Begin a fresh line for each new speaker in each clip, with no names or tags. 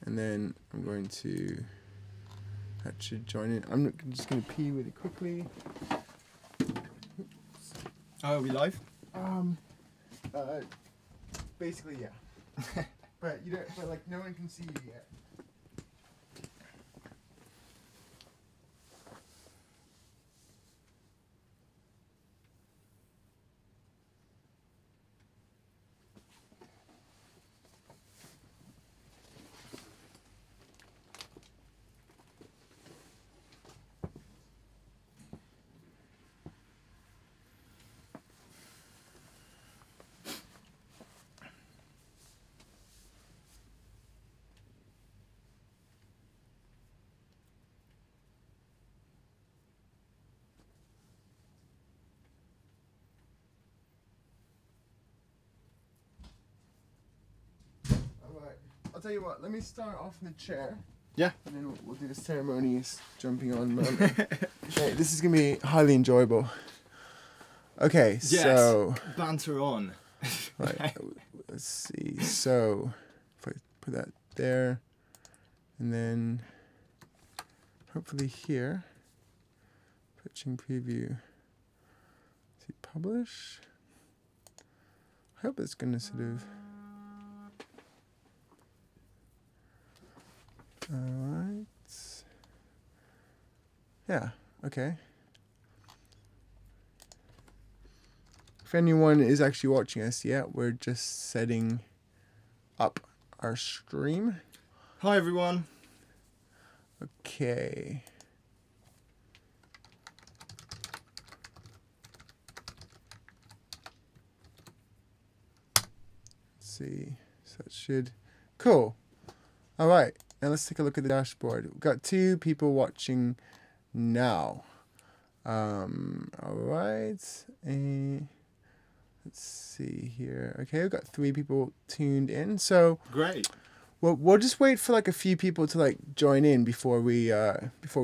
And then I'm going to actually join in. I'm just going to pee really quickly.
Oh, are we live?
Basically, yeah. But you don't. But like, no one can see you yet. I'll tell you what, let me start off in the chair.
Yeah.
And then we'll do the ceremonious jumping on moment. Okay, this is going to be highly enjoyable. Okay,
yes.
So...
banter on.
Right, let's see. So, if I put that there, and then hopefully here, pitching preview, see publish. I hope it's going to sort of... Alright. Yeah, okay. If anyone is actually watching us yet, we're just setting up our stream.
Hi everyone.
Okay. Let's see. So that should... Cool. Alright. Now let's take a look at the dashboard. We've got 2 people watching now. Alright. Let's see here. Okay, we've got 3 people tuned in. So
great.
We'll just wait for like a few people to like join in before we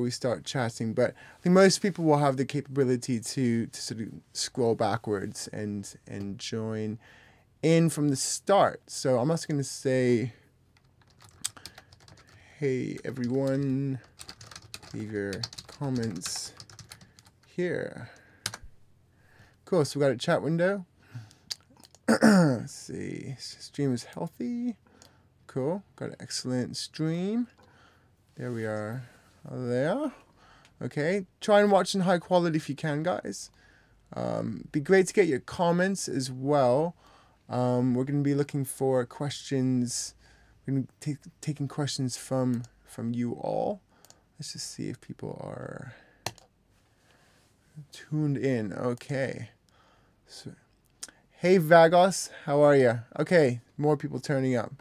start chatting. But I think most people will have the capability to sort of scroll backwards and join in from the start. So I'm just gonna say, hey everyone, leave your comments here. Cool, so we got a chat window. Let's see, stream is healthy. Cool, got an excellent stream. There we are, there. Okay, try and watch in high quality if you can, guys. Be great to get your comments as well. We're going to be looking for questions. We're going to be taking questions from you all. Let's just see if people are tuned in. Okay. So, hey Vagos, how are you? Okay, more people turning up.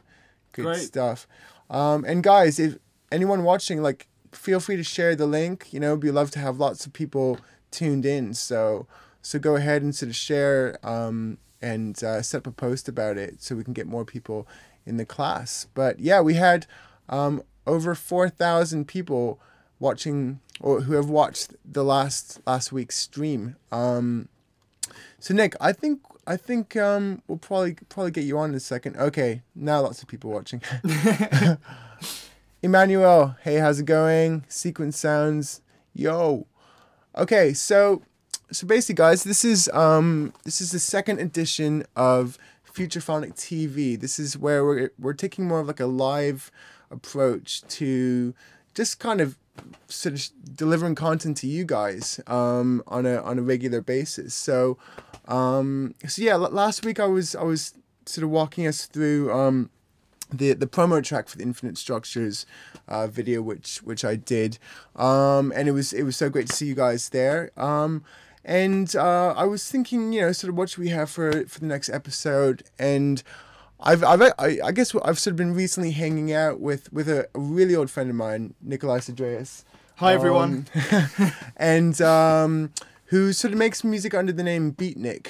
Good
Great
stuff. And guys, if anyone watching, like, feel free to share the link. You know, we'd love to have lots of people tuned in. So go ahead and sort of share and set up a post about it so we can get more people in the class. But yeah, we had over 4,000 people watching, or who have watched the last week's stream. So Nick, I think we'll probably get you on in a second. Okay, now lots of people watching. Emmanuel, hey, how's it going? Sequence sounds, yo. Okay, so basically, guys, this is the second edition of Futurephonic TV. This is where we're taking more of like a live approach to just kind of sort of delivering content to you guys on a regular basis. So yeah, last week I was sort of walking us through the promo track for the Infinite Structures video, which I did, and it was so great to see you guys there. And I was thinking, you know, sort of what should we have for the next episode, and I guess I've sort of been recently hanging out with a really old friend of mine, Nik Cedraeus.
Hi everyone.
And who sort of makes music under the name Beatnik.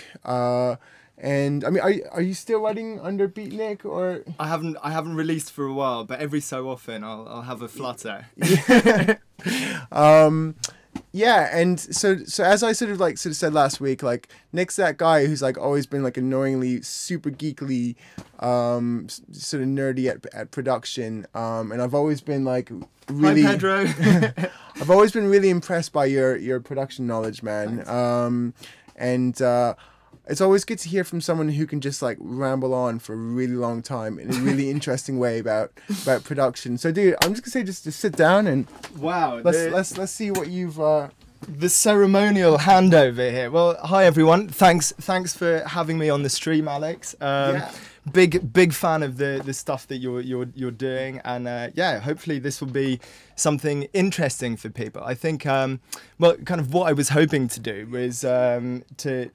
And I mean, are you still writing under Beatnik, or?
I haven't released for a while, but every so often I'll have a flutter.
Yeah, and so as I sort of said last week, like Nick's that guy who's like always been like annoyingly super geekly, sort of nerdy at production, and I've always been like really.
Hi, Pedro.
I've always been really impressed by your production knowledge, man. And it's always good to hear from someone who can just like ramble on for a really long time in a really interesting way about production. So, dude, I'm just gonna say just sit down and
Wow.
let's see what you've.
The ceremonial handover here. Well, hi everyone. Thanks for having me on the stream, Alex.
Yeah.
Big fan of the stuff that you're doing, and yeah, hopefully this will be something interesting for people. I think well, kind of what I was hoping to do was to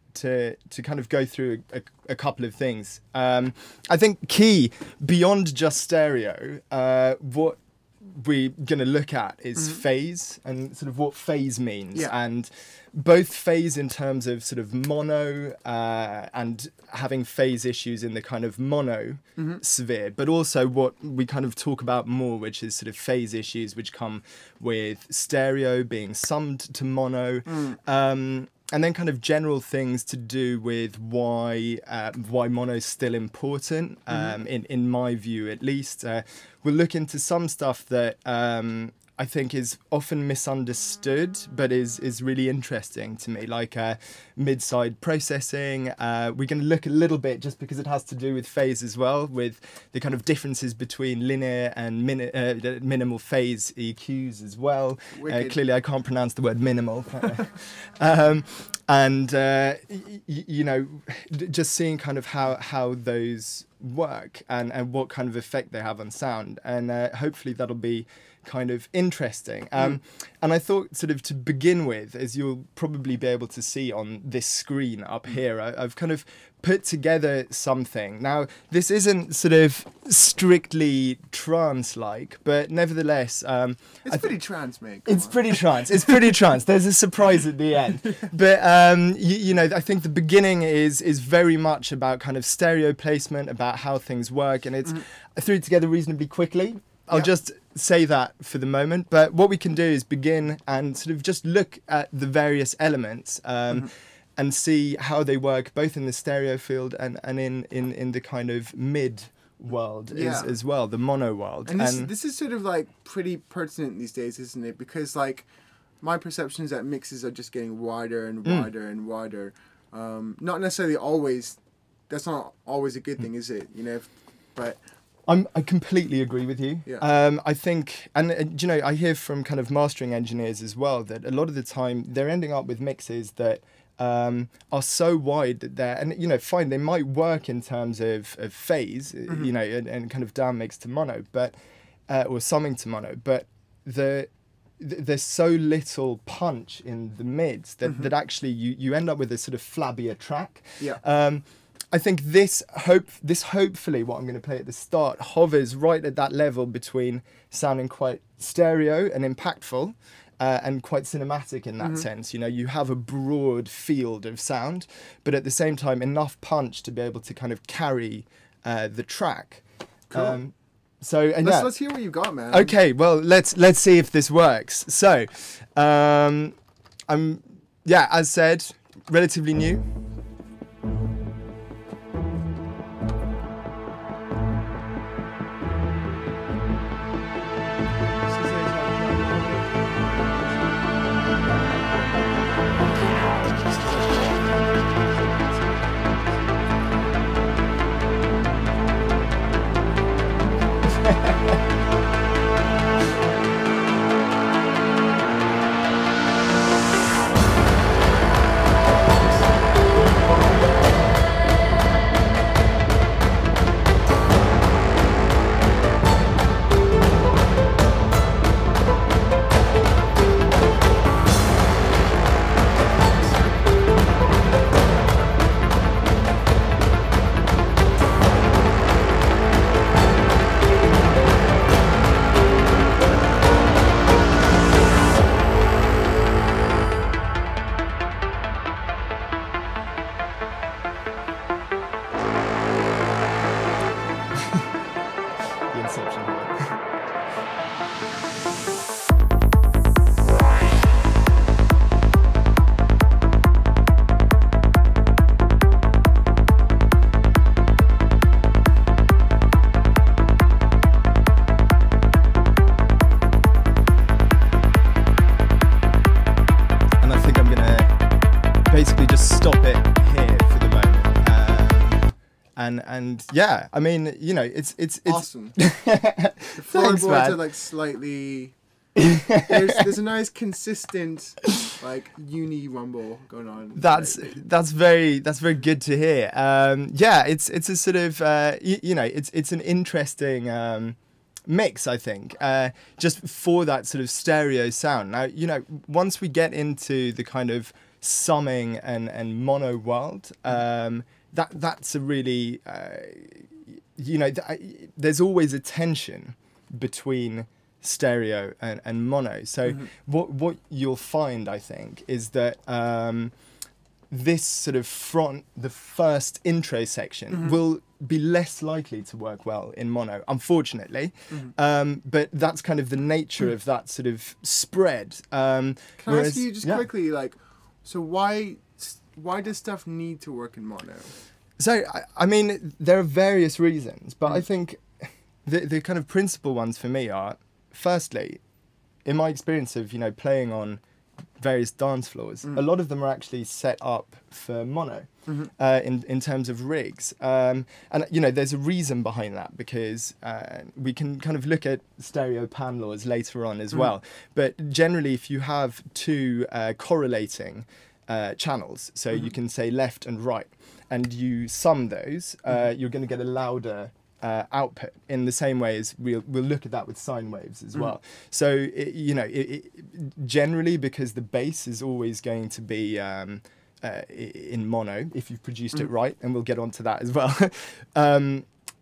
kind of go through a couple of things. I think key beyond just stereo, what we're going to look at is phase and sort of what phase means, and both phase in terms of sort of mono and having phase issues in the kind of mono sphere, but also what we kind of talk about more, which is sort of phase issues which come with stereo being summed to mono. And then kind of general things to do with why mono is still important, in my view at least. We'll look into some stuff that I think is often misunderstood, but is really interesting to me, like mid-side processing. We're going to look a little bit, just because it has to do with phase as well, with the kind of differences between linear and minimal phase EQs as well. Clearly I can't pronounce the word minimal. And you know, just seeing kind of how those work and what kind of effect they have on sound, and hopefully that'll be kind of interesting. And I thought, sort of to begin with, as you'll probably be able to see on this screen up here, I've kind of put together something. Now, this isn't sort of strictly trance-like, but nevertheless...
it's pretty trance, mate.
It's pretty trance. It's pretty trance. There's a surprise at the end. But, you know, I think the beginning is very much about kind of stereo placement, about how things work, and it's I threw it together reasonably quickly. I'll just say that for the moment, but what we can do is begin and sort of just look at the various elements and see how they work both in the stereo field and in the kind of mid world as well, the mono world.
And this is sort of like pretty pertinent these days, isn't it? Because like my perception is that mixes are just getting wider and wider and wider. Not necessarily always, that's not always a good thing, is it? You know, but...
I completely agree with you.
Yeah.
I think, and you know, I hear from kind of mastering engineers as well that a lot of the time they're ending up with mixes that are so wide that they're, and you know, fine, they might work in terms of phase, you know, and kind of down mix to mono, but or summing to mono, but there's so little punch in the mids that actually you end up with a sort of flabbier track.
Yeah.
I think this hopefully, what I'm going to play at the start, hovers right at that level between sounding quite stereo and impactful, and quite cinematic in that sense. You know, you have a broad field of sound, but at the same time enough punch to be able to kind of carry the track.
Cool.
So and
let's hear what you got, man.
Okay, well let's see if this works. So, I'm as said, relatively new. and yeah, I mean, you know, it's
awesome. The floorboards are like slightly. There's a nice consistent like uni rumble going on.
That's very good to hear. Yeah, it's a sort of you know, it's an interesting mix, I think, just for that sort of stereo sound. Now, you know, once we get into the kind of summing and mono world, that's a really you know, there's always a tension between stereo and mono. So what you'll find, I think, is that this sort of the first intro section will be less likely to work well in mono, unfortunately. But that's kind of the nature of that sort of spread. Can
I ask you just quickly, like, so why does stuff need to work in mono?
So, I mean, there are various reasons, but I think the kind of principal ones for me are, firstly, in my experience of, you know, playing on various dance floors, a lot of them are actually set up for mono in terms of rigs. And, you know, there's a reason behind that, because we can kind of look at stereo pan laws later on as well. But generally, if you have two correlating channels, so you can say left and right, and you sum those, you're going to get a louder output, in the same way as we'll look at that with sine waves as well. So you know, generally, because the bass is always going to be in mono if you've produced it right, and we'll get onto that as well.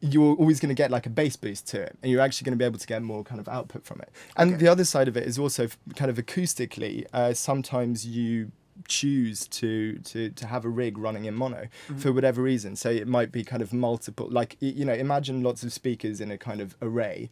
You're always going to get like a bass boost to it, and you're actually going to be able to get more kind of output from it. And the other side of it is also kind of acoustically. Sometimes you choose to have a rig running in mono for whatever reason. So it might be kind of multiple, like, you know, imagine lots of speakers in a kind of array.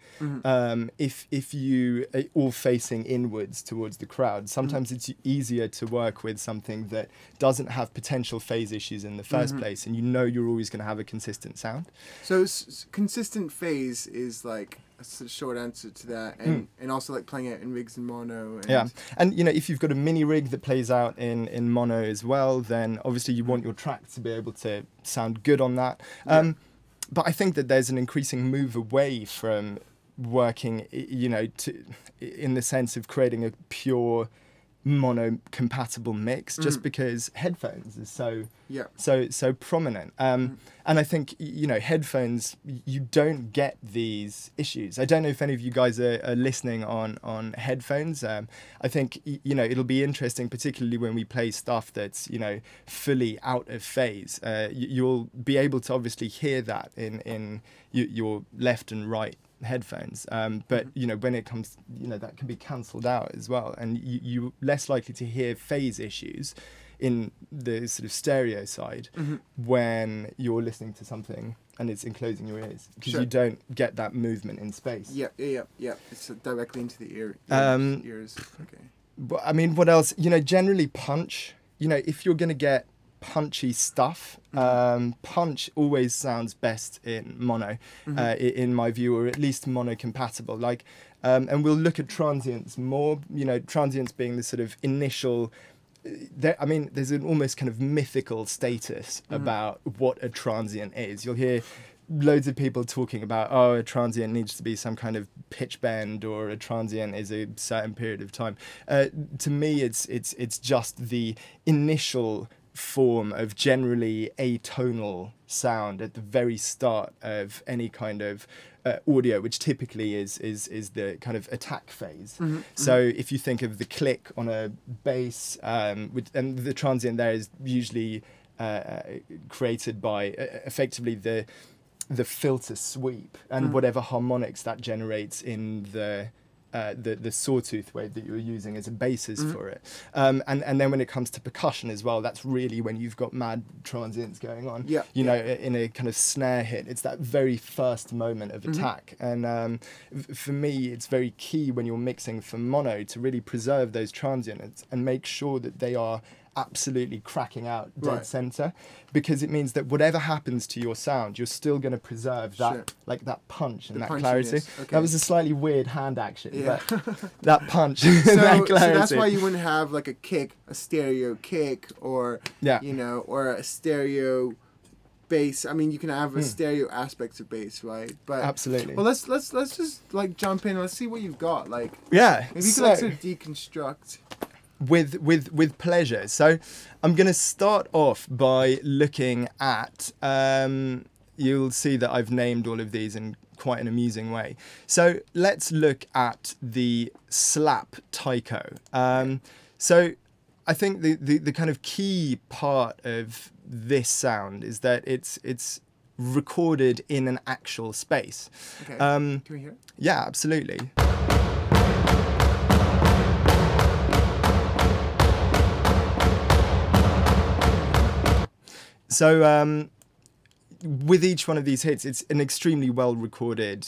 If you are all facing inwards towards the crowd, sometimes it's easier to work with something that doesn't have potential phase issues in the first place, and you know you're always going to have a consistent sound.
So consistent phase is like a short answer to that, and also like playing it in rigs in mono. And
and you know, if you've got a mini rig that plays out in mono as well, then obviously you want your track to be able to sound good on that. But I think that there's an increasing move away from working, you know, in the sense of creating a pure mono compatible mix, just because headphones is so prominent. And I think, you know, headphones, you don't get these issues. I don't know if any of you guys are listening on headphones. I think, you know, it'll be interesting, particularly when we play stuff that's, you know, fully out of phase. You'll be able to obviously hear that in your left and right headphones, but you know, when it comes, you know, that can be cancelled out as well, and you're less likely to hear phase issues in the sort of stereo side when you're listening to something and it's enclosing your ears, because you don't get that movement in space.
It's directly into the ears. Okay.
But I mean, what else? You know, generally punch. You know, if you're going to get punchy stuff, punch always sounds best in mono, in my view, or at least mono compatible. Like, and we'll look at transients more. You know, transients being the sort of initial. I mean, there's an almost kind of mythical status about what a transient is. You'll hear loads of people talking about, oh, a transient needs to be some kind of pitch bend, or a transient is a certain period of time. To me, it's just the initial form of generally atonal sound at the very start of any kind of audio, which typically is the kind of attack phase. So if you think of the click on a bass, and the transient there is usually created by effectively the filter sweep and whatever harmonics that generates in the sawtooth wave that you're using as a basis for it. And then when it comes to percussion as well, that's really when you've got mad transients going on. You know, in a kind of snare hit, it's that very first moment of attack. And for me, it's very key when you're mixing for mono to really preserve those transients and make sure that they are absolutely cracking out dead center, because it means that whatever happens to your sound, you're still going to preserve that, like that punch and that clarity. That was a slightly weird hand action, but that punch, that clarity.
So that's why you wouldn't have like a stereo kick, or you know, or a stereo bass. I mean, you can have a stereo aspect of bass, right? But
absolutely.
Well, let's just like jump in. Let's see what you've got. Like,
yeah,
maybe you could like sort of deconstruct.
With pleasure. So I'm going to start off by looking at. You'll see that I've named all of these in quite an amusing way. So let's look at the slap taiko. So I think the kind of key part of this sound is that it's recorded in an actual space.
Okay. Can we hear it?
Yeah, absolutely. So with each one of these hits, it's an extremely well recorded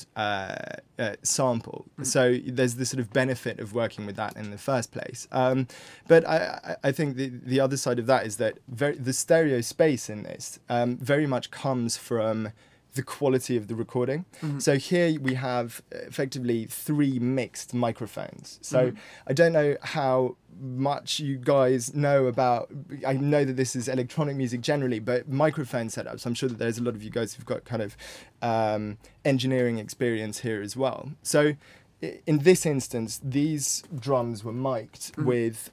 sample. So there's the sort of benefit of working with that in the first place. But I think the other side of that is that the stereo space in this very much comes from the quality of the recording. So here we have effectively 3 mixed microphones. So I don't know how much you guys know about, I know that this is electronic music generally, but microphone setups, I'm sure that there's a lot of you guys who've got kind of engineering experience here as well. So in this instance, these drums were mic'd with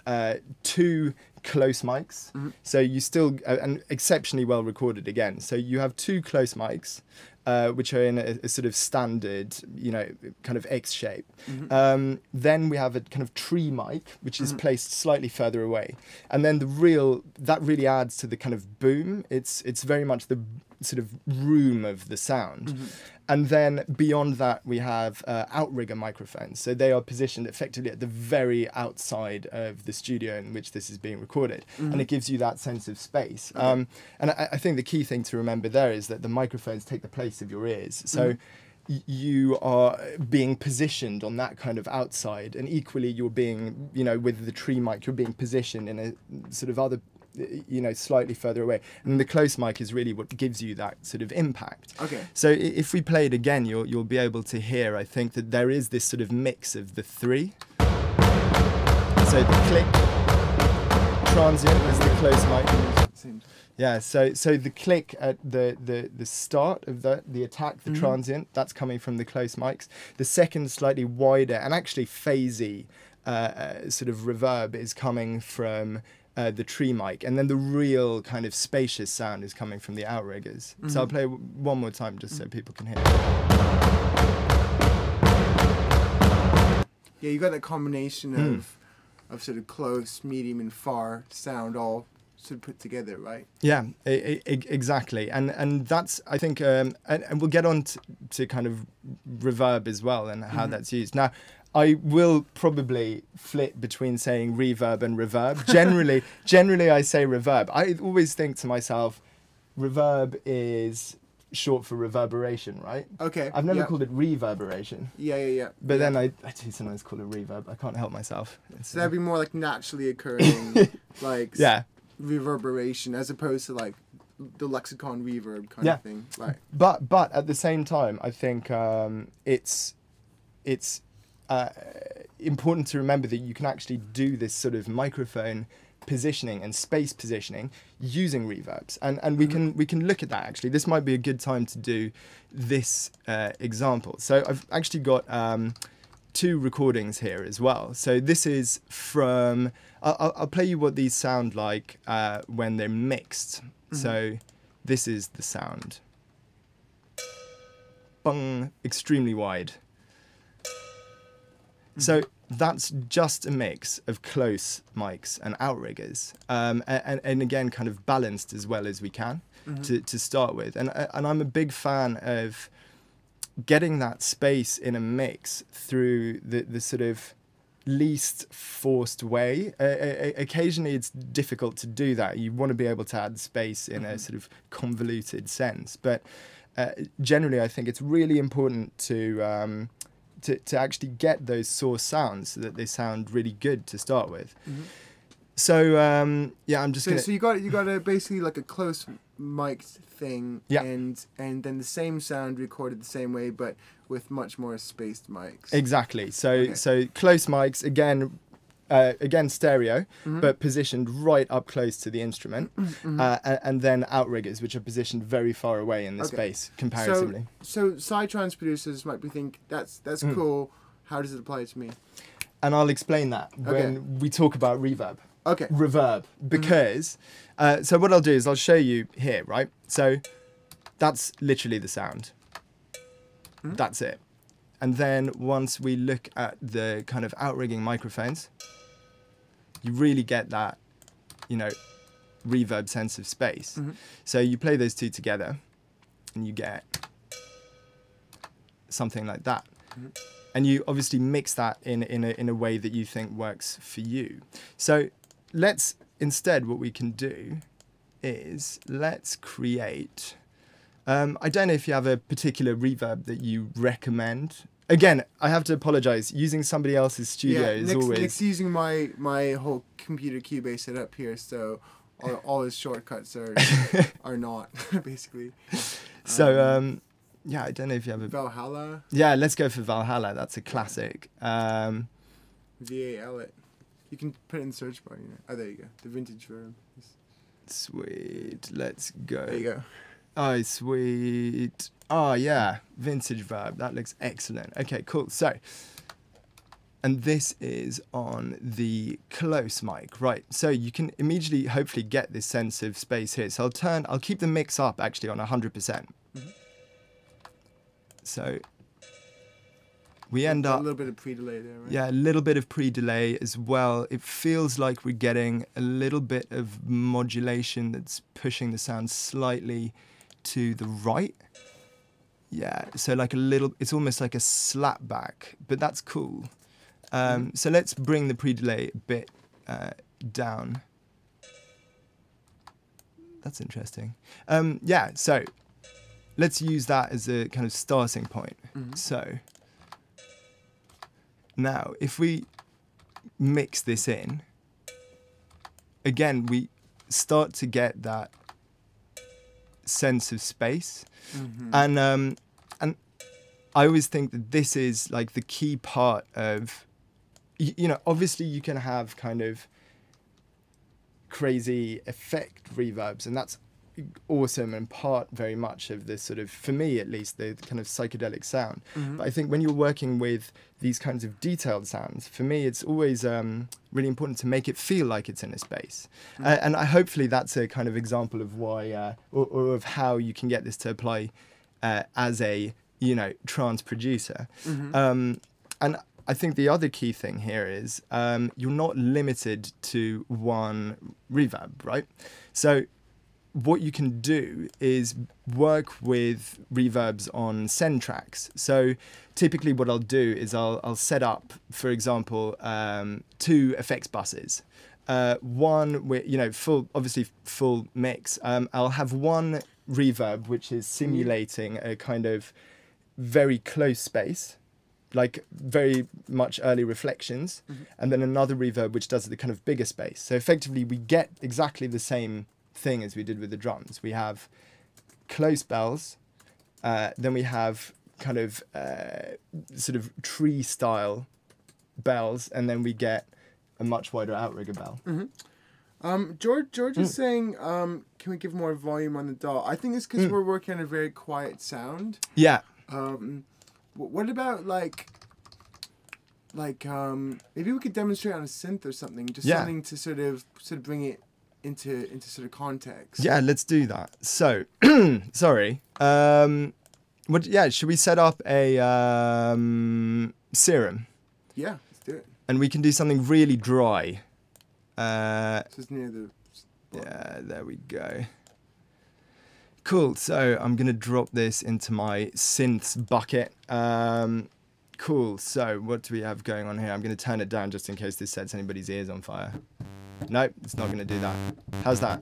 2 close mics. So you still, and exceptionally well recorded again. So you have 2 close mics, which are in a sort of standard, you know, kind of X shape. Then we have a kind of tree mic, which is placed slightly further away. And then that really adds to the kind of boom. It's very much the sort of room of the sound. And then beyond that, we have outrigger microphones. So they are positioned effectively at the very outside of the studio in which this is being recorded. And it gives you that sense of space. And I think the key thing to remember there is that the microphones take the place of your ears. So you are being positioned on that kind of outside. And equally, you're being, you know, with the tree mic, you're being positioned in a sort of other, you know, slightly further away. And the close mic is really what gives you that sort of impact. Okay. So if we play it again, you'll be able to hear, I think, that there is this sort of mix of the 3. So the click, transient is the close mic. Yeah, so the click at the start of the attack, the transient, that's coming from the close mics. The second slightly wider and actually phasey sort of reverb is coming from the tree mic, and then the real kind of spacious sound is coming from the outriggers. So I'll play one more time just so people can hear.
Yeah, you got that combination of sort of close, medium, and far sound all sort of put together, right?
Yeah, exactly, and that's, I think, and we'll get on to kind of reverb as well and how that's used. Now, I will probably flip between saying reverb and reverb. Generally I say reverb. I always think to myself, reverb is short for reverberation, right? Okay. I've never called it reverberation. Yeah. But then I do sometimes call it reverb. I can't help myself.
So that'd be more like naturally occurring, like reverberation, as opposed to like the lexicon reverb kind of thing. Right.
But at the same time, I think it's important to remember that you can actually do this sort of microphone positioning and space positioning using reverbs, and we can look at that. Actually, this might be a good time to do this example. So I've actually got 2 recordings here as well. So this is from, I'll play you what these sound like when they're mixed. So this is the sound. Bung, extremely wide. So that's just a mix of close mics and outriggers, and again, kind of balanced as well as we can to start with. And I'm a big fan of getting that space in a mix through the sort of least forced way. Occasionally it's difficult to do that. You want to be able to add space in a sort of convoluted sense. But generally, I think it's really important to actually get those source sounds so that they sound really good to start with. So yeah, I'm just gonna...
So you got a basically like a close mic thing, and then the same sound recorded the same way, but with much more spaced mics.
Exactly. So so close mics, again, again stereo, but positioned right up close to the instrument, and then outriggers, which are positioned very far away in the space comparatively.
So Psytrance producers might be thinking, that's cool. How does it apply to me?
And I'll explain that when we talk about reverb.
Okay.
Reverb, because so what I'll do is I'll show you here, right? So that's literally the sound. That's it. And then once we look at the kind of outrigging microphones, you really get that, you know, reverb sense of space. So you play those two together and you get something like that. And you obviously mix that in a way that you think works for you. So let's, instead, what we can do is let's create, I don't know if you have a particular reverb that you recommend. Again, I have to apologize. Using somebody else's studio is always...
Nick's using my whole computer Cubase setup here, so all his shortcuts are not, basically.
So, yeah, I don't know if you have a...
Valhalla?
Yeah, let's go for Valhalla. That's a classic.
VAL it. You can put it in the search bar. You know. Oh, there you go. The vintage verb.
Sweet. Let's go.
There you go.
Oh, sweet. Oh, yeah. Vintage verb. That looks excellent. Okay, cool. So, and this is on the close mic, right? So you can immediately, hopefully, get this sense of space here. So I'll keep the mix up actually on 100%. So we end up...
A little bit of pre-delay there, right?
Yeah, a little bit of pre-delay as well. It feels like we're getting a little bit of modulation that's pushing the sound slightly to the right. Yeah, so like a little... It's almost like a slap back, but that's cool. So let's bring the pre-delay a bit down. That's interesting. Yeah, so... Let's use that as a kind of starting point. So now, if we mix this in, again, we start to get that sense of space. And I always think that this is like the key part of, you know, obviously you can have kind of crazy effect reverbs, and that's awesome and part very much of this sort of, for me at least, the kind of psychedelic sound. But I think when you're working with these kinds of detailed sounds, for me it's always really important to make it feel like it's in a space. And hopefully that's a kind of example of why or of how you can get this to apply as a, you know, trance producer. And I think the other key thing here is you're not limited to one reverb, right? So what you can do is work with reverbs on send tracks. So typically what I'll do is I'll set up, for example, 2 effects buses. One with, you know, obviously full mix. I'll have one reverb which is simulating a kind of very close space, like very much early reflections, and then another reverb which does the kind of bigger space. So effectively we get exactly the same thing as we did with the drums. We have close bells, then we have kind of sort of tree style bells, and then we get a much wider outrigger bell.
George is saying, can we give more volume on the DAW? I think it's because we're working on a very quiet sound.
Yeah.
What about like maybe we could demonstrate on a synth or something, just something to sort of bring it into sort of context.
Yeah, let's do that. So, sorry. Should we set up a serum?
Yeah, let's do it.
And we can do something really dry.
Just near the...
Yeah, there we go. Cool, so I'm going to drop this into my synths bucket. Cool, so what do we have going on here? I'm going to turn it down just in case this sets anybody's ears on fire. Nope, it's not going to do that. How's that?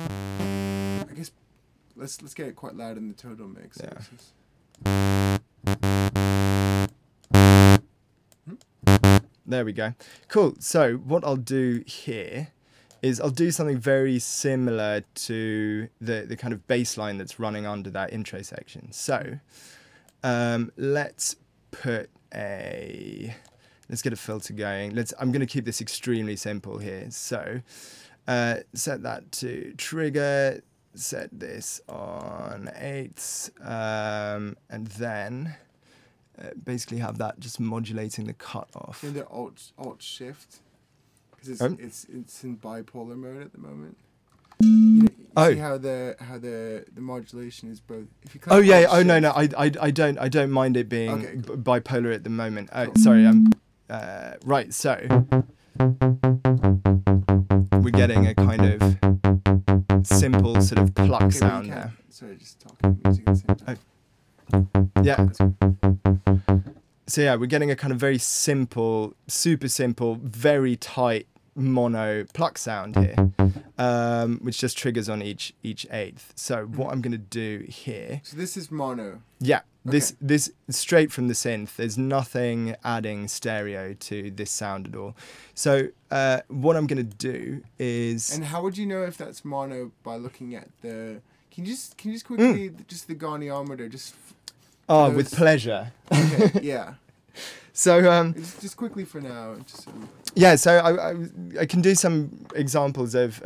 I guess let's get it quite loud in the total mix.
Yeah. There we go. Cool. So what I'll do here is I'll do something very similar to the kind of bass line that's running under that intro section. So let's let's get a filter going. I'm going to keep this extremely simple here. So set that to trigger, set this on 8ths, and then basically have that just modulating the cutoff.
In the alt shift, because it's in bipolar mode at the moment. You see how the modulation is both. If you
I don't mind it being bipolar at the moment. Sorry, right. So we're getting a kind of simple sort of pluck sound there.
Sorry, just talking music at the same time.
Yeah. So yeah, we're getting a kind of very simple, super simple, very tight mono pluck sound here, which just triggers on each 8th. So what I'm going to do here.
So this is mono.
Yeah, this straight from the synth. There's nothing adding stereo to this sound at all. So what I'm going to do is.
And how would you know if that's mono by looking at the? Can you just quickly just the goniometer just.
Oh, with pleasure.
Okay, yeah.
So
just quickly for now.
Yeah, so I can do some examples of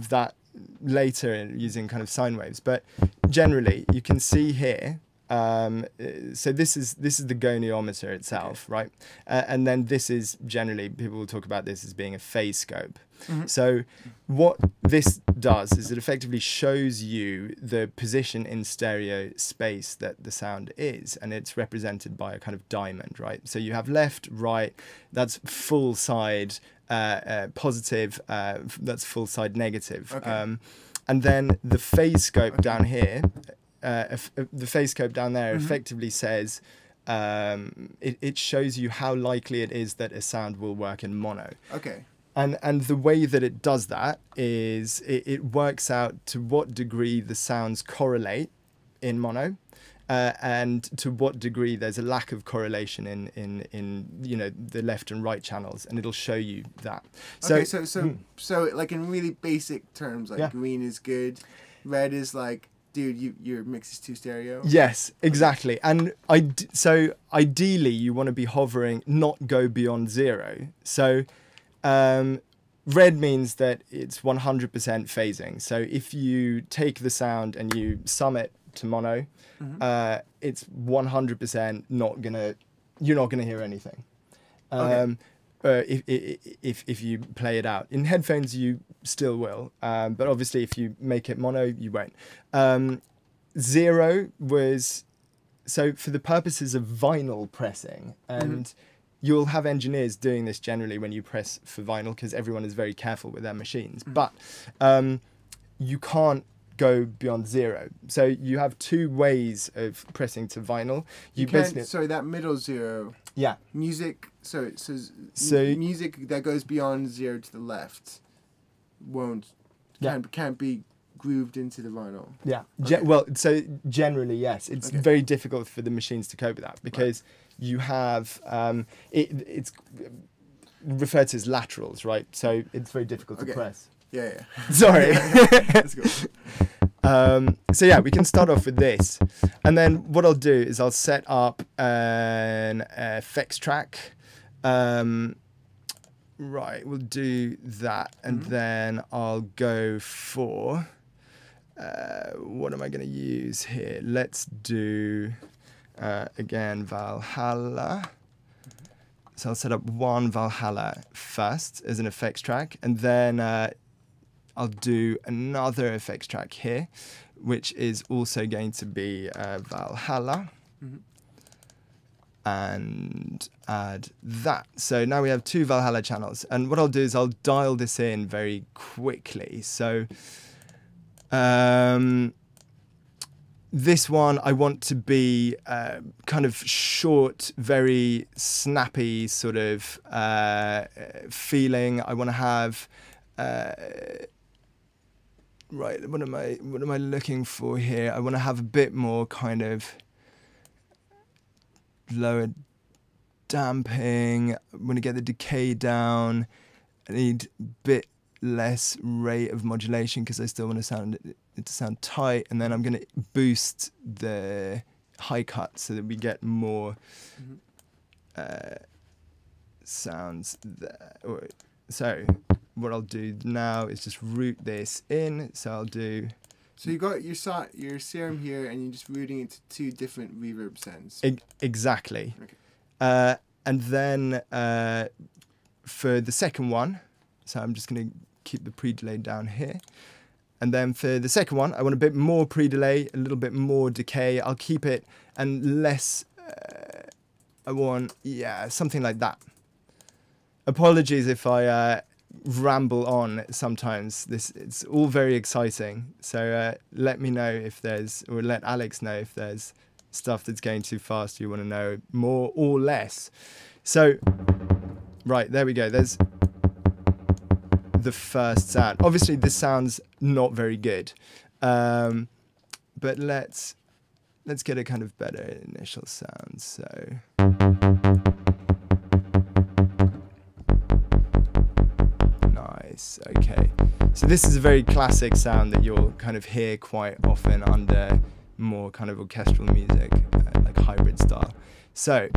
that later using kind of sine waves, but generally you can see here. So this is the goniometer itself, right? And then this is generally, people will talk about this as being a phase scope. Mm-hmm. So what this does is it effectively shows you the position in stereo space that the sound is, and it's represented by a kind of diamond, right? So you have left, right, that's full side positive, that's full side negative.
Okay.
And then the phase scope down here, the phase scope down there effectively says, it shows you how likely it is that a sound will work in mono.
Okay.
And the way that it does that is it works out to what degree the sounds correlate in mono, and to what degree there's a lack of correlation in the left and right channels, and it'll show you that.
So so like in really basic terms, like green is good, red is like, dude, your mix is too stereo.
Yes, exactly. And so ideally you want to be hovering, not go beyond 0. So red means that it's 100% phasing. So if you take the sound and you sum it to mono, it's 100% you're not gonna hear anything. If you play it out in headphones, you still will, but obviously if you make it mono, you won't. 0 was so for the purposes of vinyl pressing, and you'll have engineers doing this generally when you press for vinyl, because everyone is very careful with their machines, but you can't go beyond 0. So you have 2 ways of pressing to vinyl.
You can't, sorry, that middle 0.
Yeah.
Music, so music that goes beyond 0 to the left can't be grooved into the vinyl.
Yeah. Okay. Well, so generally, yes. It's very difficult for the machines to cope with that, because you have, it's referred to as laterals, right? So it's very difficult to press.
Yeah.
Sorry.
Let's go.
So yeah, we can start off with this, and then what I'll do is I'll set up an effects track. Right, we'll do that, and then I'll go for what am I going to use here? Let's do again Valhalla. So I'll set up one Valhalla first as an effects track, and then I'll do another effects track here, which is also going to be Valhalla, and add that. So now we have 2 Valhalla channels, and what I'll do is I'll dial this in very quickly. So this one I want to be kind of short, very snappy sort of feeling. I want to have right. What am I looking for here? I want to have a bit more kind of lower damping. I want to get the decay down. I need a bit less rate of modulation because I still want it to sound tight, and then I'm going to boost the high cut so that we get more sounds there. So what I'll do now is just route this in. So I'll do.
So you got your serum here, and you're just routing it to 2 different reverb sends.
Exactly.
Okay.
And then for the second one, so I'm just going to keep the pre-delay down here. And then for the second one, I want a bit more pre-delay, a little bit more decay. I'll keep it and less. I want, yeah, something like that. Apologies if I ramble on sometimes. It's all very exciting. So let me know if there's, or let Alex know if there's stuff that's going too fast you want to know more or less. So, right, there we go. There's the first sound. Obviously, this sounds not very good, but let's get a kind of better initial sound. So. Nice. Okay. So this is a very classic sound that you'll kind of hear quite often under more kind of orchestral music, like hybrid style. So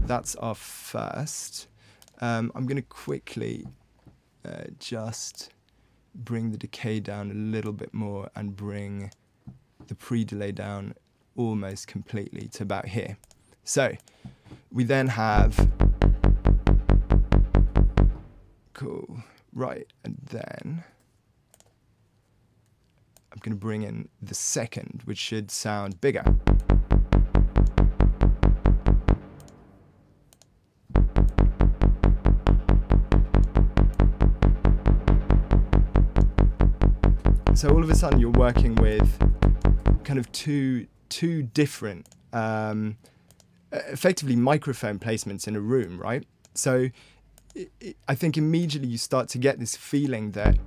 that's our first. I'm going to quickly just bring the decay down a little bit more and bring the pre-delay down almost completely to about here. So we then have, cool, right, and then I'm going to bring in the second, which should sound bigger. So all of a sudden you're working with kind of two different, effectively microphone placements in a room, right? So I think immediately you start to get this feeling that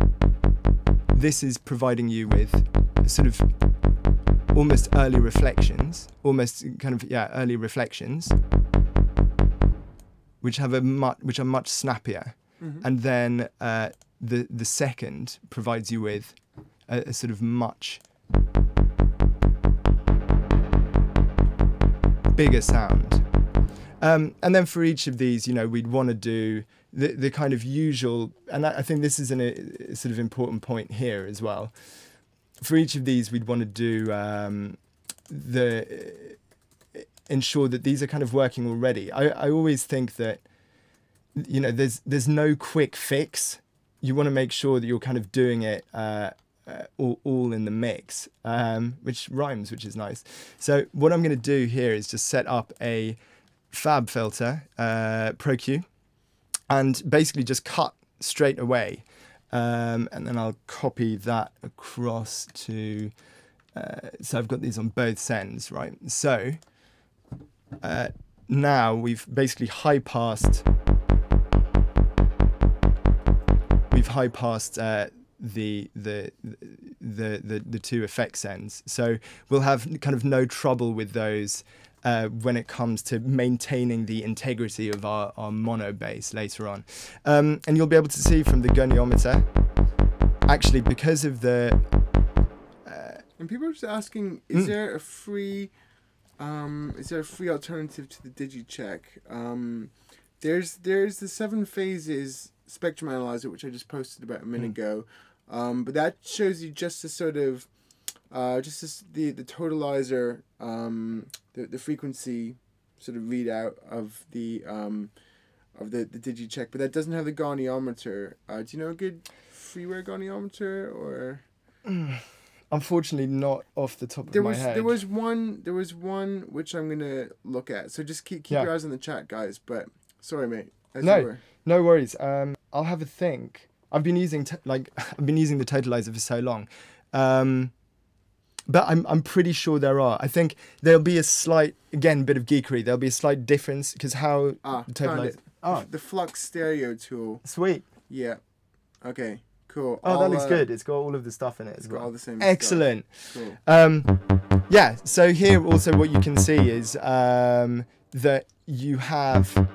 this is providing you with sort of almost early reflections, early reflections, which are much snappier, and then the second provides you with a sort of much bigger sound. And then for each of these, you know, we'd want to do the kind of usual, and I think this is a sort of important point here as well. For each of these, we'd want to do ensure that these are kind of working already. I always think that, you know, there's no quick fix. You want to make sure that you're kind of doing it all in the mix, which rhymes, which is nice. So what I'm going to do here is just set up a fab filter, Pro Q, and basically just cut straight away. And then I'll copy that across to, so I've got these on both sends, right? So now we've basically high-passed the two effect sends. So we'll have kind of no trouble with those when it comes to maintaining the integrity of our mono bass later on. And you'll be able to see from the goniometer, actually, because of the...
and people are just asking, is there a free alternative to the DigiCheck? There's the 7 phases spectrum analyzer, which I just posted about a minute ago, but that shows you just a sort of the totalizer, the frequency sort of readout of the DigiCheck, but that doesn't have the goniometer. Do you know a good freeware goniometer or?
Unfortunately, not off the top of my head.
There was one which I'm gonna look at. So just keep your eyes on the chat, guys. But sorry, mate.
No worries. I'll have a think. I've been using the totalizer for so long, but I'm pretty sure there are. I think there'll be a slight, again, bit of geekery. There'll be a slight difference because how the totalizer.
The Flux Stereo tool.
Sweet.
Yeah. Okay. Cool.
Oh, that looks good. It's got all of the stuff in it as well.
Got all the same
Excellent.
Stuff. Cool.
Yeah. So here also what you can see is that you have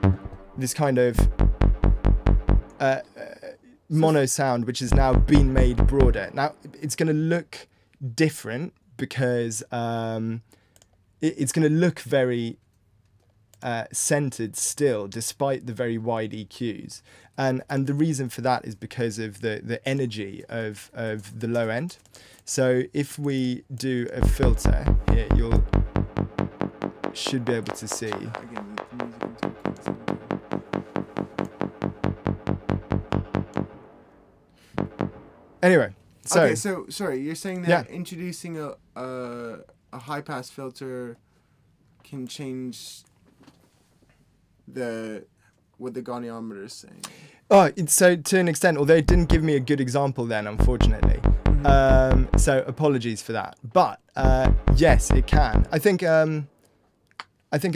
this kind of mono sound, which has now been made broader. Now it's going to look different because it's going to look very centered still, despite the very wide EQs. And the reason for that is because of the energy of the low end. So if we do a filter here, you'll should be able to see.
Again, the music I'm talking about.
Anyway, so
okay, so sorry, you're saying that introducing a high pass filter can change what the goniometer is saying.
Oh, so to an extent, although it didn't give me a good example then, unfortunately. So apologies for that. But yes, it can. I think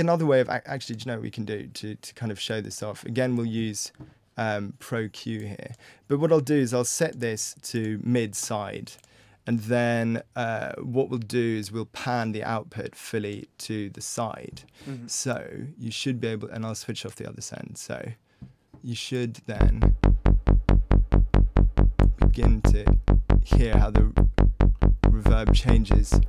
another way of actually, do you know what we can do to kind of show this off? Again, we'll use Pro Q here. But what I'll do is I'll set this to mid side. And then what we'll do is we'll pan the output fully to the side. So you should be able, and I'll switch off the other end. So you should then begin to hear how the reverb changes.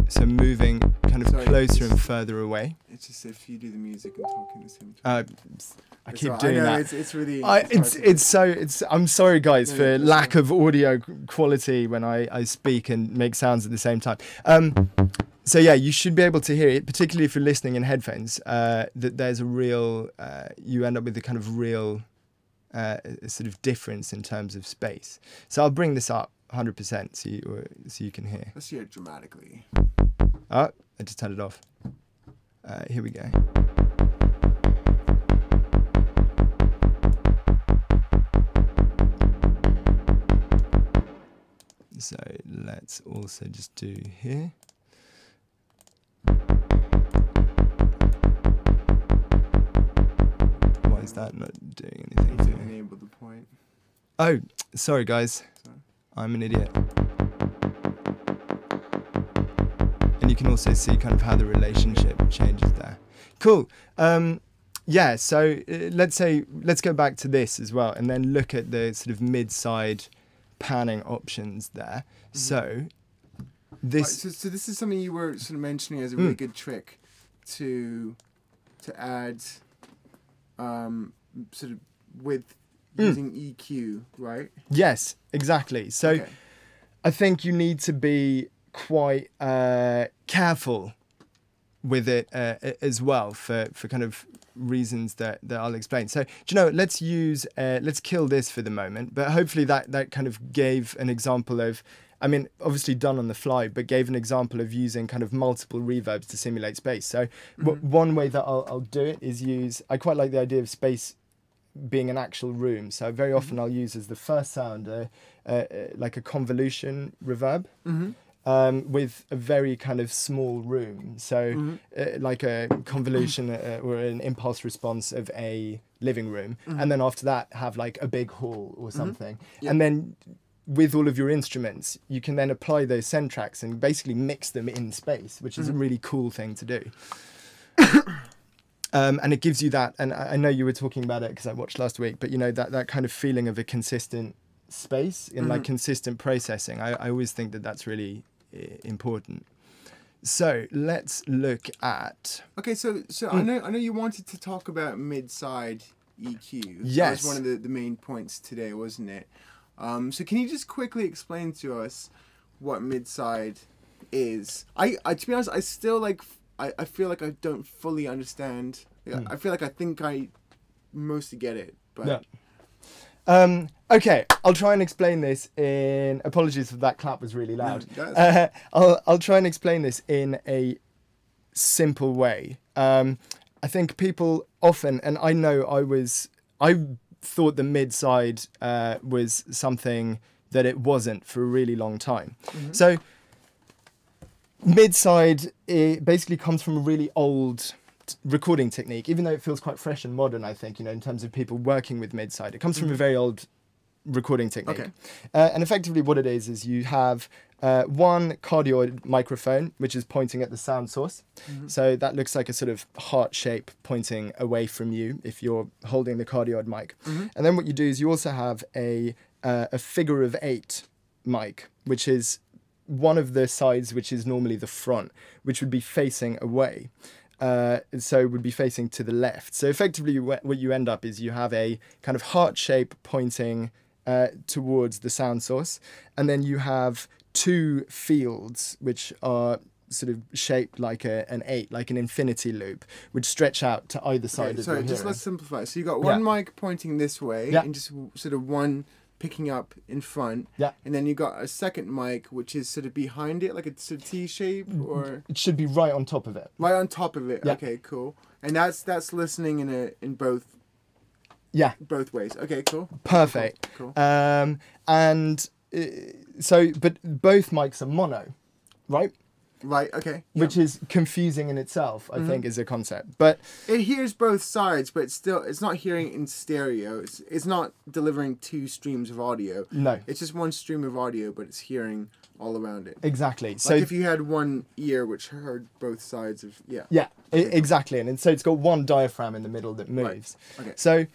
So moving kind of closer and further away.
It's just if you do the music and talking the same time.
I keep doing that.
It's really.
I'm sorry, guys, for lack of audio quality when I speak and make sounds at the same time. So yeah, you should be able to hear it, particularly if you're listening in headphones. That there's a real, you end up with a kind of real sort of difference in terms of space. So I'll bring this up 100% so you can hear.
Let's hear it dramatically.
Oh, I just turned it off. Here we go. So let's also just do here. Why is that not doing anything?
To enable the point.
Oh, sorry guys.
Sorry.
I'm an idiot. And you can also see kind of how the relationship changes there. Cool. Yeah, so let's go back to this as well and then look at the sort of mid-side panning options there. So this
so this is something you were sort of mentioning as a really good trick to add sort of with using EQ, right?
Yes, exactly. So I think you need to be quite careful with it as well for kind of reasons that I'll explain. So, do you know, let's kill this for the moment, but hopefully that kind of gave an example of, I mean, obviously done on the fly, but gave an example of using kind of multiple reverbs to simulate space. So one way that I'll do it is I quite like the idea of space being an actual room. So very often I'll use as the first sound like a convolution reverb. With a very kind of small room. So like a convolution or an impulse response of a living room. And then after that have like a big hall or something. And then with all of your instruments, you can then apply those send tracks and basically mix them in space, which is a really cool thing to do. And it gives you that, and I know you were talking about it because I watched last week, but you know, that kind of feeling of a consistent space and like consistent processing. I always think that's really important. So let's look at.
Okay, so I know you wanted to talk about mid-side EQ.
Yes,
that was one of the main points today, wasn't it? So can you just quickly explain to us what mid-side is? I to be honest, I still I feel like I don't fully understand. I feel like I think I mostly get it, but.
Yeah. Okay, I'll try and explain this in. Apologies if that clap was really loud. I'll try and explain this in a simple way. I think people often, and I know I thought the mid-side was something that it wasn't for a really long time. So mid-side, it basically comes from a really old recording technique, even though it feels quite fresh and modern, I think, you know, in terms of people working with mid-side. It comes from a very old recording technique. Okay. And effectively what it is you have one cardioid microphone, which is pointing at the sound source. So that looks like a sort of heart shape pointing away from you if you're holding the cardioid mic. And then what you do is you also have a figure of 8 mic, which is one of the sides, which is normally the front, which would be facing away. So it would be facing to the left. So effectively what you end up is you have a kind of heart shape pointing towards the sound source. And then you have two fields which are sort of shaped like an 8, like an infinity loop, which stretch out to either side of your hearing.
Just let's simplify. So you got one mic pointing this way, and just sort of one picking up in front. Yeah. And then you got a second mic, which is sort of behind it, like a sort of T shape, or
it should be right on top of it.
Right on top of it. Yeah. Okay, cool. And that's listening in both. Yeah. Both ways. Okay, cool.
Perfect.
Cool.
And so, but both mics are mono, right?
Right, okay.
Which is confusing in itself, I think, as a concept. But
it hears both sides, but it's not hearing in stereo. It's not delivering two streams of audio.
No.
It's just one stream of audio, but it's hearing all around it.
Exactly.
Like so if you had one ear which heard both sides of
exactly. And so it's got one diaphragm in the middle that moves.
Right. Okay.
So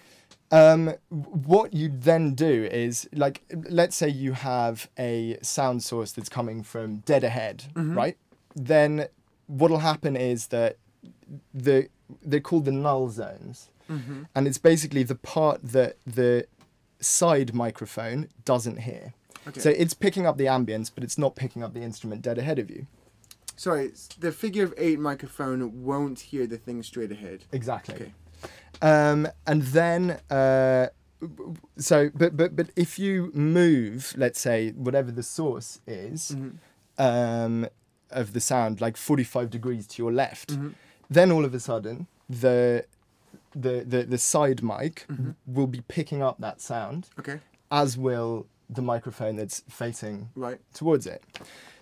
what you then do is, like, let's say you have a sound source that's coming from dead ahead, right? Then what'll happen is that they're called the null zones, and it's basically the part that the side microphone doesn't hear. Okay. So it's picking up the ambience, but it's not picking up the instrument dead ahead of you.
Sorry, the figure of 8 microphone won't hear the thing straight ahead.
Exactly.
Okay.
And then but if you move, let's say, whatever the source is, of the sound, like 45 degrees to your left, then all of a sudden the side mic will be picking up that sound, as will the microphone that's facing towards it.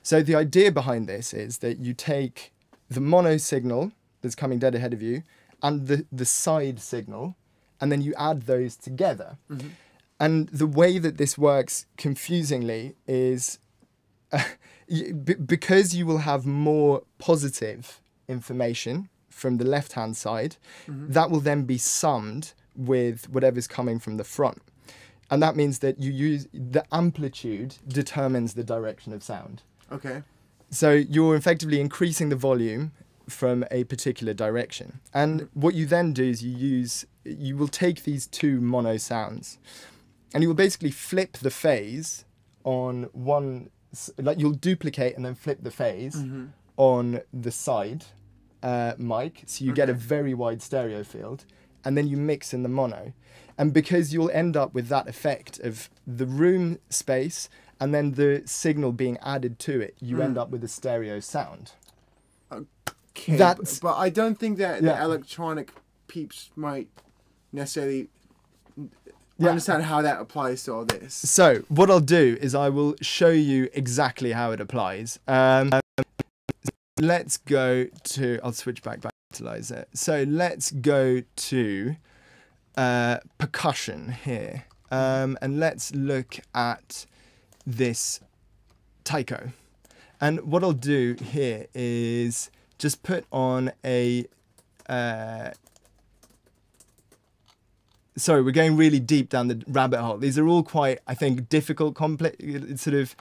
So the idea behind this is that you take the mono signal that's coming dead ahead of you and the side signal, and then you add those together. And the way that this works confusingly is because you will have more positive information from the left-hand side, that will then be summed with whatever's coming from the front. And that means that you use the amplitude determines the direction of sound.
Okay.
So you're effectively increasing the volume from a particular direction. And what you then do is you will take these two mono sounds and you will basically flip the phase on one, like you'll duplicate and then flip the phase on the side mic. So you get a very wide stereo field, and then you mix in the mono. And because you'll end up with that effect of the room space and then the signal being added to it, you end up with a stereo sound.
Okay, but I don't think that the electronic peeps might necessarily understand how that applies to all this.
So what I'll do is I will show you exactly how it applies. Let's go to, I'll switch back to Equalizer. So let's go to percussion here. And let's look at this taiko. And what I'll do here is just put on a... sorry, we're going really deep down the rabbit hole. These are all quite, I think, difficult, complex sort of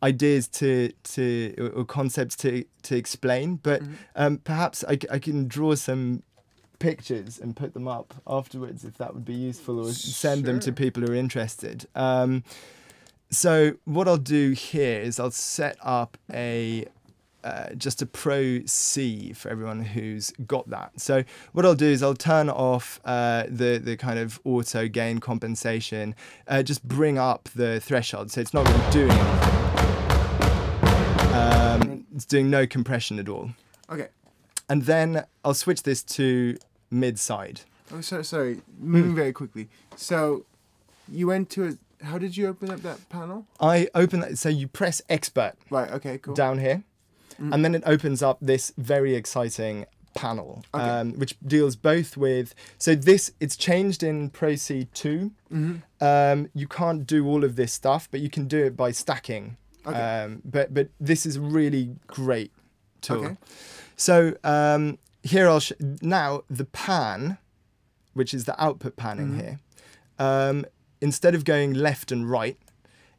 ideas or concepts to explain. But perhaps I can draw some pictures and put them up afterwards, if that would be useful, or send them to people who are interested. So what I'll do here is I'll set up just a Pro C for everyone who's got that. So what I'll do is I'll turn off the kind of auto gain compensation, just bring up the threshold so it's not really doing anything. It's doing no compression at all.
Okay.
And then I'll switch this to mid-side.
Oh, sorry. Moving very quickly. So you went to how did you open up that panel?
I open that, so you press Expert.
Right, okay, cool.
Down here. And then it opens up this very exciting panel, which deals both with... So it's changed in Pro C 2. You can't do all of this stuff, but you can do it by stacking. Okay. But this is a really great tool. Okay. So here now the pan, which is the output panning here, instead of going left and right,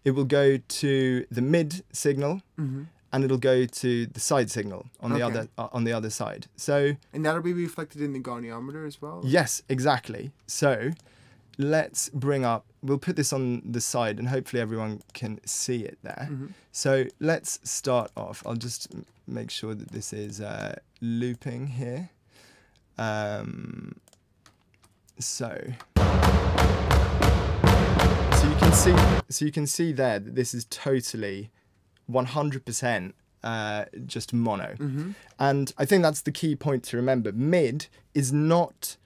it will go to the mid signal, and it'll go to the side signal on the other side. So
and that'll be reflected in the goniometer as well.
Yes, exactly. So let's bring up. We'll put this on the side, and hopefully everyone can see it there. So let's start off. I'll just make sure that this is looping here. So you can see there that this is totally 100% just mono. And I think that's the key point to remember. Mid is not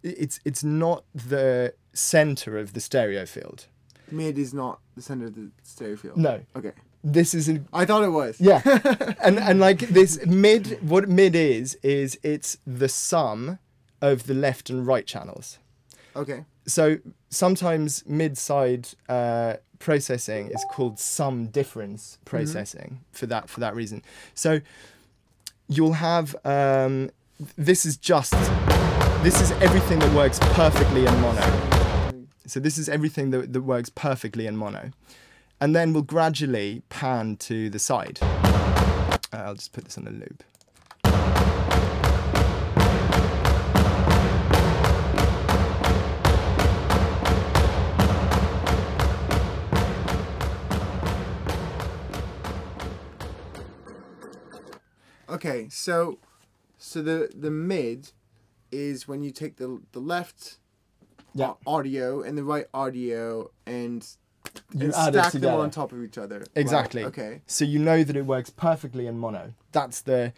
it's not the center of the stereo field.
Mid is not the center of the stereo field.
No.
Okay.
This is
I thought it was.
Yeah. and like this mid, what mid is it's the sum of the left and right channels.
Okay.
So sometimes mid-side processing is called sum difference processing for that reason. So you'll have this is everything that works perfectly in mono. So this is everything that works perfectly in mono, and then we'll gradually pan to the side. I'll just put this on a loop.
Okay, so the mid is when you take the left audio and the right audio and stack them on top of each other.
Exactly.
Right? Okay.
So you know that it works perfectly in mono. That's the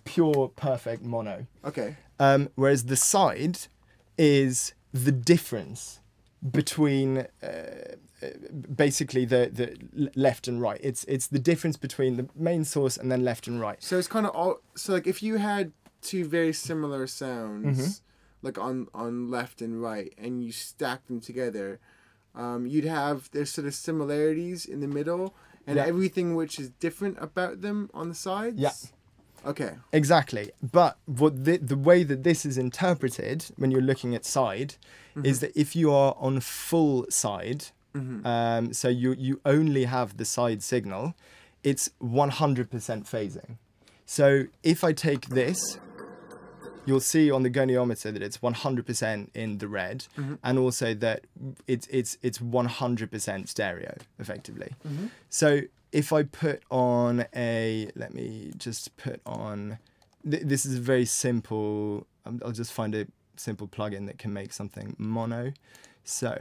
pure perfect mono.
Okay.
Whereas the side is the difference between basically the left and right. It's the difference between the main source and then left and right.
So it's kind of all. So like if you had two very similar sounds, like on left and right, and you stack them together, you'd have there's sort of similarities in the middle, and everything which is different about them on the sides.
Yeah.
Okay.
Exactly. But what the way that this is interpreted when you're looking at side is that if you are on full side, so you only have the side signal, it's 100% phasing. So if I take this, you'll see on the goniometer that it's 100% in the red, and also that it's 100% stereo effectively. So if I put on let me just put on, this is a very simple, I'll just find a simple plugin that can make something mono. So,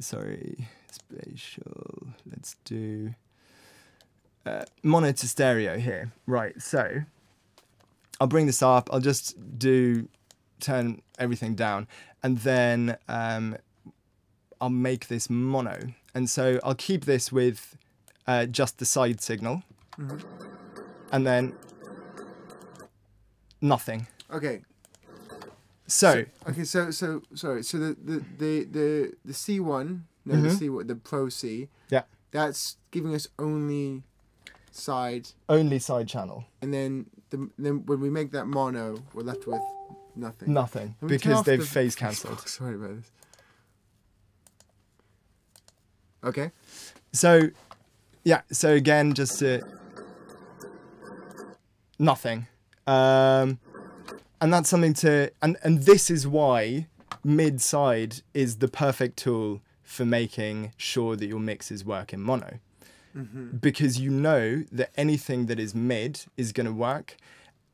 sorry, spatial, let's do mono to stereo here. Right, so I'll bring this up, I'll just turn everything down, and then I'll make this mono. And so I'll keep this with just the side signal, and then nothing.
Okay.
So
sorry. So the C1, no, the C1, the Pro C.
Yeah.
That's giving us only side
channel.
And then when we make that mono, we're left with nothing.
Nothing, because they've phase cancelled.
Sorry about this. Okay.
So, yeah. So again, just nothing, and that's something to. And this is why mid-side is the perfect tool for making sure that your mixes work in mono, because you know that anything that is mid is going to work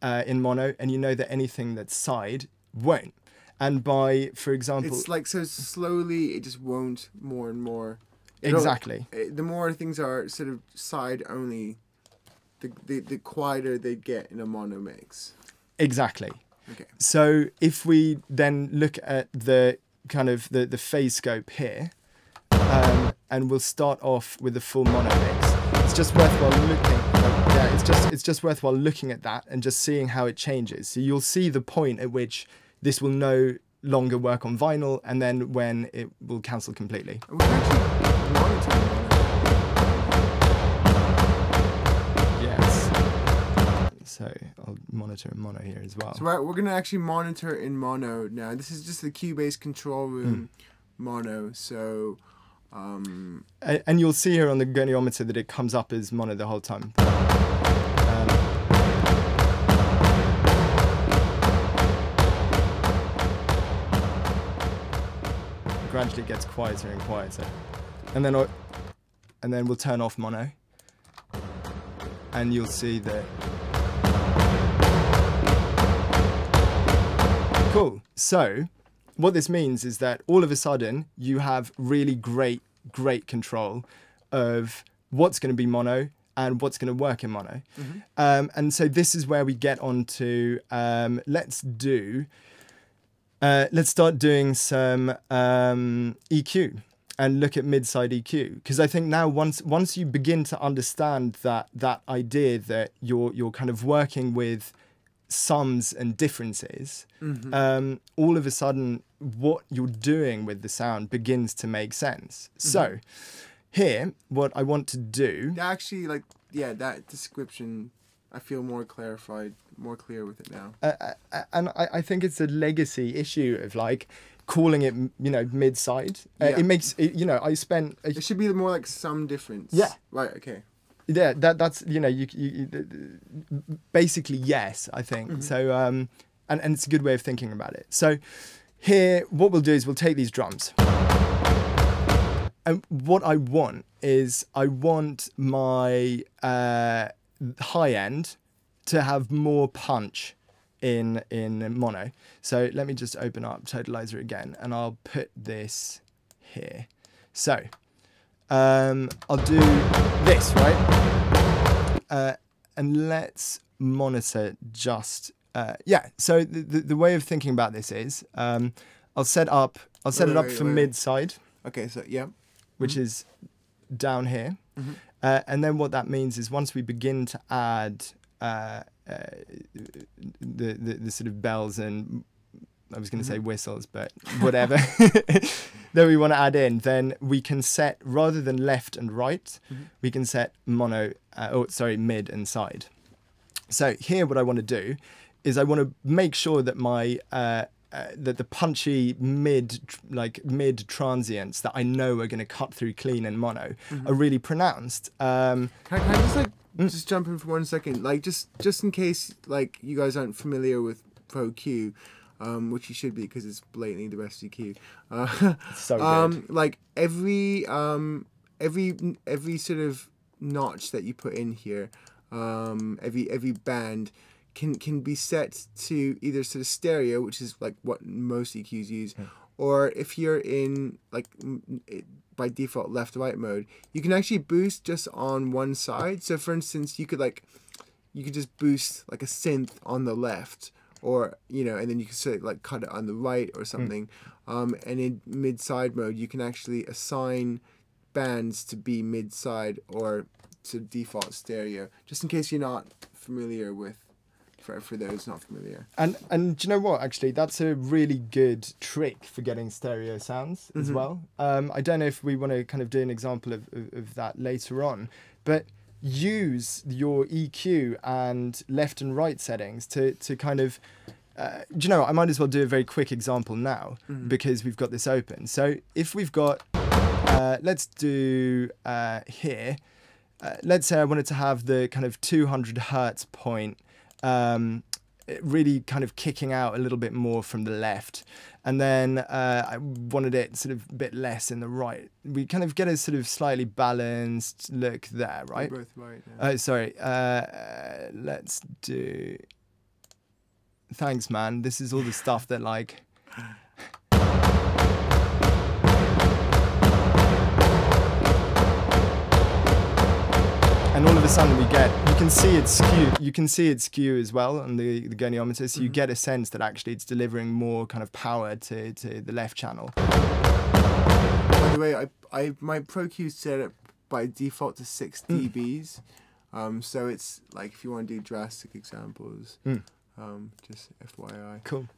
in mono, and you know that anything that's side won't. And by, for example,
it's like so slowly it just won't more and more.
Exactly.
The more things are sort of side only, the quieter they get in a mono mix.
Exactly.
Okay.
So if we then look at the kind of the phase scope here, and we'll start off with the full mono mix. It's just worthwhile looking. It's just worthwhile looking at that and just seeing how it changes. So you'll see the point at which this will no longer work on vinyl, and then when it will cancel completely.
We can actually monitor
Yes. So I'll monitor in mono here as well.
So we're going to actually monitor in mono now. This is just the Cubase control room mono. So...
and you'll see here on the goniometer that it comes up as mono the whole time. Gradually gets quieter and quieter, and then we'll turn off mono, and you'll see that. Cool. So what this means is that all of a sudden you have really great control of what's going to be mono and what's going to work in mono. And so this is where we get on to let's start doing some EQ and look at mid-side EQ, because I think now once you begin to understand that idea that you're kind of working with sums and differences, all of a sudden what you're doing with the sound begins to make sense. So here, what I want to do...
Actually, like, yeah, that description, I feel more clarified, more clear with it now.
And I think it's a legacy issue of like calling it, you know, mid-side. It makes, you know, I spent...
It should be more like some difference.
Yeah.
Right, okay.
Yeah, that's, you know, you basically, yes, I think. So, and it's a good way of thinking about it. So here, what we'll do is we'll take these drums. And what I want is I want my high end to have more punch in mono. So let me just open up Totalizer again, and I'll put this here. So I'll do this, right? And let's monitor just, yeah. So the way of thinking about this is, I'll set it up for mid-side.
Okay, so yeah.
Which is down here. And then what that means is once we begin to add the sort of bells and, I was going to say whistles, but whatever, that we want to add in, then we can set, rather than left and right, we can set mono, mid and side. So here what I want to do is I want to make sure that my that the punchy mid transients that I know are going to cut through clean and mono are really pronounced.
Can I just like just jump in for 1 second, like just in case like you guys aren't familiar with Pro Q, which you should be because it's blatantly the best EQ.
It's so good.
Like every sort of notch that you put in here, every band can be set to either sort of stereo, which is like what most EQs use, or if you're in like by default left-right mode, you can actually boost just on one side. So for instance, you could just boost like a synth on the left, or you know, and then you can sort of like cut it on the right or something. And in mid-side mode, you can actually assign bands to be mid-side or to default stereo, just in case you're not familiar with. For those not familiar. And
do you know what, actually, that's a really good trick for getting stereo sounds as well. I don't know if we want to kind of do an example of that later on, but use your EQ and left and right settings to kind of, do you know what, I might as well do a very quick example now because we've got this open. So if we've got, let's do here, let's say I wanted to have the kind of 200 hertz point really kind of kicking out a little bit more from the left, and then I wanted it sort of a bit less in the right. We kind of get a sort of slightly balanced look there, right?
Both right.
Oh, sorry. Let's do. Thanks, man. This is all the stuff that like. And all of a sudden we get, you can see it skew. You can see it skew as well on the goniometer, so you get a sense that actually it's delivering more kind of power to the left channel.
By the way, my Pro Q set it by default to 6 dBs, so it's like if you want to do drastic examples, just FYI.
Cool.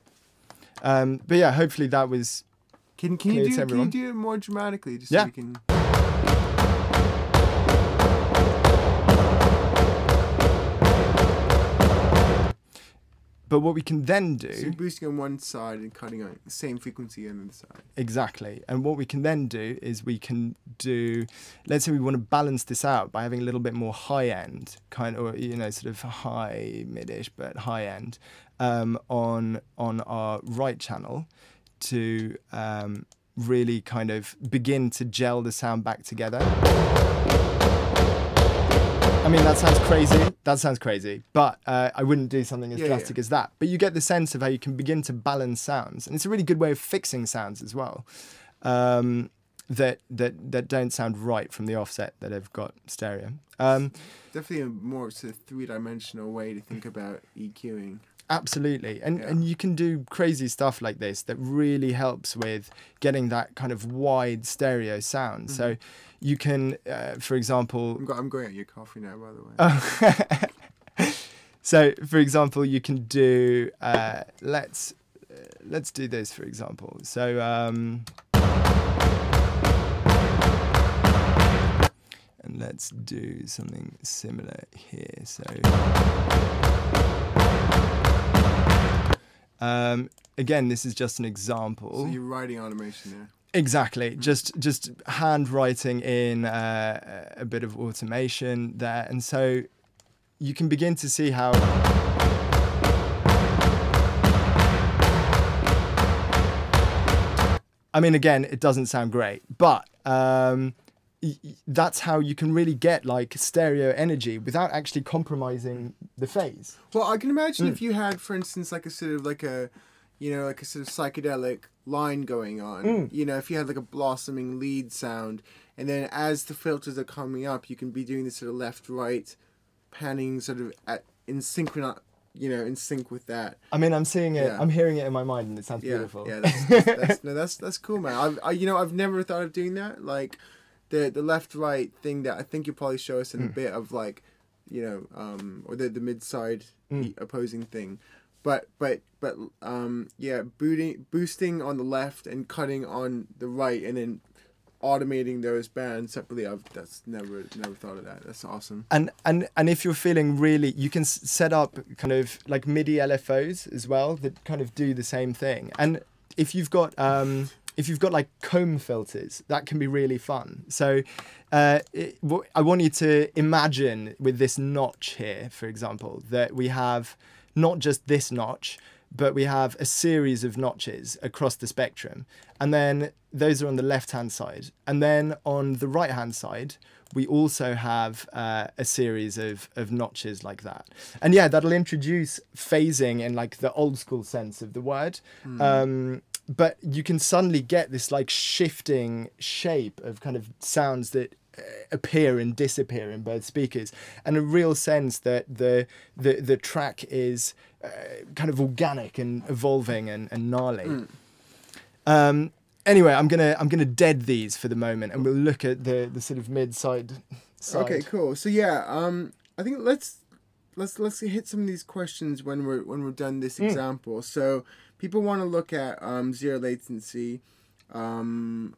But yeah, hopefully that was.
Can you do it more dramatically, just so we can.
But what we can then do...
So you're boosting on one side and cutting on the same frequency on the other side.
Exactly. And what we can then do is we can do... Let's say we want to balance this out by having a little bit more high-end, or, you know, sort of high, mid-ish, but high-end on our right channel to really kind of begin to gel the sound back together. I mean, that sounds crazy. That sounds crazy, but I wouldn't do something as drastic as that. But you get the sense of how you can begin to balance sounds, and it's a really good way of fixing sounds as well that don't sound right from the offset that have got stereo.
Definitely a more sort of three-dimensional way to think about EQing.
Absolutely, and you can do crazy stuff like this that really helps with getting that kind of wide stereo sound. So you can, for example...
I'm going at your coffee now, by the
way. So, for example, you can do... let's do this, for example. So... and let's do something similar here. So... again, this is just an example.
So you're writing automation there.
Exactly. Just handwriting in a bit of automation there. And so you can begin to see how... I mean, again, it doesn't sound great, but that's how you can really get like stereo energy without actually compromising the phase.
Well, I can imagine if you had, for instance, like a sort of like a, you know, like a sort of psychedelic line going on, you know, if you had like a blossoming lead sound, and then as the filters are coming up, you can be doing this sort of left-right panning sort of in sync with that.
I mean, I'm seeing it, I'm hearing it in my mind, and it sounds beautiful.
Yeah, that's cool, man. I've never thought of doing that, like the left-right thing that I think you'll probably show us in a bit of, like, you know, or the mid-side opposing thing. But boosting on the left and cutting on the right, and then automating those bands separately. That's never thought of that. That's awesome.
And if you're feeling really, you can set up kind of like MIDI LFOs as well that kind of do the same thing. And if you've got like comb filters, that can be really fun. So I want you to imagine with this notch here, for example, that we have not just this notch, but we have a series of notches across the spectrum. And then those are on the left-hand side. And then on the right-hand side, we also have a series of notches like that. And yeah, that'll introduce phasing in like the old school sense of the word. But you can suddenly get this like shifting shape of kind of sounds that appear and disappear in both speakers, and a real sense that the track is kind of organic and evolving and gnarly. Anyway, I'm gonna dead these for the moment, and we'll look at the sort of mid-side side.
Okay, cool. So yeah, I think let's hit some of these questions when we're done this example. So people want to look at zero latency, and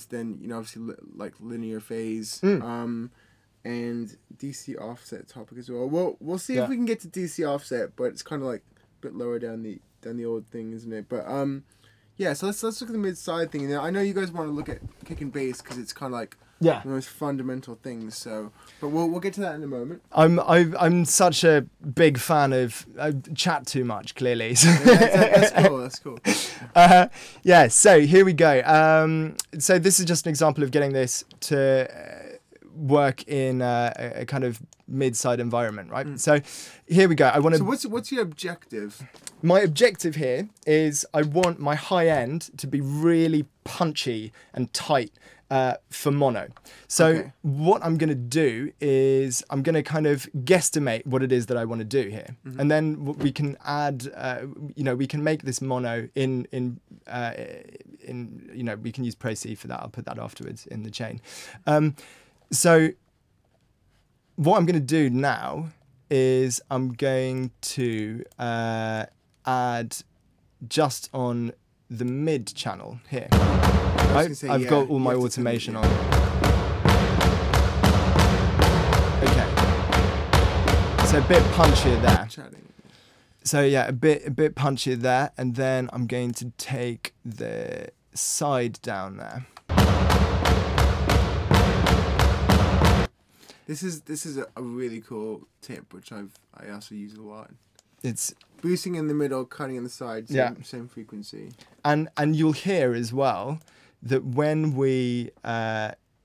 then, you know, obviously like linear phase, and DC offset topic as well. We'll see if we can get to DC offset, but it's kind of like a bit lower down the old thing, isn't it? But yeah. So let's look at the mid side thing. And I know you guys want to look at kick and bass because it's kind of like the most fundamental things. So, but we'll get to that in a moment.
I'm such a big fan of I chat too much, clearly.
That's cool.
Yeah. So here we go. So this is just an example of getting this to work in a kind of mid-side environment, right? So here we go. I want to.
So what's your objective?
My objective here is I want my high end to be really punchy and tight for mono. So what I'm going to do is I'm going to kind of guesstimate what it is that I want to do here, and then we can add. You know, we can make this mono in you know, we can use Pro C for that. I'll put that afterwards in the chain. So what I'm going to do now is I'm going to add just on the mid channel here. Right? I've got all my automation on. Okay. So a bit punchier there. So yeah, a bit punchy there, and then I'm going to take the side down there.
This is a really cool tip, which I also use a lot.
It's
boosting in the middle, cutting in the sides, same frequency.
And you'll hear as well that when we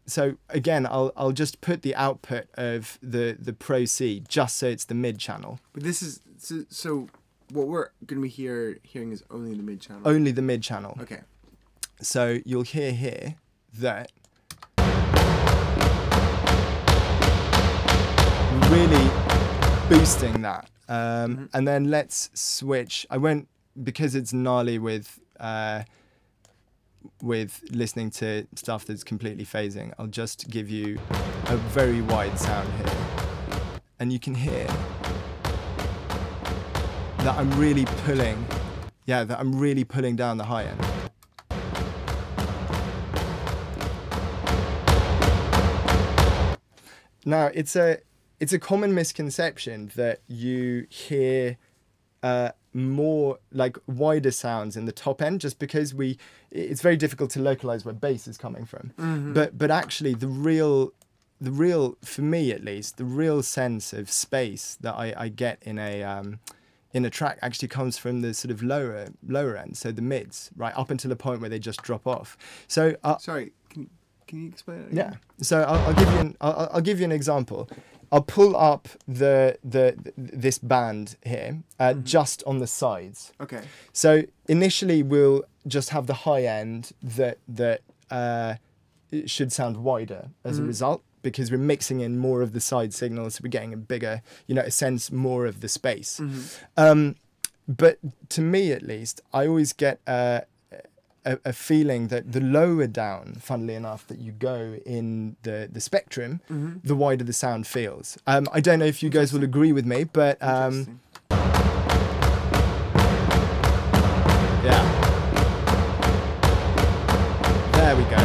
so again, I'll just put the output of the Pro C just so it's the mid channel.
But this is so what we're going to be hearing is only the mid channel.
Only the mid channel.
Okay.
So you'll hear here that really boosting that. And then let's switch. I won't, because it's gnarly with listening to stuff that's completely phasing. I'll just give you a very wide sound here, and you can hear that I'm really pulling. Yeah, that I'm really pulling down the high end. Now it's a common misconception that you hear more like wider sounds in the top end, just because it's very difficult to localize where bass is coming from. But actually the real for me at least, the real sense of space that I get in a track actually comes from the sort of lower end, so the mids, right up until the point where they just drop off. So
sorry, can you explain it again?
Yeah. So I'll give you an example. I'll pull up this band here just on the sides.
Okay.
So initially we'll just have the high end that it should sound wider as a result, because we're mixing in more of the side signals, so we're getting a bigger, a sense more of the space. But to me at least, I always get a feeling that the lower down, funnily enough, that you go in the spectrum, the wider the sound feels. I don't know if you guys will agree with me, but yeah, there we go.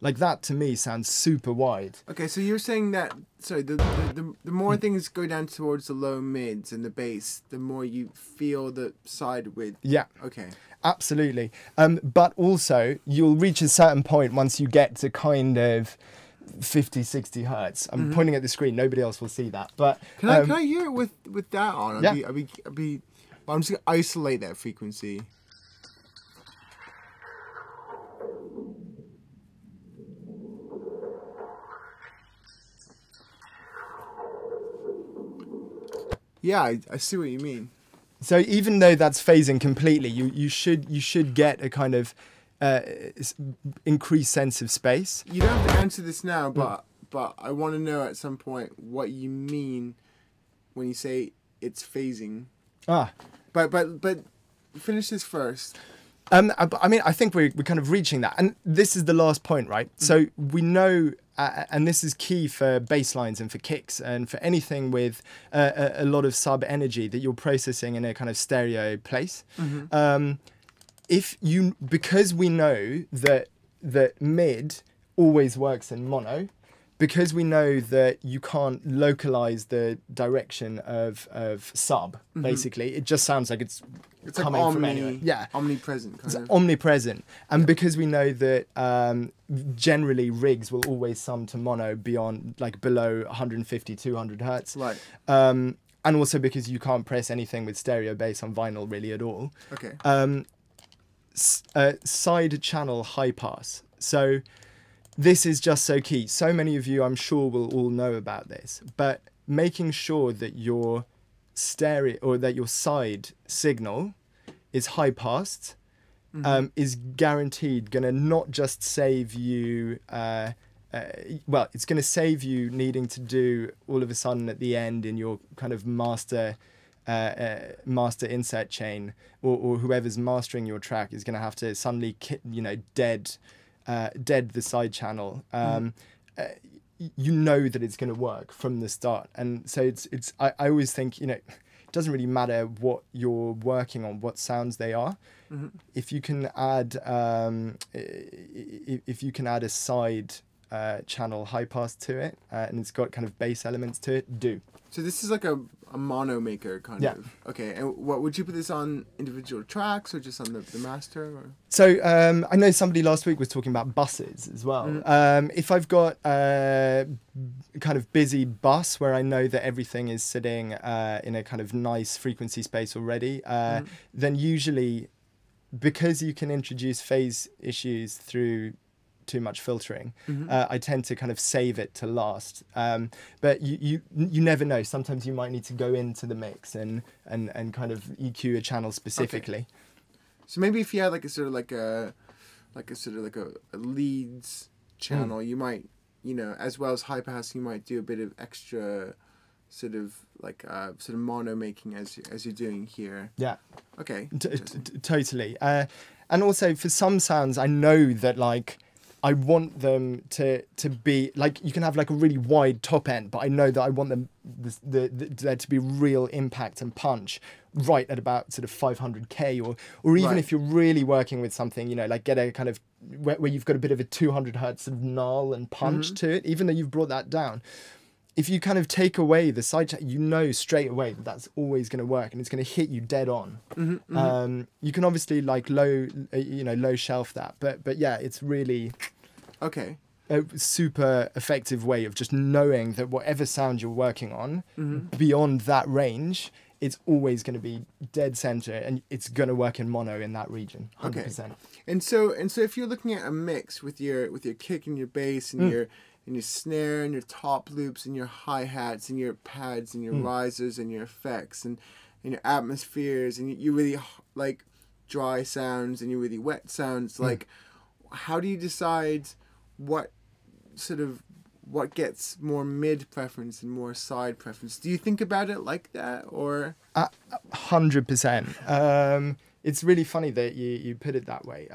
Like that to me sounds super wide.
Okay, so you're saying that the more things go down towards the low mids and the bass, the more you feel the side width.
Yeah.
Okay.
Absolutely. But also you'll reach a certain point once you get to kind of 50, 60 hertz. I'm pointing at the screen. Nobody else will see that. But
can I hear it with that on?
Yeah.
I'm just gonna isolate that frequency. Yeah, I see what you mean.
So even though that's phasing completely, you should get a kind of increased sense of space.
You don't have to answer this now, but I want to know at some point what you mean when you say it's phasing. But finish this first.
I mean, I think we're kind of reaching that, and this is the last point, right? So we know, and this is key for bass lines and for kicks and for anything with a lot of sub energy that you're processing in a kind of stereo place. Because we know that mid always works in mono, because we know that you can't localize the direction of sub, basically, it just sounds like it's coming
like
from anywhere. Yeah.
Omnipresent.
It's omnipresent. And because we know that generally rigs will always sum to mono beyond, like below 150, 200 hertz.
Right.
And also because you can't press anything with stereo bass on vinyl really at all.
Okay.
Side channel high pass. So this is just so key. So many of you, I'm sure, will all know about this, but making sure that your stereo or that your side signal is high passed is guaranteed going to not just save you, it's going to save you needing to do all of a sudden at the end in your kind of master insert chain, or whoever's mastering your track is going to have to suddenly dead the side channel. You know that it's going to work from the start, and so it's I always think it doesn't really matter what you're working on, what sounds they are. If you can add if you can add a side channel high pass to it, and it's got kind of bass elements to it, do.
So this is like a mono maker kind
Yeah.
of. Okay, and what would you put this on individual tracks or just on the master? Or?
So I know somebody last week was talking about buses as well. If I've got a kind of busy bus where I know that everything is sitting in a kind of nice frequency space already, then usually, because you can introduce phase issues through too much filtering, I tend to kind of save it to last. But you never know. Sometimes you might need to go into the mix and kind of EQ a channel specifically.
Okay. So maybe if you had like a leads channel, you might, you know, as well as high pass, you might do a bit of extra sort of mono making as you're doing here.
Yeah.
Okay.
Totally. And also for some sounds, I know that like I want them to be like, you can have like a really wide top end, but I know that I want them there to be real impact and punch right at about sort of 500k, or even
Right.
if you're really working with something, you know, like get a kind of where you've got a bit of a 200 hertz sort of gnarl and punch to it, even though you've brought that down. If you kind of take away the side chat, you know straight away that that's always going to work and it's going to hit you dead on. You can obviously like low shelf that, but yeah, it's really
Okay.
a super effective way of just knowing that whatever sound you're working on, beyond that range, it's always going to be dead center and it's going to work in mono in that region. 100%.
Okay. And so if you're looking at a mix with your kick and your bass and your snare and your top loops and your hi-hats and your pads and your risers and your effects and your atmospheres and you really like dry sounds and you really wet sounds, like how do you decide what gets more mid preference and more side preference? Do you think about it like that, or
100%? It's really funny that you put it that way.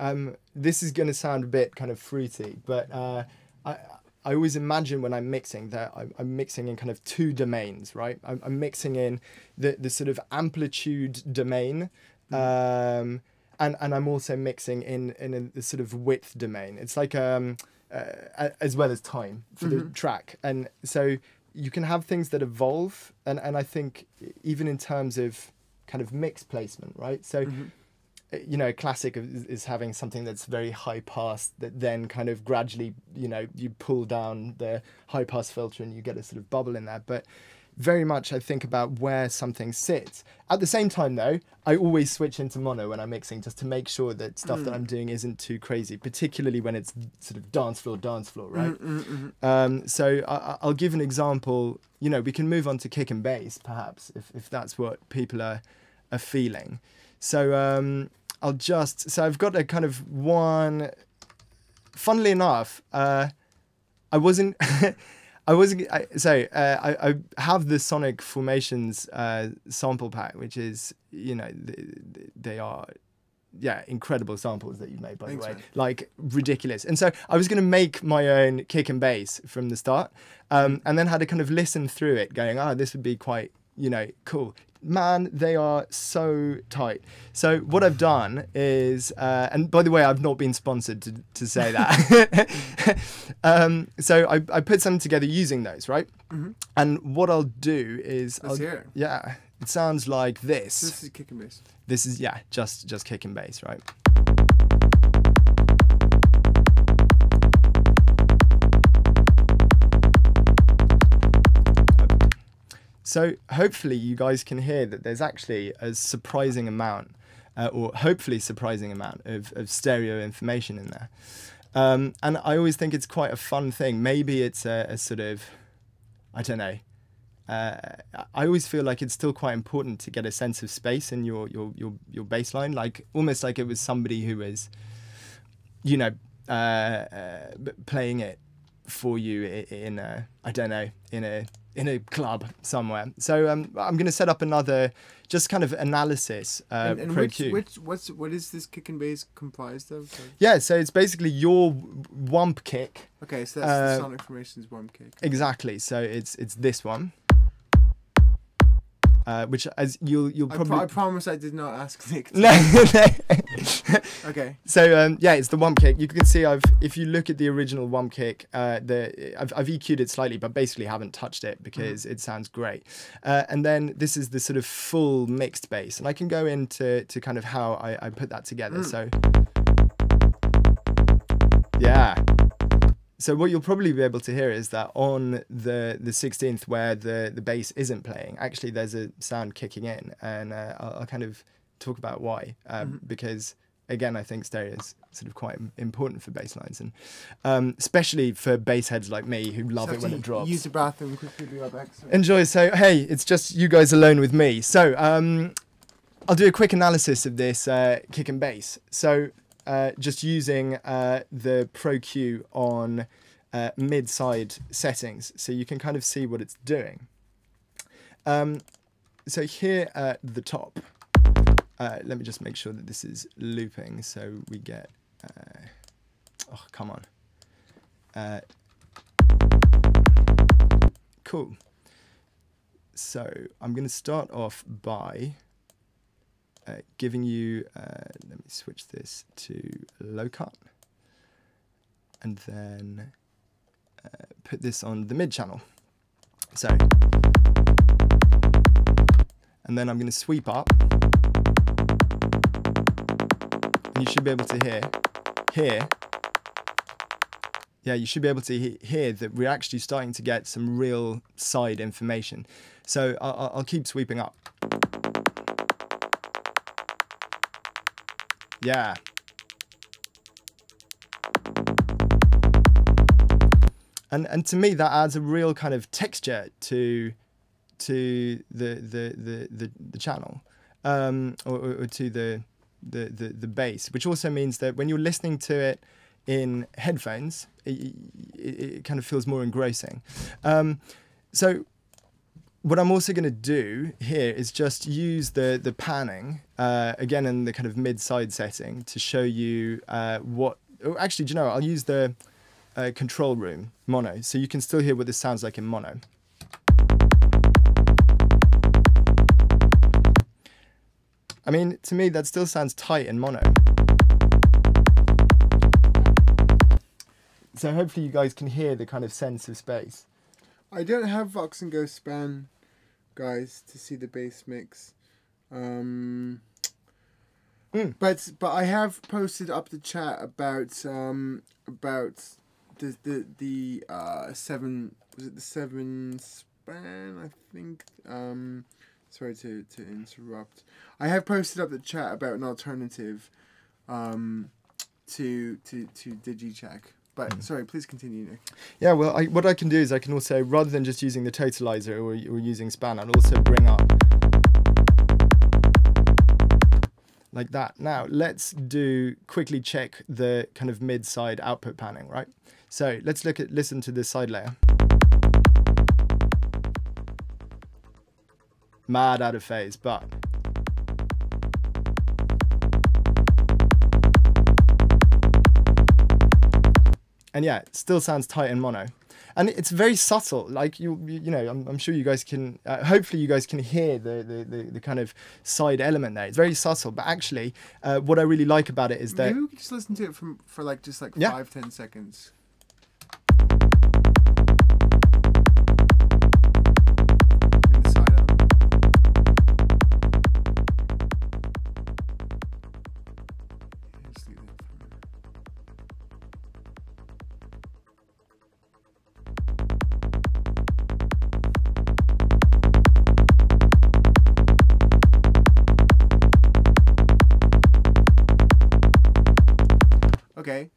This is going to sound a bit kind of fruity, but I always imagine when I'm mixing that I'm mixing in kind of two domains, right? I'm mixing in the sort of amplitude domain, and I'm also mixing in the sort of width domain. It's like as well as time for the track, and so you can have things that evolve, and I think even in terms of kind of mix placement, right? So. You know, a classic is having something that's very high pass that then kind of gradually, you know, you pull down the high pass filter and you get a sort of bubble in there. But very much I think about where something sits. At the same time, though, I always switch into mono when I'm mixing just to make sure that stuff that I'm doing isn't too crazy, particularly when it's sort of dance floor, right? So I'll give an example. You know, we can move on to kick and bass, perhaps, if that's what people are feeling. So I've got a kind of one, funnily enough, I have the Sonic Formations sample pack, which is, you know, they are, yeah, incredible samples that you've made, by the way, like ridiculous. And so I was going to make my own kick and bass from the start, and then had to kind of listen through it going, this would be quite, you know, cool. Man, they are so tight. So what I've done is, and by the way, I've not been sponsored to say that. So I put something together using those, right? And what I'll do is, yeah, it sounds like this.
This is kick and bass.
This is, yeah, just kick and bass, right? So hopefully you guys can hear that there's actually a surprising amount, or hopefully surprising amount of stereo information in there. And I always think it's quite a fun thing. Maybe it's a sort of, I don't know. I always feel like it's still quite important to get a sense of space in your bass line, like almost like it was somebody who was, you know, playing it for you in a, I don't know, in a club somewhere. So I'm going to set up another just kind of analysis pro cue.
What is this kick and bass comprised of?
Yeah, so it's basically your wump kick.
Okay, so that's the Sonic Formations wump kick.
Exactly. So it's this one. which as you'll probably.
I promise I did not ask Nick.
No.
Okay.
So yeah, it's the wump kick. You can see if you look at the original wump kick, I've EQ'd it slightly, but basically haven't touched it because it sounds great. And then this is the sort of full mixed bass, and I can go into kind of how I put that together. So yeah. So what you'll probably be able to hear is that on the 16th, where the bass isn't playing, actually there's a sound kicking in, and I'll kind of talk about why, because again, I think stereo is sort of quite important for bass lines, and especially for bass heads like me who love it when it drops.
Use the bathroom quickly, be right back.
Enjoy. So hey, it's just you guys alone with me. So I'll do a quick analysis of this kick and bass. So just using the Pro Q on mid-side settings, so you can kind of see what it's doing. So here at the top, let me just make sure that this is looping, so we get, oh, come on. Cool. So I'm going to start off by giving you, let me switch this to low cut, and then put this on the mid channel. So, and then I'm going to sweep up, and you should be able to hear, yeah, you should be able to hear that we're actually starting to get some real side information. So I'll keep sweeping up. Yeah. And to me that adds a real kind of texture to the channel, or to the bass, which also means that when you're listening to it in headphones, it kind of feels more engrossing. So what I'm also going to do here is just use the panning, again in the kind of mid-side setting, to show you what... Oh, actually, do you know what? I'll use the control room mono, so you can still hear what this sounds like in mono. I mean, to me, that still sounds tight in mono. So hopefully you guys can hear the kind of sense of space.
I don't have Vox and Go Span, guys, to see the bass mix. But I have posted up the chat about the 7, was it the 7 span, I think. Sorry to interrupt. I have posted up the chat about an alternative to DigiCheck. But sorry, please continue, Nick.
Yeah, well, what I can do is I can also, rather than just using the totalizer or using span, I'll also bring up like that. Now, let's quickly check the kind of mid-side output panning, right? So let's listen to this side layer. Mad out of phase, but and yeah, it still sounds tight in mono, and it's very subtle. Like you know, I'm sure you guys can. Hopefully, you guys can hear the kind of side element there. It's very subtle, but actually, what I really like about it is that
maybe we could just listen to it for like 5-10 seconds. Okay.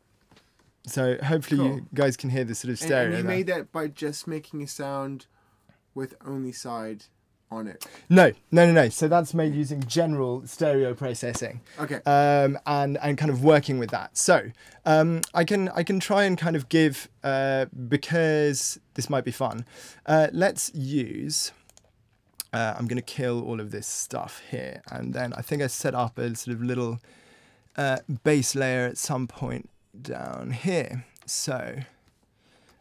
So hopefully you guys can hear the sort of stereo.
And you made that by just making a sound with only side on it?
No. So that's made using general stereo processing.
Okay.
And kind of working with that. So I can try and kind of give, because this might be fun, let's use... I'm going to kill all of this stuff here, and then I think I set up a sort of little bass layer at some point down here. So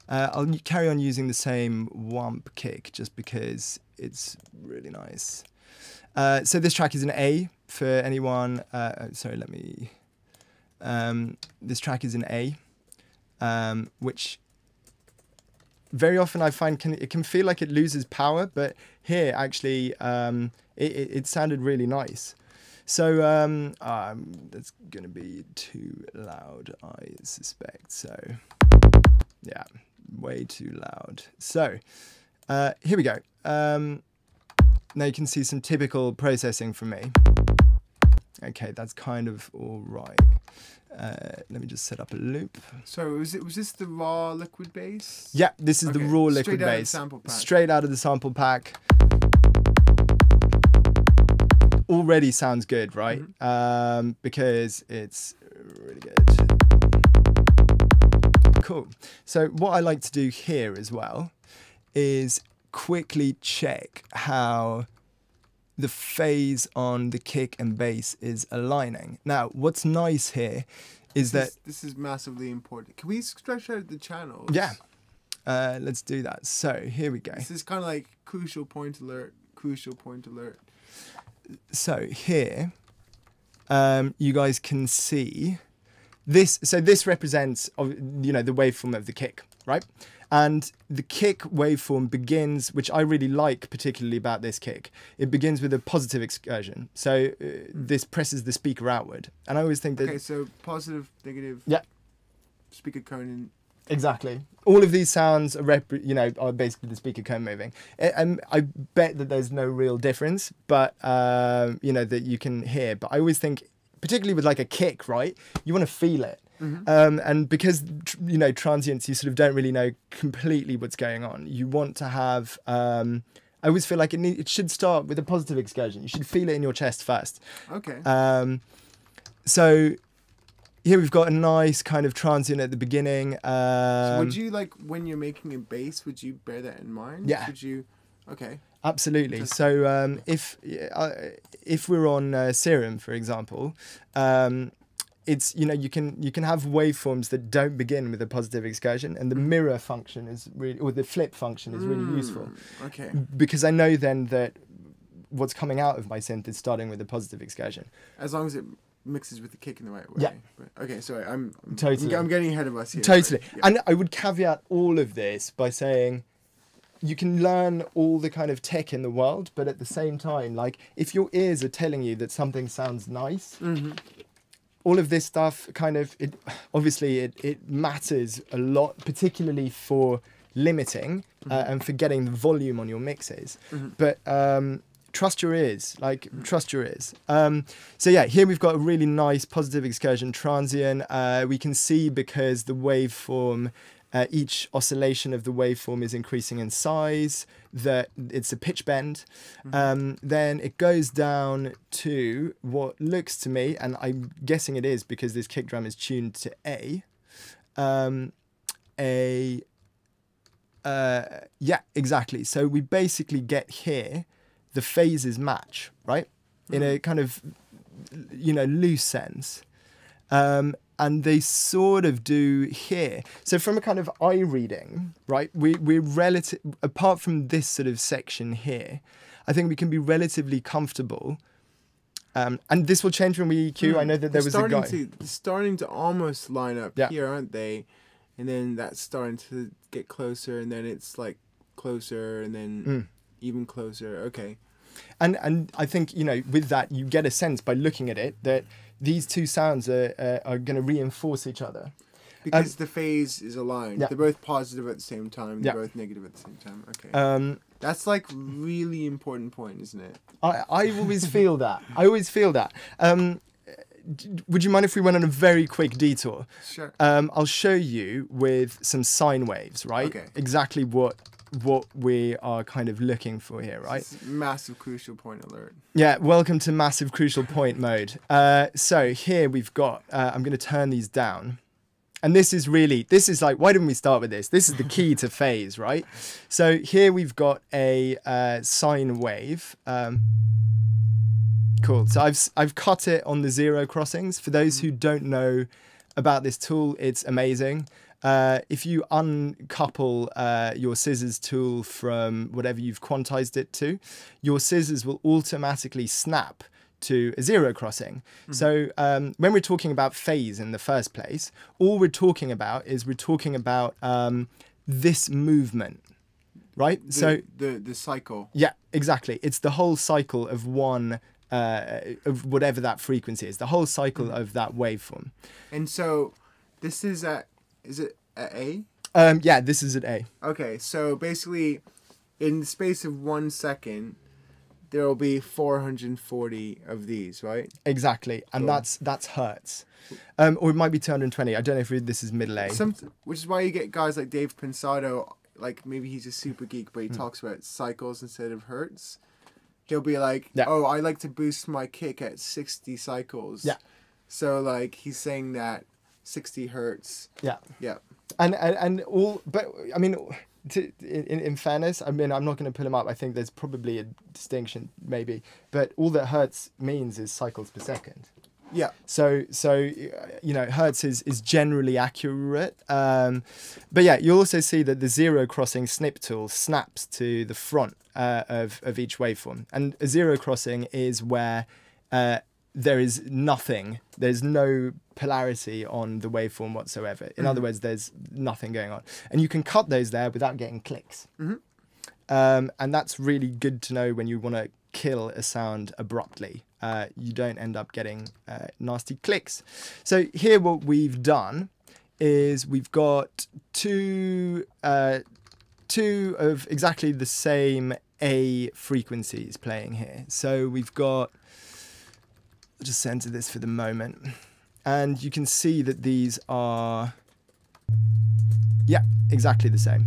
I'll carry on using the same wump kick just because it's really nice. So this track is an A for anyone. Sorry, let me. This track is an A, which very often I find it can feel like it loses power, but here actually it sounded really nice. So that's gonna be too loud, I suspect. So yeah, way too loud. So here we go. Now you can see some typical processing from me. Okay, that's kind of all right. Let me just set up a loop.
So was this the raw liquid bass?
Yeah, this is the raw liquid bass. Straight out of the sample pack. Already sounds good, right?
Mm-hmm.
Because it's really good. Cool. So what I like to do here as well is quickly check how the phase on the kick and bass is aligning. Now, what's nice here is that...
This is massively important. Can we stretch out the channels?
Yeah. Let's do that. So, here we go.
This is kind of like crucial point alert, crucial point alert.
So, here, you guys can see this. So, this represents, you know, the waveform of the kick, right? And the kick waveform begins, which I really like particularly about this kick, it begins with a positive excursion. So this presses the speaker outward. And I always think that...
Okay, so positive, negative,
yeah,
speaker cone.
Exactly. All of these sounds are, are basically the speaker cone moving. And I bet that there's no real difference, but, that you can hear. But I always think, particularly with like a kick, right, you want to feel it. Mm-hmm. And because, transients, you sort of don't really know completely what's going on. You want to have, I always feel like it should start with a positive excursion. You should feel it in your chest first.
Okay.
So here we've got a nice kind of transient at the beginning.
So would you, like, when you're making a bass, would you bear that in mind?
Yeah.
Would you? Okay.
Absolutely. So if we're on Serum, for example, it's, you can have waveforms that don't begin with a positive excursion, and the mirror function is really, or the flip function is really useful.
Okay.
Because I know then that what's coming out of my synth is starting with a positive excursion.
As long as it mixes with the kick in the right way.
Yeah.
But, okay, sorry, I'm getting ahead of us here.
Totally.
But, yeah.
And I would caveat all of this by saying, you can learn all the kind of tech in the world, but at the same time, like, if your ears are telling you that something sounds nice, all of this stuff kind of, it matters a lot, particularly for limiting and for getting the volume on your mixes. But trust your ears, trust your ears. So yeah, here we've got a really nice positive excursion transient. We can see because the waveform, each oscillation of the waveform is increasing in size, that it's a pitch bend. Then it goes down to what looks to me, and I'm guessing it is because this kick drum is tuned to A. Yeah, exactly. So we basically get here, the phases match, right? In a kind of, loose sense. And they sort of do here. So from a kind of eye reading, right, we're relative, apart from this sort of section here, I think we can be relatively comfortable. And this will change when we EQ. I know that there was a guy.
Starting to almost line up here, aren't they? And then that's starting to get closer, and then it's like closer, and then even closer. Okay.
And I think, with that, you get a sense by looking at it that these two sounds are going to reinforce each other.
Because the phase is aligned. Yeah. They're both positive at the same time. They're both negative at the same time. Okay. That's like really important point, isn't it?
I always feel that. Would you mind if we went on a very quick detour?
Sure.
I'll show you with some sine waves, right?
Okay.
Exactly what we are kind of looking for here, right?
Massive crucial point alert.
Yeah, welcome to massive crucial point mode. So here we've got, I'm going to turn these down. And this is like, why didn't we start with this? This is the key to phase, right? So here we've got a sine wave. Cool. So I've cut it on the zero crossings. For those who don't know about this tool, it's amazing. if you uncouple your scissors tool from whatever you've quantized it to, your scissors will automatically snap to a zero crossing. So when we're talking about phase in the first place, all we're talking about is this movement, right?
The cycle.
Yeah, exactly. It's the whole cycle of one of whatever that frequency is, the whole cycle of that waveform.
And so this is at A?
Yeah, this is at A.
Okay, so basically in the space of 1 second, there will be 440 of these, right?
Exactly, and
Cool.
that's hertz. Or it might be 220. I don't know if this is middle A.
Which is why you get guys like Dave Pensado, like maybe he's a super geek, but he talks about cycles instead of hertz. He'll be like,
Yeah.
oh, I like to boost my kick at 60 cycles.
Yeah.
So like he's saying that 60 hertz.
Yeah.
Yeah.
And all, but I mean, in fairness, I mean, I'm not going to pull them up. I think there's probably a distinction, maybe, but all that hertz means is cycles per second.
Yeah.
So you know, hertz is generally accurate. But yeah, you also see that the zero crossing snip tool snaps to the front of each waveform, and a zero crossing is where there is nothing. There's no polarity on the waveform whatsoever. In other words, there's nothing going on, and you can cut those there without getting clicks. And that's really good to know when you want to kill a sound abruptly. You don't end up getting nasty clicks. So here what we've done is we've got two of exactly the same A frequencies playing here. So we've got, I'll just center this for the moment, and you can see that these are, yeah, exactly the same.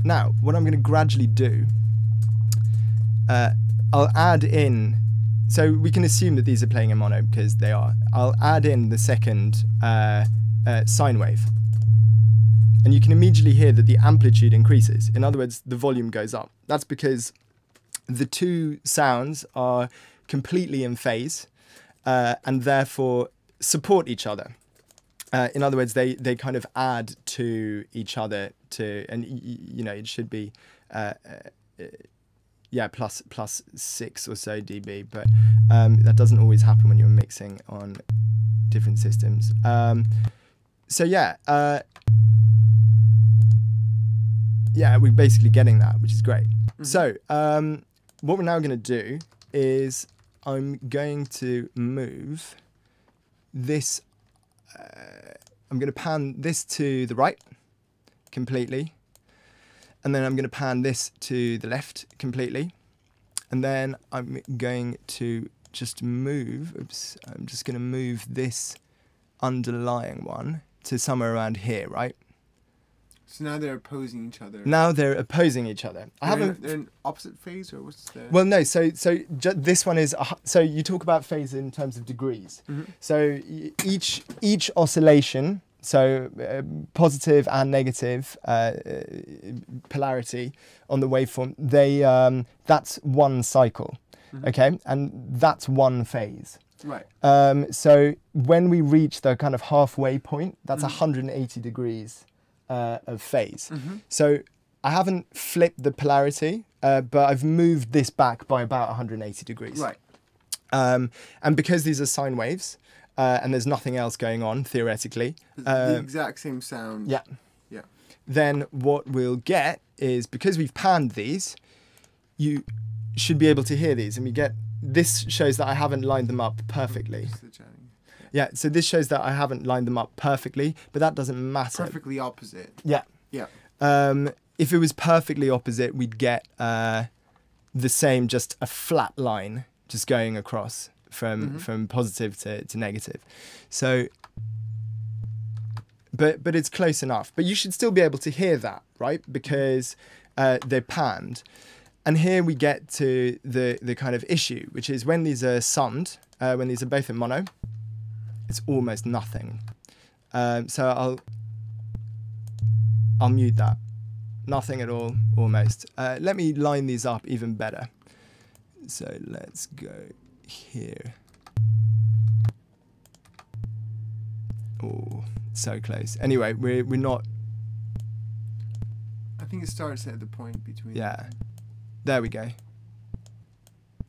Now, what I'm going to gradually do, I'll add in, so we can assume that these are playing in mono because they are. I'll add in the second sine wave. And you can immediately hear that the amplitude increases. In other words, the volume goes up. That's because the two sounds are completely in phase and therefore support each other. In other words, they kind of add to each other and you know, it should be yeah, plus 6 or so dB, but that doesn't always happen when you're mixing on different systems. So yeah, yeah, we're basically getting that, which is great. So what we're now going to do is I'm going to move this, I'm going to pan this to the right completely. And then I'm going to pan this to the left completely. And then I'm going to just move, oops, I'm just going to move this underlying one to somewhere around here, right?
So now they're opposing each other.
Now they're opposing each other.
They're in opposite phase, or what's the...
Well, no, so this one is, so you talk about phase in terms of degrees. So each oscillation, so positive and negative polarity on the waveform, that's one cycle, okay? And that's one phase.
Right.
So when we reach the kind of halfway point, that's 180 degrees of phase. So I haven't flipped the polarity, but I've moved this back by about 180 degrees.
Right.
And because these are sine waves, and there's nothing else going on, theoretically.
The exact same sound.
Yeah.
Yeah.
Then what we'll get is, because we've panned these, you should be able to hear these. And we get, this shows that I haven't lined them up perfectly. Yeah, so this shows that I haven't lined them up perfectly, but that doesn't matter.
Perfectly opposite.
Yeah.
Yeah.
If it was perfectly opposite, we'd get the same, just a flat line just going across from positive to negative. So, but it's close enough. But you should still be able to hear that, right? Because they're panned. And here we get to the kind of issue, which is when these are summed, when these are both in mono, it's almost nothing. So I'll mute that. Nothing at all, almost. Let me line these up even better. So let's go here. Oh, so close. Anyway, we're not.
I think it starts at the point between.
Yeah, there we go.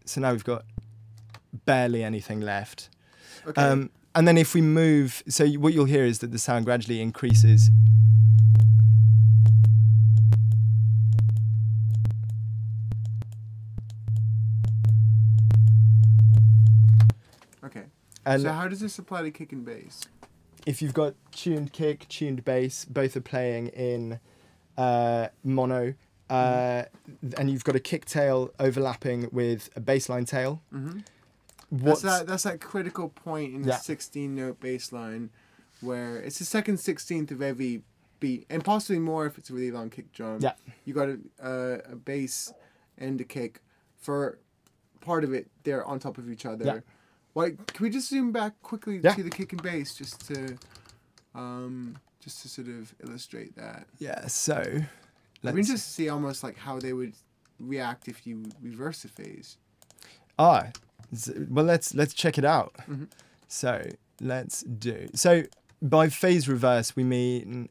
So now we've got barely anything left.
Okay.
And then if we move, so what you'll hear is that the sound gradually increases.
Okay.
And
so how does this apply to kick and bass?
if you've got tuned kick, tuned bass, both are playing in mono, and you've got a kick tail overlapping with a bass line tail.
Mm-hmm.
What's
That's that critical point in the
Yeah.
16-note bass line where it's the second 16th of every beat, and possibly more if it's a really long kick drum.
Yeah.
You got a bass and a kick for part of it. They're on top of each other.
Yeah.
Why? Can we just zoom back quickly
Yeah.
to the kick and bass just to sort of illustrate that?
Yeah, so
I mean, just see almost like how they would react if you reverse the phase.
Well, let's check it out.
Mhm.
So let's do. So by phase reverse, we mean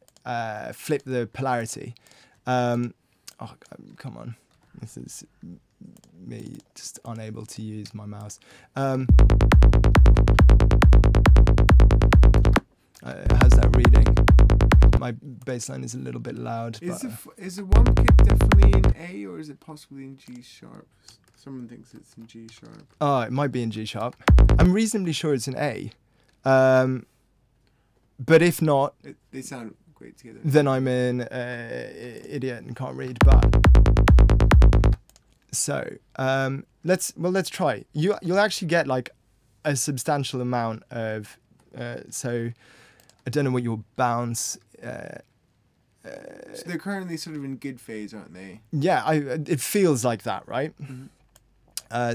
flip the polarity. Come on, this is me just unable to use my mouse. How's that reading? My bass line is a little bit loud.
Is the one kick definitely in A or is it possibly in G sharp? Someone thinks it's in G sharp.
Oh, it might be in G sharp. I'm reasonably sure it's an A. But if not,
They sound great together.
then I'm an idiot and can't read. But so let's try. You'll actually get like a substantial amount of. So I don't know what your bounce.
So they're currently sort of in good phase, aren't they?
Yeah, it feels like that, right?
Mhm.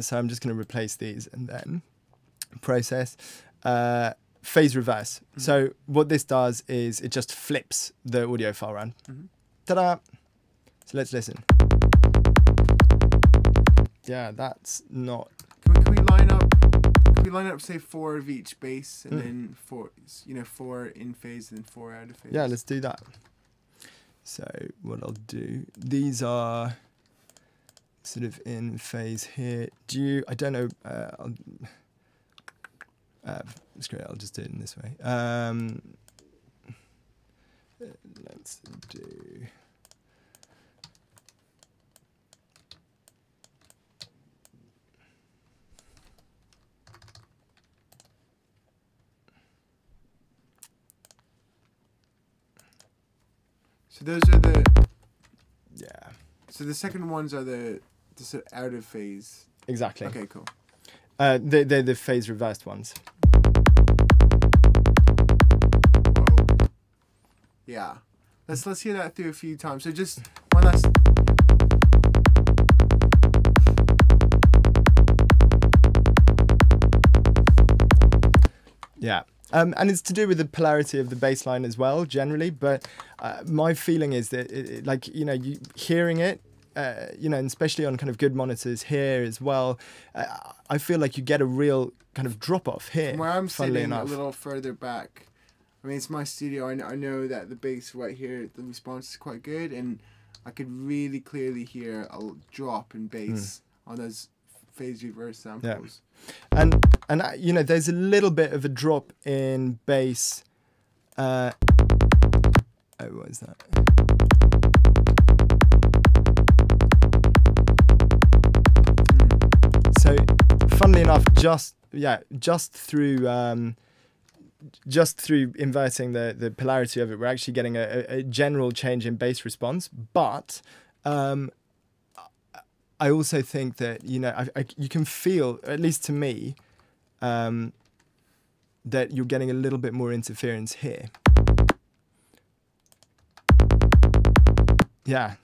So I'm just going to replace these and then process. Phase reverse.
Mm-hmm.
So what this does is it just flips the audio file around.
Mm-hmm.
Ta-da! So let's listen. Yeah, that's not...
Can we line up? Can we line up, say, 4 of each bass and then 4 in phase and then 4 out of phase?
Yeah, let's do that. So what I'll do, these are sort of in phase here. I don't know, it's great, I'll just do it in this way. Let's do...
So those are the...
Yeah.
So the second ones are the sort of out of phase.
Exactly.
Okay, cool.
They're the phase reversed ones.
Whoa. Yeah. Let's hear that through a few times. So just one last...
Yeah. And it's to do with the polarity of the bass line as well, generally. But my feeling is that, you hearing it, and especially on kind of good monitors here as well, I feel like you get a real kind of drop off here.
From where I'm
funnily
sitting
enough.
a little further back, I mean, it's my studio. I know that the bass right here, the response is quite good, and I could really clearly hear a drop in bass on those phase reverse samples.
And there's a little bit of a drop in bass. What is that? So, funnily enough, just through inverting the polarity of it, we're actually getting a general change in bass response. But I also think that you can feel, at least to me, that you're getting a little bit more interference here. Yeah,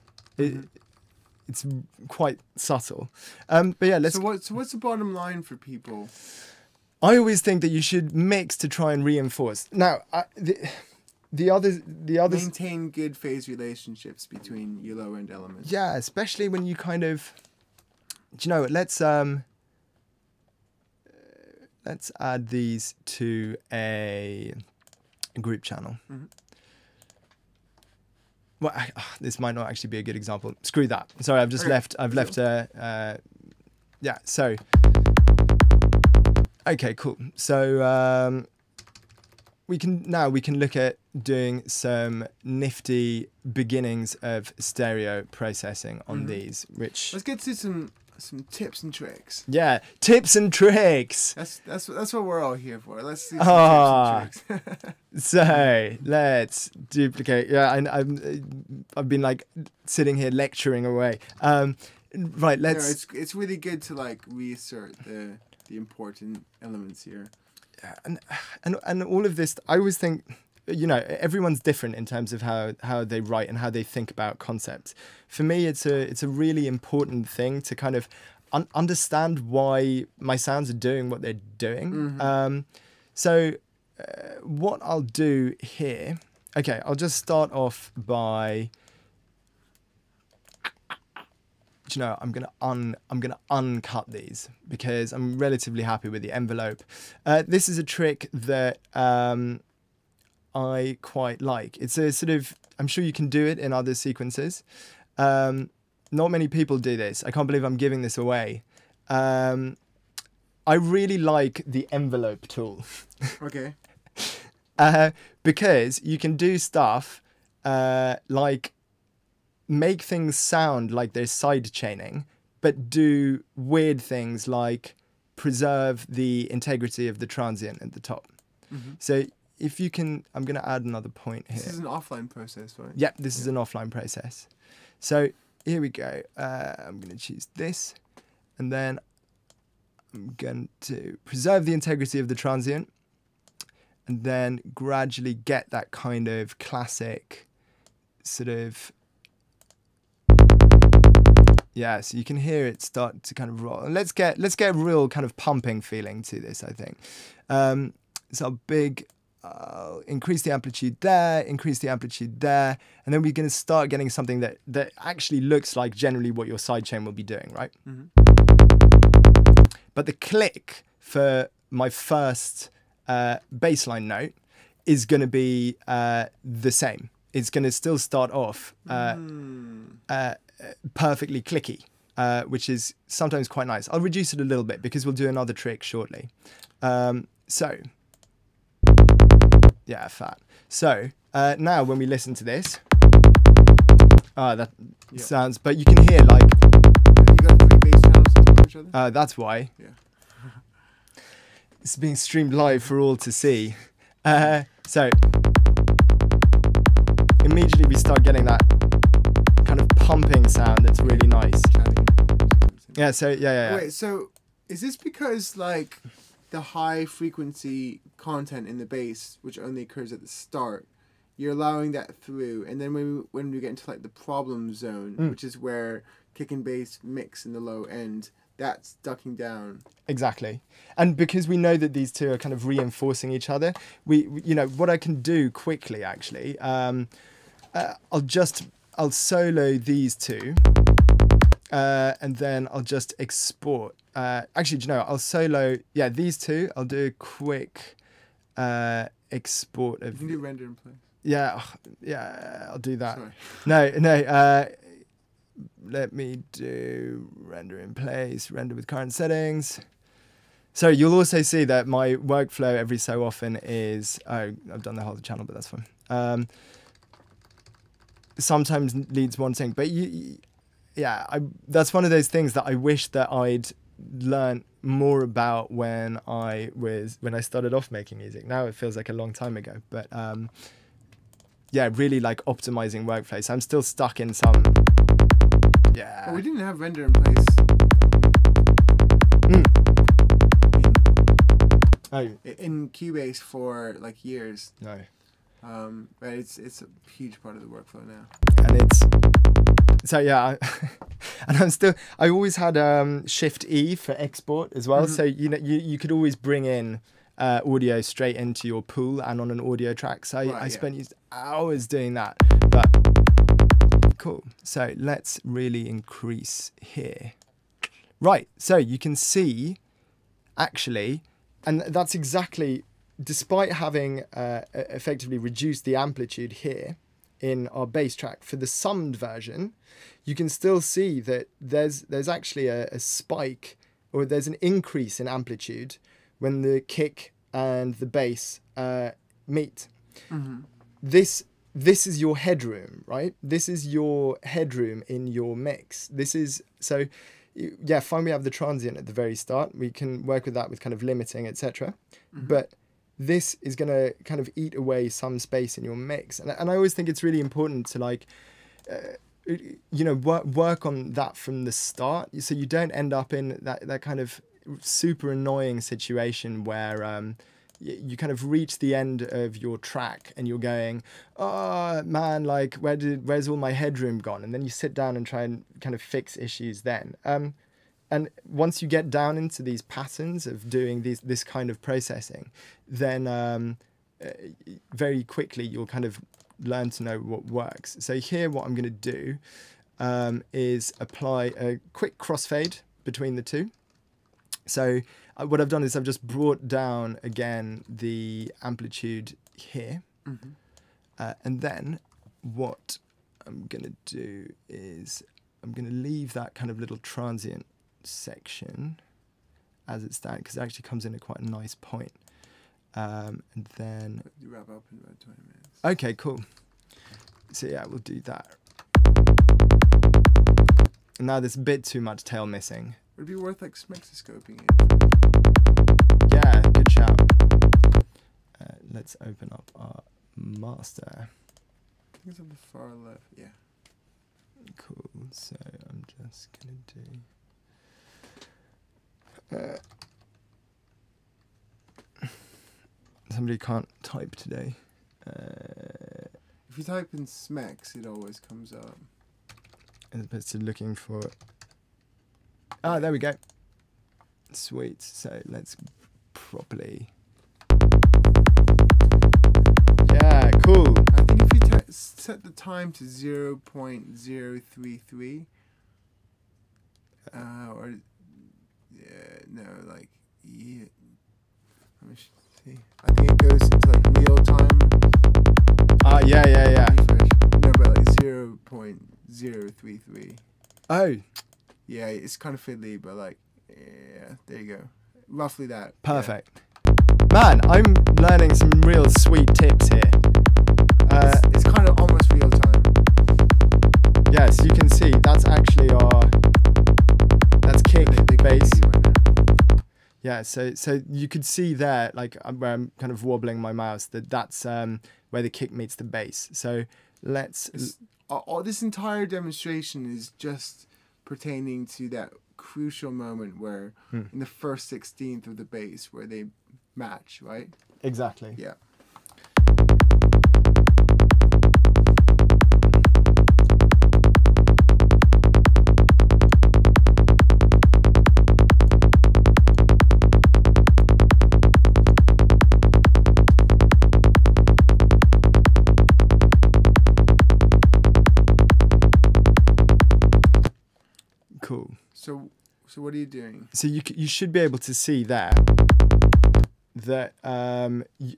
it's quite subtle. But yeah, let's.
So what's the bottom line for people?
I always think that you should mix to try and reinforce. Now, the others
Maintain good phase relationships between your lower end elements.
Yeah, especially when you kind of, let's add these to a a group channel. Well, this might not actually be a good example. Screw that. Sorry, I've just left. I've left a. Yeah. So. Okay. Cool. So we can look at doing some nifty beginnings of stereo processing on these. Which
let's get to some tips and tricks.
Yeah, tips and tricks.
That's what we're all here for. Let's see some tips and tricks.
So let's duplicate. Yeah, I've been like sitting here lecturing away. Right, let's.
No, it's really good to like reassert the important elements here.
And all of this, I always think, you know, everyone's different in terms of how they write and how they think about concepts. For me, it's a really important thing to kind of understand why my sounds are doing what they're doing. So what I'll do here, okay, I'll just start off by, you know, I'm gonna uncut these because I'm relatively happy with the envelope. This is a trick that I quite like. It's a sort of, I'm sure you can do it in other sequences. Not many people do this. I can't believe I'm giving this away. I really like the envelope tool.
Okay.
Because you can do stuff like make things sound like they're side chaining, but do weird things like preserve the integrity of the transient at the top. So if you can, I'm going to add another point here.
This is an offline process, right?
Yep, this is an offline process. So here we go. I'm going to choose this, and then I'm going to preserve the integrity of the transient, and then gradually get that kind of classic sort of, yeah, so you can hear it start to kind of roll. And let's get a real kind of pumping feeling to this, I think. So increase the amplitude there, increase the amplitude there, and then we're going to start getting something that actually looks like generally what your sidechain will be doing, right? But the click for my first bass line note is going to be the same. It's going to still start off perfectly clicky, which is sometimes quite nice. I'll reduce it a little bit because we'll do another trick shortly. So, yeah, fat. So now when we listen to this, that sounds, but you can hear like.
You got 3 bass channels on top of each other?
That's why.
Yeah.
It's being streamed live for all to see. So immediately we start getting that kind of pumping sound that's really nice. Yeah, so yeah.
Wait, so is this because like the high frequency content in the bass, which only occurs at the start, you're allowing that through, and then when we get into like the problem zone, which is where kick and bass mix in the low end, that's ducking down. Exactly.
And because we know that these two are kind of reinforcing each other, we you know, what I can do quickly actually, I'll solo these two, and then I'll just export. Actually, do you know, I'll solo, these two. I'll do a quick export of.
You can do render in place.
Yeah, I'll do that.
Sorry.
No. Let me do render in place, render with current settings. So you'll also see that my workflow every so often is, I've done the whole channel, but that's fine. Sometimes needs one thing, but that's one of those things that I wish that I'd learned more about when I started off making music. Now it feels like a long time ago, but really like optimizing workflow. So I'm still stuck in some. Yeah.
Well, we didn't have render in place. In Cubase for like years.
No.
But it's a huge part of the workflow now.
And it's so and I always had Shift E for export as well. So you know you could always bring in audio straight into your pool and on an audio track. So I spent hours doing that. But cool. So let's really increase here. Right. So you can see actually, and that's exactly despite having effectively reduced the amplitude here in our bass track, for the summed version, you can still see that there's actually a spike, or there's an increase in amplitude when the kick and the bass meet.
Mm-hmm.
This is your headroom, right? This is your headroom in your mix. This is, so yeah, fine, we have the transient at the very start. We can work with that with kind of limiting, etc.
Mm-hmm.
But this is going to kind of eat away some space in your mix. And I always think it's really important to like, work on that from the start, so you don't end up in that kind of super annoying situation where you kind of reach the end of your track and you're going, oh man, like where's all my headroom gone? And then you sit down and try and kind of fix issues then. And once you get down into these patterns of doing this kind of processing, then very quickly you'll kind of learn to know what works. So here what I'm going to do is apply a quick crossfade between the two. So what I've done is I've just brought down again the amplitude here.
Mm-hmm.
And then what I'm going to do is I'm going to leave that kind of little transient section as it stands, because it actually comes in at quite a nice point. And then
you wrap up in about 20 minutes.
Okay, cool. So yeah, we'll do that. And now there's a bit too much tail missing.
Would it be worth like mixoscoping it?
Yeah, good shout. Let's open up our master.
I think it's on the far left. Yeah.
Cool. So I'm just gonna do. Somebody can't type today.
If you type in Smex, it always comes up.
As opposed to looking for. Ah, there we go. Sweet. So let's properly. Yeah, cool.
I think if you set the time to 0.033, or yeah, no, like yeah. Let me see. I think it goes into like real time.
Yeah.
Refresh. No, but like 0.033.
Oh.
Yeah, it's kind of fiddly, but like, yeah, there you go. Roughly that.
Perfect. Yeah. Man, I'm learning some real sweet tips here.
It's kind of almost real time.
Yes, you can see that's actually that's kick, bass. Yeah, so you could see there, like where I'm kind of wobbling my mouse, that's where the kick meets the bass. So let's.
This entire demonstration is just pertaining to that crucial moment where in the first 16th of the bass where they match, right?
Exactly.
Yeah.
Cool.
So what are you doing?
So you should be able to see there that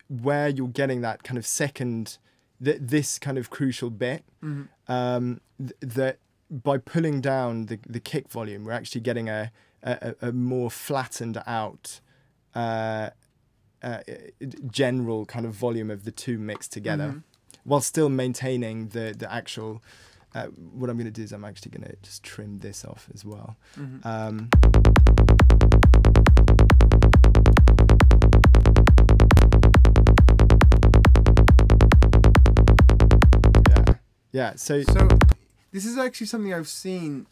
where you're getting that kind of second, this kind of crucial bit, that by pulling down the kick volume, we're actually getting a more flattened out general kind of volume of the two mixed together, while still maintaining the actual. What I'm going to do is I'm actually going to just trim this off as well. Yeah. So
this is actually something I've seen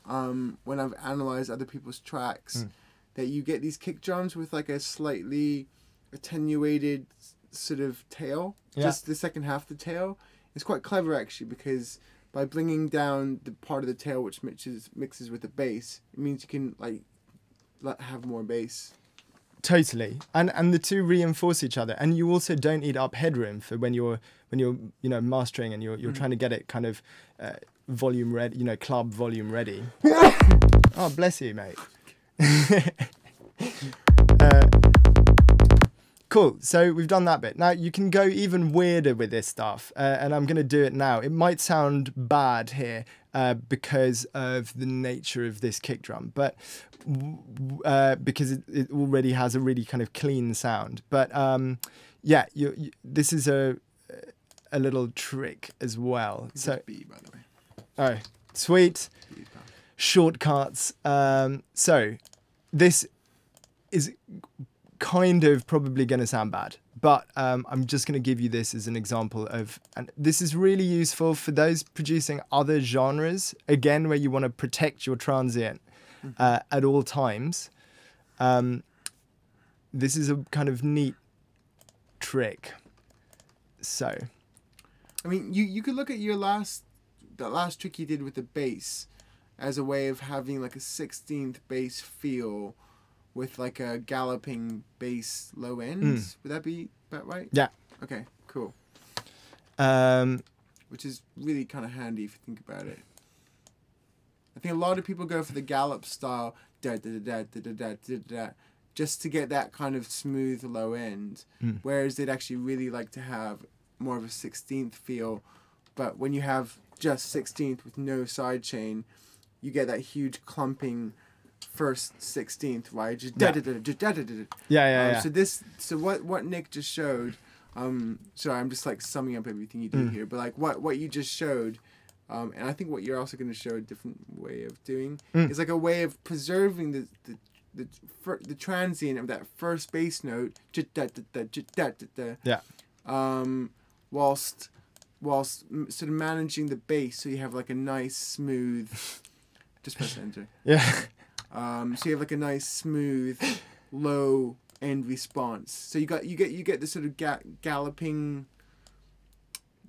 when I've analyzed other people's tracks, that you get these kick drums with like a slightly attenuated sort of tail, just the second half of the tail. It's quite clever actually, because by bringing down the part of the tail which mixes with the bass, it means you can like have more bass.
Totally, and the two reinforce each other, and you also don't eat up headroom for when you're mastering and you're trying to get it kind of volume ready, club volume ready. Oh, bless you, mate. Cool. So we've done that bit. Now you can go even weirder with this stuff, and I'm going to do it now. It might sound bad here because of the nature of this kick drum, but because it already has a really kind of clean sound. But yeah, this is a little trick as well. So
B, by the way.
Oh, sweet. Shortcuts. So this is kind of probably going to sound bad, but I'm just going to give you this as an example of, and this is really useful for those producing other genres, again, where you want to protect your transient at all times. This is a kind of neat trick. So,
I mean, you could look at that last trick you did with the bass as a way of having like a 16th bass feel with like a galloping bass low end. Would that be about right?
Yeah.
Okay, cool. Which is really kind of handy if you think about it. I think a lot of people go for the gallop style, da da da da da da da da, just to get that kind of smooth low end. Whereas they'd actually really like to have more of a 16th feel. But when you have just 16th with no sidechain, you get that huge clumping first 16th, right? Just
yeah.
So what Nik just showed, sorry, I'm just like summing up everything you did here, but like what you just showed, and I think what you're also going to show a different way of doing is like a way of preserving the transient of that first bass note, whilst sort of managing the bass, so you have like a nice smooth. Just press enter.
Yeah.
So you have like a nice smooth low end response. So you get the sort of galloping.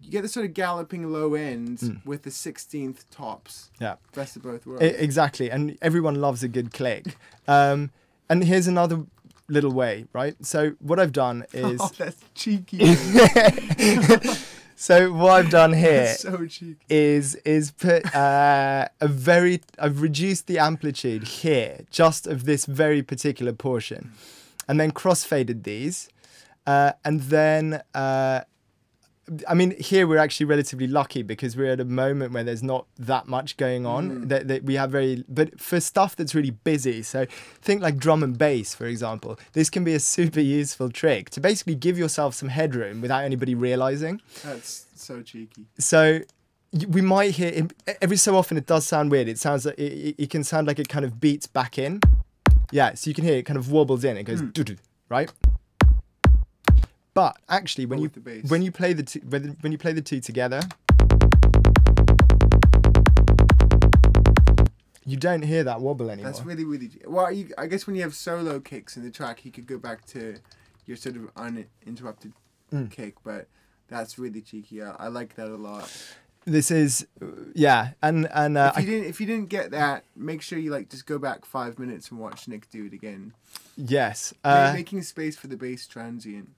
You get the sort of galloping low end with the 16th tops.
Yeah.
Best of both worlds.
Exactly, and everyone loves a good click. And here's another little way, right? So what I've done is.
Oh, that's cheeky.
So what I've done here
so cheeky.
is put I've reduced the amplitude here, just of this very particular portion, and then crossfaded these, and then I mean, here we're actually relatively lucky because we're at a moment where there's not that much going on. That we have but for stuff that's really busy, so think like drum and bass, for example, this can be a super useful trick to basically give yourself some headroom without anybody realizing.
That's so cheeky.
So we might hear, every so often it does sound weird. It sounds like, it can sound like it kind of beats back in. Yeah, so you can hear it kind of wobbles in, it goes doo-doo, right? But actually, when you play the two together, you don't hear that wobble anymore.
That's really, really. Well, I guess when you have solo kicks in the track, you could go back to your sort of uninterrupted kick, but that's really cheeky. I like that a lot.
This is, yeah, and
if you didn't get that, make sure you like just go back 5 minutes and watch Nik do it again.
Yes,
making space for the bass transient.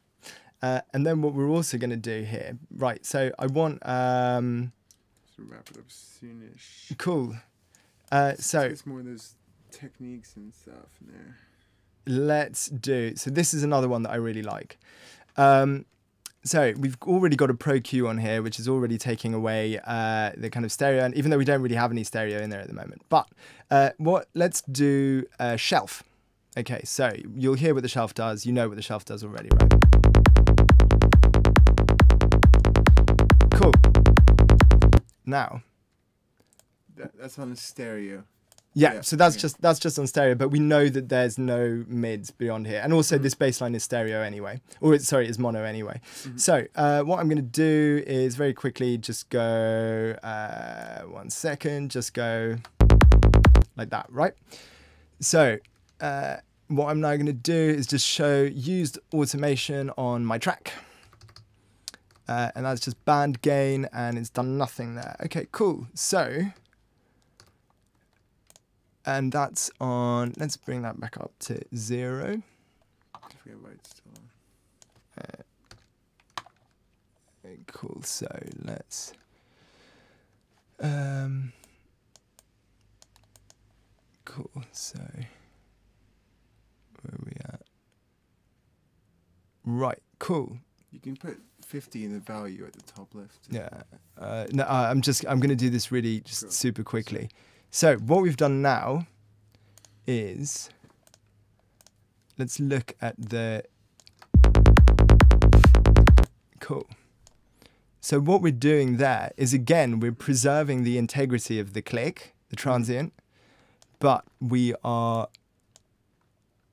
And then what we're also going to do here, right? So I want
So wrap it up soonish.
Cool. So
it's more of those techniques and stuff in there.
Let's do. So this is another one that I really like. So we've already got a Pro Q on here, which is already taking away the kind of stereo, and even though we don't really have any stereo in there at the moment. But let's do a shelf. Okay, so you'll hear what the shelf does. You know what the shelf does already, right? Cool. Now.
That's on a stereo.
Yeah, so that's just on stereo, but we know that there's no mids beyond here, and also this bass line is stereo anyway, or it's mono anyway. So what I'm going to do is very quickly just go 1 second, just go like that, right? So what I'm now going to do is just show used automation on my track, and that's just band gain, and it's done nothing there. Okay, cool. So. And that's on, let's bring that back up to 0. Cool, so let's, cool, so, where are we at? Right, cool.
You can put 50 in the value at the top left.
Yeah. No, I'm going to do this really just super quickly. So what we've done now is, let's look at the, cool. So what we're doing there is, again, we're preserving the integrity of the click, the transient, but we are,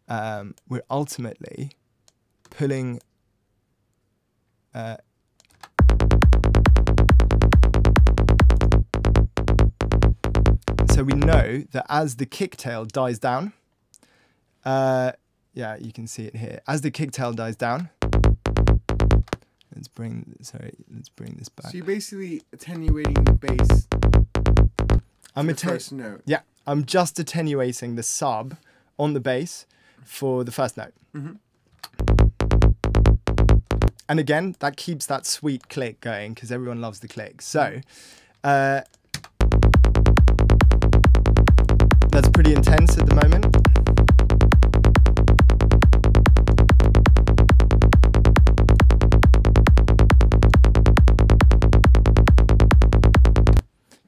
we're ultimately pulling, so we know that as the kick tail dies down, yeah, you can see it here. As the kick tail dies down, let's bring this back.
So you're basically attenuating the bass.
I'm
the first note.
Yeah, I'm just attenuating the sub on the bass for the first note.
Mm-hmm.
And again, that keeps that sweet click going because everyone loves the click. So that's pretty intense at the moment.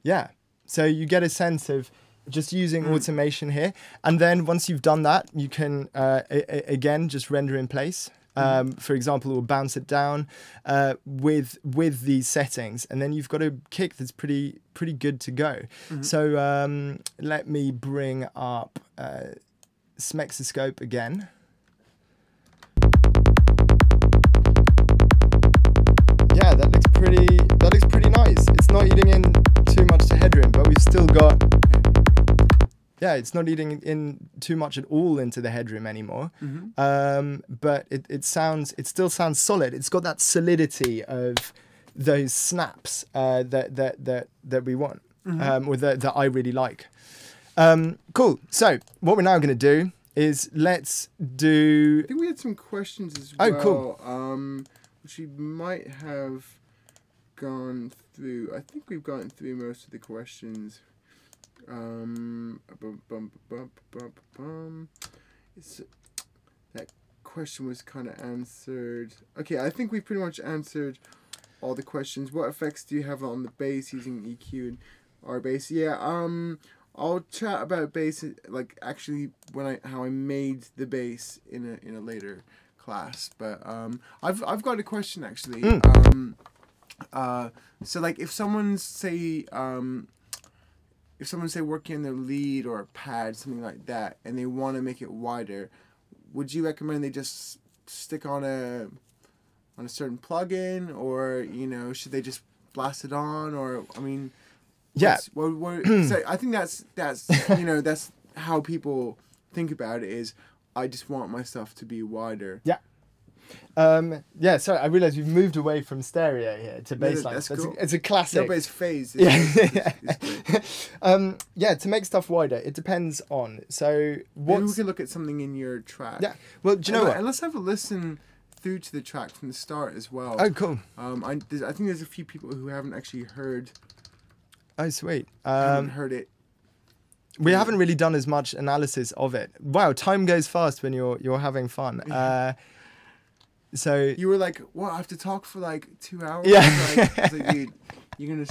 Yeah, so you get a sense of just using automation here. And then once you've done that, you can, again, just render in place. For example, we'll bounce it down with these settings, and then you've got a kick that's pretty good to go. So let me bring up Smexoscope again. Yeah, that looks pretty nice. It's not eating in too much to headroom, but we've still got. Yeah, it's not eating in too much at all into the headroom anymore. But it still sounds solid. It's got that solidity of those snaps that we want, or that I really like. Cool. So what we're now going to do is let's do.
I think we had some questions as well.
Oh, cool.
Which we might have gone through. I think we've gotten through most of the questions. That question was kind of answered. Okay, I think we pretty much answered all the questions. What effects do you have on the bass using EQ and R bass? Yeah, I'll chat about bass, like actually how I made the bass in a later class. But I've got a question actually. So like if someone's say working on their lead or a pad, something like that, and they want to make it wider, would you recommend they just stick on a certain plugin, or should they just blast it on, or I mean,
yeah.
So I think that's that's how people think about it. Is I just want my stuff to be wider.
Yeah. Yeah, sorry, I realised we've moved away from stereo here to bassline.
That's cool.
It's a classic.
No, but it's phased.
Yeah, to make stuff wider, it depends on. So
maybe we could look at something in your track.
Yeah. Well, do you know what?
And let's have a listen through to the track from the start as well.
Oh, cool.
I think there's a few people who haven't actually heard.
Oh, sweet.
Haven't heard it.
We haven't really done as much analysis of it. Wow, time goes fast when you're having fun. So
you were like, "What? I have to talk for like 2 hours."
Yeah.
Like, dude, you're gonna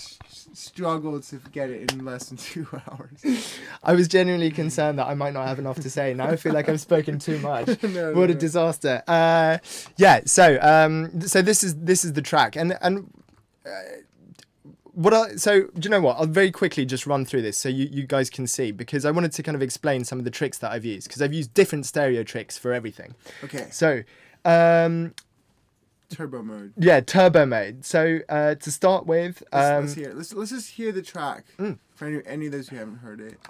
struggle to get it in less than 2 hours.
I was genuinely concerned that I might not have enough to say. Now I feel like I've spoken too much. What a disaster! Yeah. So this is the track, and so do you know what? I'll very quickly just run through this so you guys can see, because I wanted to kind of explain some of the tricks that I've used, because I've used different stereo tricks for everything.
Okay.
So.
Turbo mode.
Yeah, turbo mode. So to start with,
let's just hear the track for any of those who haven't heard it.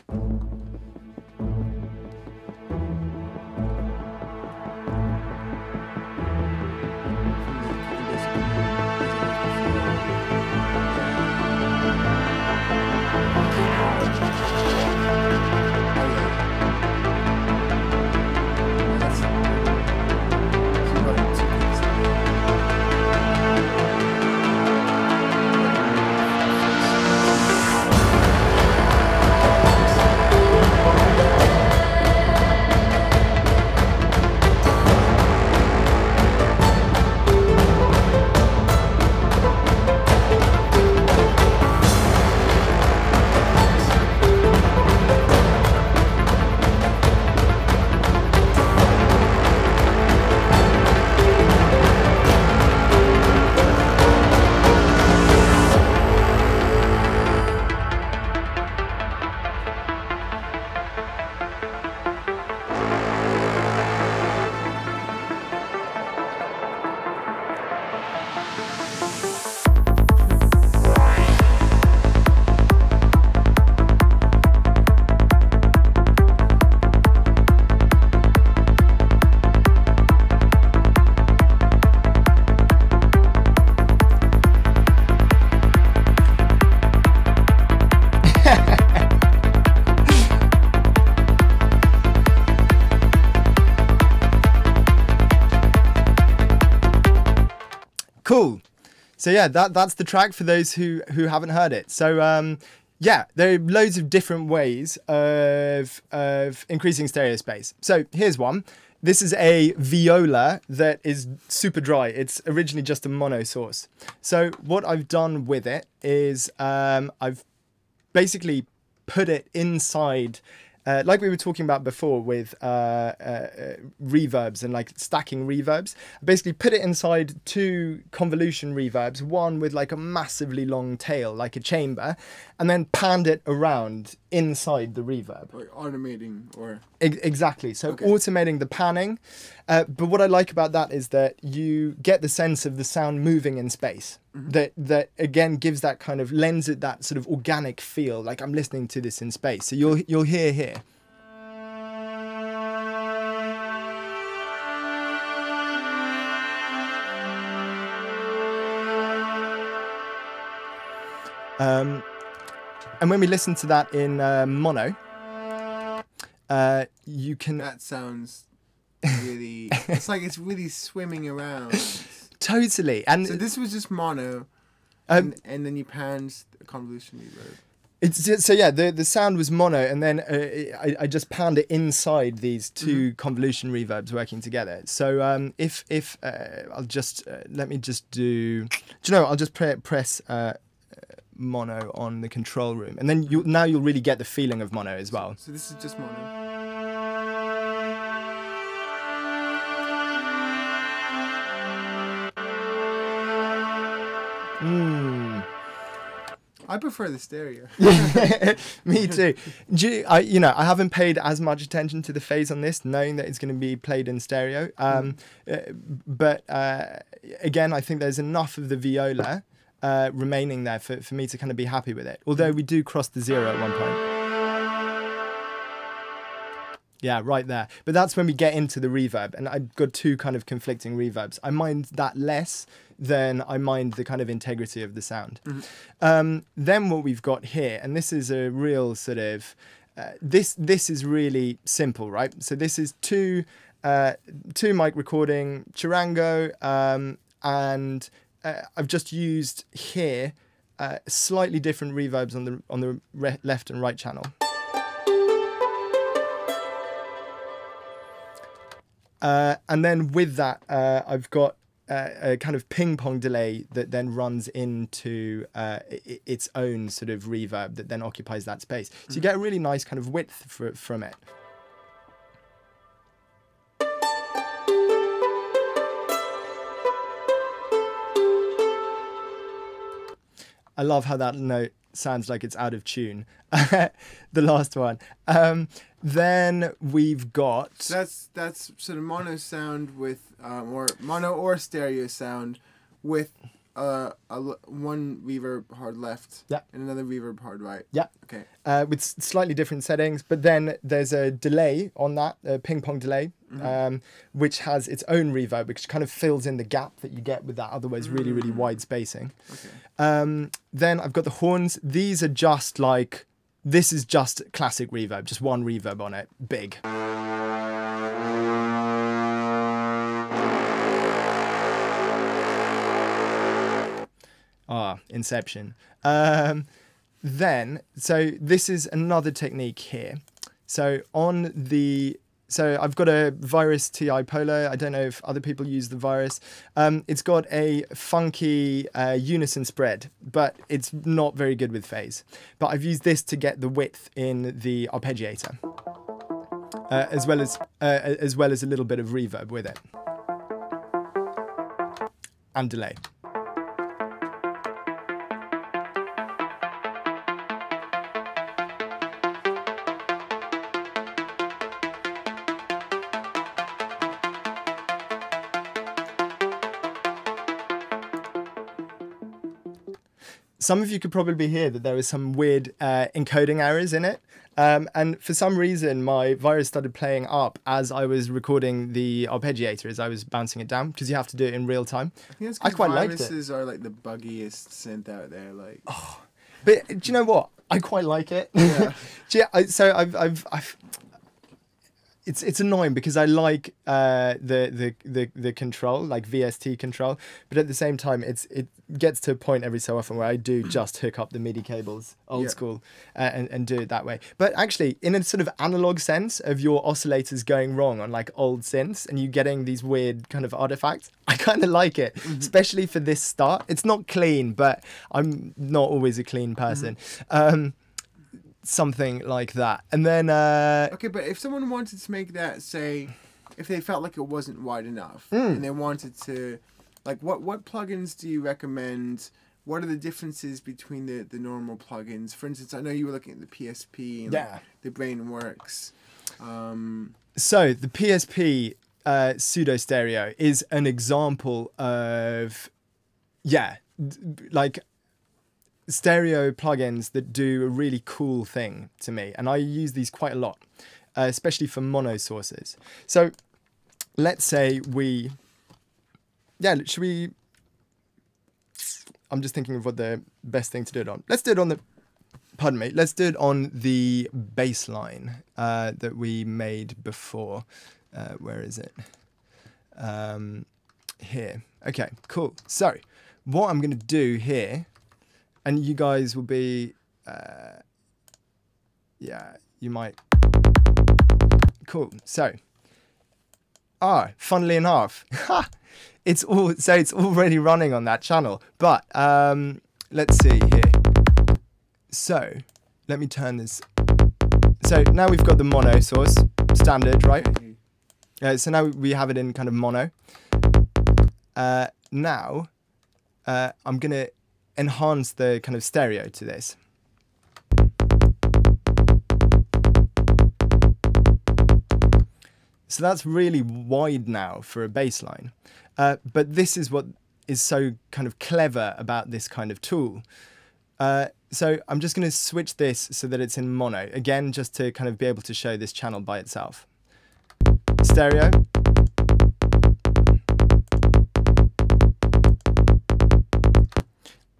So yeah, that's the track for those who haven't heard it. So yeah, there are loads of different ways of increasing stereo space. So here's one. This is a viola that is super dry. It's originally just a mono source. So what I've done with it is I've basically put it inside, like we were talking about before with reverbs and like stacking reverbs. I basically put it inside 2 convolution reverbs, one with like a massively long tail, like a chamber, and then panned it around inside the reverb.
Or automating, or...
Exactly. So
Okay.
automating the panning. But what I like about that is that you get the sense of the sound moving in space. That again gives that kind of, lends it that sort of organic feel, like I'm listening to this in space. So you'll hear here. And when we listen to that in mono, you can...
That sounds really... it's like it's really swimming around.
Totally. And
So this was just mono, and then you panned the convolution reverb.
it's just, so yeah, the sound was mono, and then I just panned it inside these 2 convolution reverbs working together. So if I'll just let me just do you know, I'll just press mono on the control room, and then you'll really get the feeling of mono as well.
So this is just mono. I prefer the stereo.
Me too. I haven't paid as much attention to the phase on this, knowing that it's going to be played in stereo. But again, I think there's enough of the viola remaining there for me to kind of be happy with it. Although we do cross the 0 at one point. Yeah, right there. But that's when we get into the reverb, and I've got 2 kind of conflicting reverbs. I mind that less than I mind the kind of integrity of the sound. Then what we've got here, and this is a real sort of, this is really simple, right? So this is two mic recording Chirango, and I've just used here slightly different reverbs on the left and right channel. And then with that, I've got a kind of ping pong delay that then runs into its own sort of reverb that then occupies that space. So you get a really nice kind of width from it. I love how that note sounds like it's out of tune. The last one. Then we've got...
So that's sort of mono sound with, or mono or stereo sound with one reverb hard left,
yeah,
and another reverb hard right.
Yeah.
Okay.
With slightly different settings, but then there's a delay on that, a ping pong delay, which has its own reverb, which kind of fills in the gap that you get with that otherwise really, really wide spacing.
Okay.
Then I've got the horns. These are just like, this is just classic reverb, just one reverb on it, big. Ah, Inception. Then, so this is another technique here. So on the, so I've got a Virus TI Polo. I don't know if other people use the Virus. It's got a funky unison spread, but it's not very good with phase. But I've used this to get the width in the arpeggiator, as well as a little bit of reverb with it, and delay. Some of you could probably hear that there was some weird encoding errors in it. And for some reason, my Virus started playing up as I was recording the arpeggiator, as I was bouncing it down, because you have to do it in real time.
I think it's
I quite liked it.
Viruses are like the buggiest synth out there. Like,
oh, but do you know what? I quite like it.
Yeah.
So I've it's annoying because I like the control, like VST control, but at the same time it gets to a point every so often where I do just hook up the MIDI cables old school and do it that way. But actually, in a sort of analog sense of your oscillators going wrong on like old synths and you getting these weird kind of artifacts, I kind of like it, especially for this start. It's not clean, but I'm not always a clean person. Something like that. And then
okay, but if someone wanted to make that, say, if they felt like it wasn't wide enough and they wanted to, like, what plugins do you recommend? What are the differences between the normal plugins? For instance, I know you were looking at the PSP and like, the Brainworks.
So the PSP pseudo stereo is an example of like stereo plugins that do a really cool thing to me, and I use these quite a lot, especially for mono sources. So let's say should we, I'm just thinking of what the best thing to do it on. Let's do it on the, pardon me, let's do it on the bass line that we made before. Where is it? Here. Okay, cool. So what I'm going to do here, and you guys will be, you might. Cool. So, funnily enough, it's already running on that channel. But let's see here. So, let me turn this. So now we've got the mono source standard, right? So now we have it in kind of mono. Now, I'm gonna enhance the kind of stereo to this. So that's really wide now for a bass line. But this is what is so kind of clever about this kind of tool. So I'm just going to switch this so that it's in mono, again, just to kind of be able to show this channel by itself. Stereo.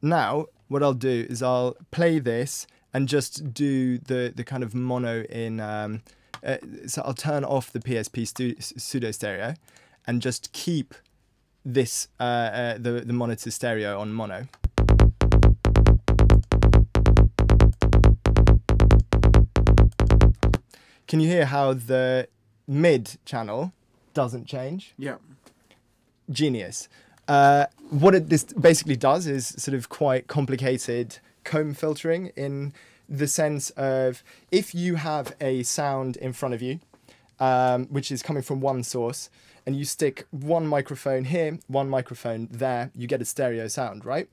Now, what I'll do is I'll play this and just do the kind of mono in, so I'll turn off the PSP pseudo stereo and just keep this, the monitor stereo on mono. Can you hear how the mid channel doesn't change?
Yeah.
Genius. This basically does is sort of quite complicated comb filtering, in the sense of if you have a sound in front of you, which is coming from one source, and you stick one microphone here, one microphone there, you get a stereo sound, right?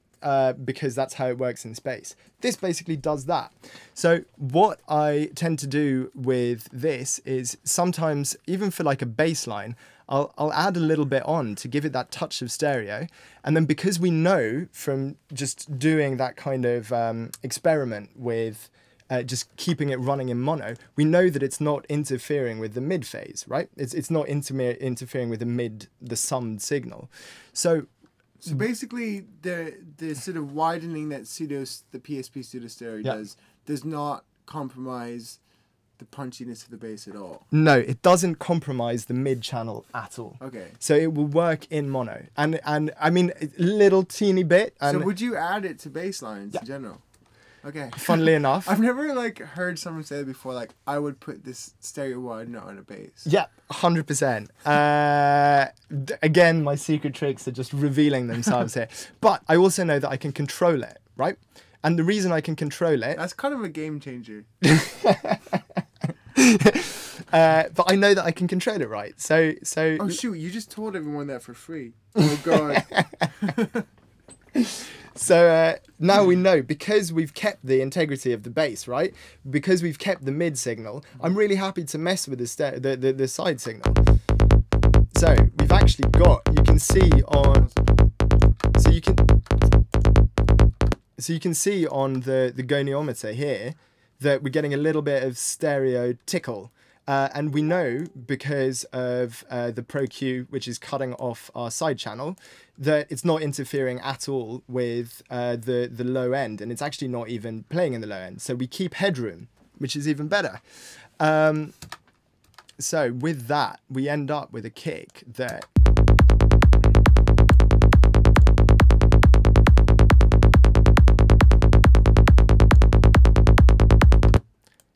Because that's how it works in space. This basically does that. So what I tend to do with this is sometimes, even for like a bass line, I'll add a little bit on to give it that touch of stereo. And then because we know from just doing that kind of experiment with just keeping it running in mono, we know that it's not interfering with the mid phase, right? It's not interfering with the summed signal. So
basically, the sort of widening that the PSP pseudo stereo does not compromise the punchiness of the bass at all.
No, it doesn't compromise the mid channel at all.
Okay.
So it will work in mono, and I mean a little teeny bit.
So would you add it to bass lines in general? Okay.
Funnily enough,
I've never like heard someone say before, like, I would put this stereo widener on a bass.
Yeah, 100%. Again, my secret tricks are just revealing themselves here. But I also know that I can control it, right? And the reason I can control it...
That's kind of a game changer.
But I know that I can control it, right? So...
Oh, shoot, you just told everyone that for free. Oh, God.
So now we know, because we've kept the integrity of the bass, right? Because we've kept the mid signal, I'm really happy to mess with the side signal. So we've actually got, you can see on, so you can see on the goniometer here that we're getting a little bit of stereo tickle. And we know, because of the Pro Q, which is cutting off our side channel, that it's not interfering at all with the low end, and it's actually not even playing in the low end. So we keep headroom, which is even better. So with that, we end up with a kick that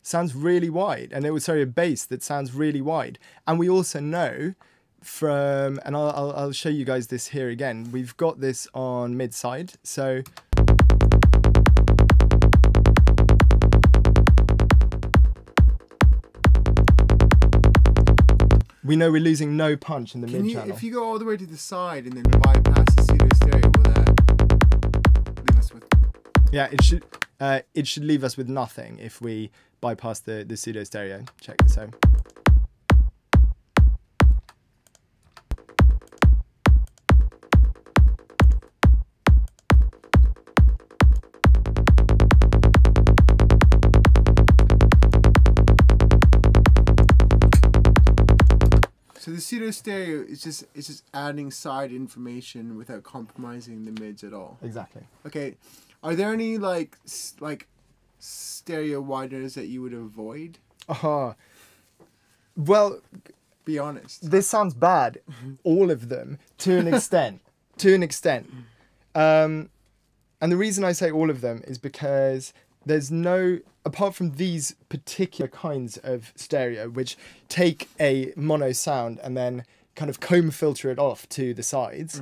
sounds really wide, and it was, sorry, a bass that sounds really wide. And we also know from, and I'll show you guys this here again, we've got this on mid side, so we know we're losing no punch in the mid channel.
If you go all the way to the side and then bypass the pseudo stereo, will that leave us with?
Yeah, it should leave us with nothing if we bypass the pseudo stereo. Check this out.
So the pseudo stereo is just adding side information without compromising the mids at all.
Exactly.
Okay, are there any like stereo wideners that you would avoid?
Well,
be honest.
This sounds bad. All of them, to an extent. To an extent. And the reason I say all of them is because there's no, apart from these particular kinds of stereo, which take a mono sound and then kind of comb filter it off to the sides,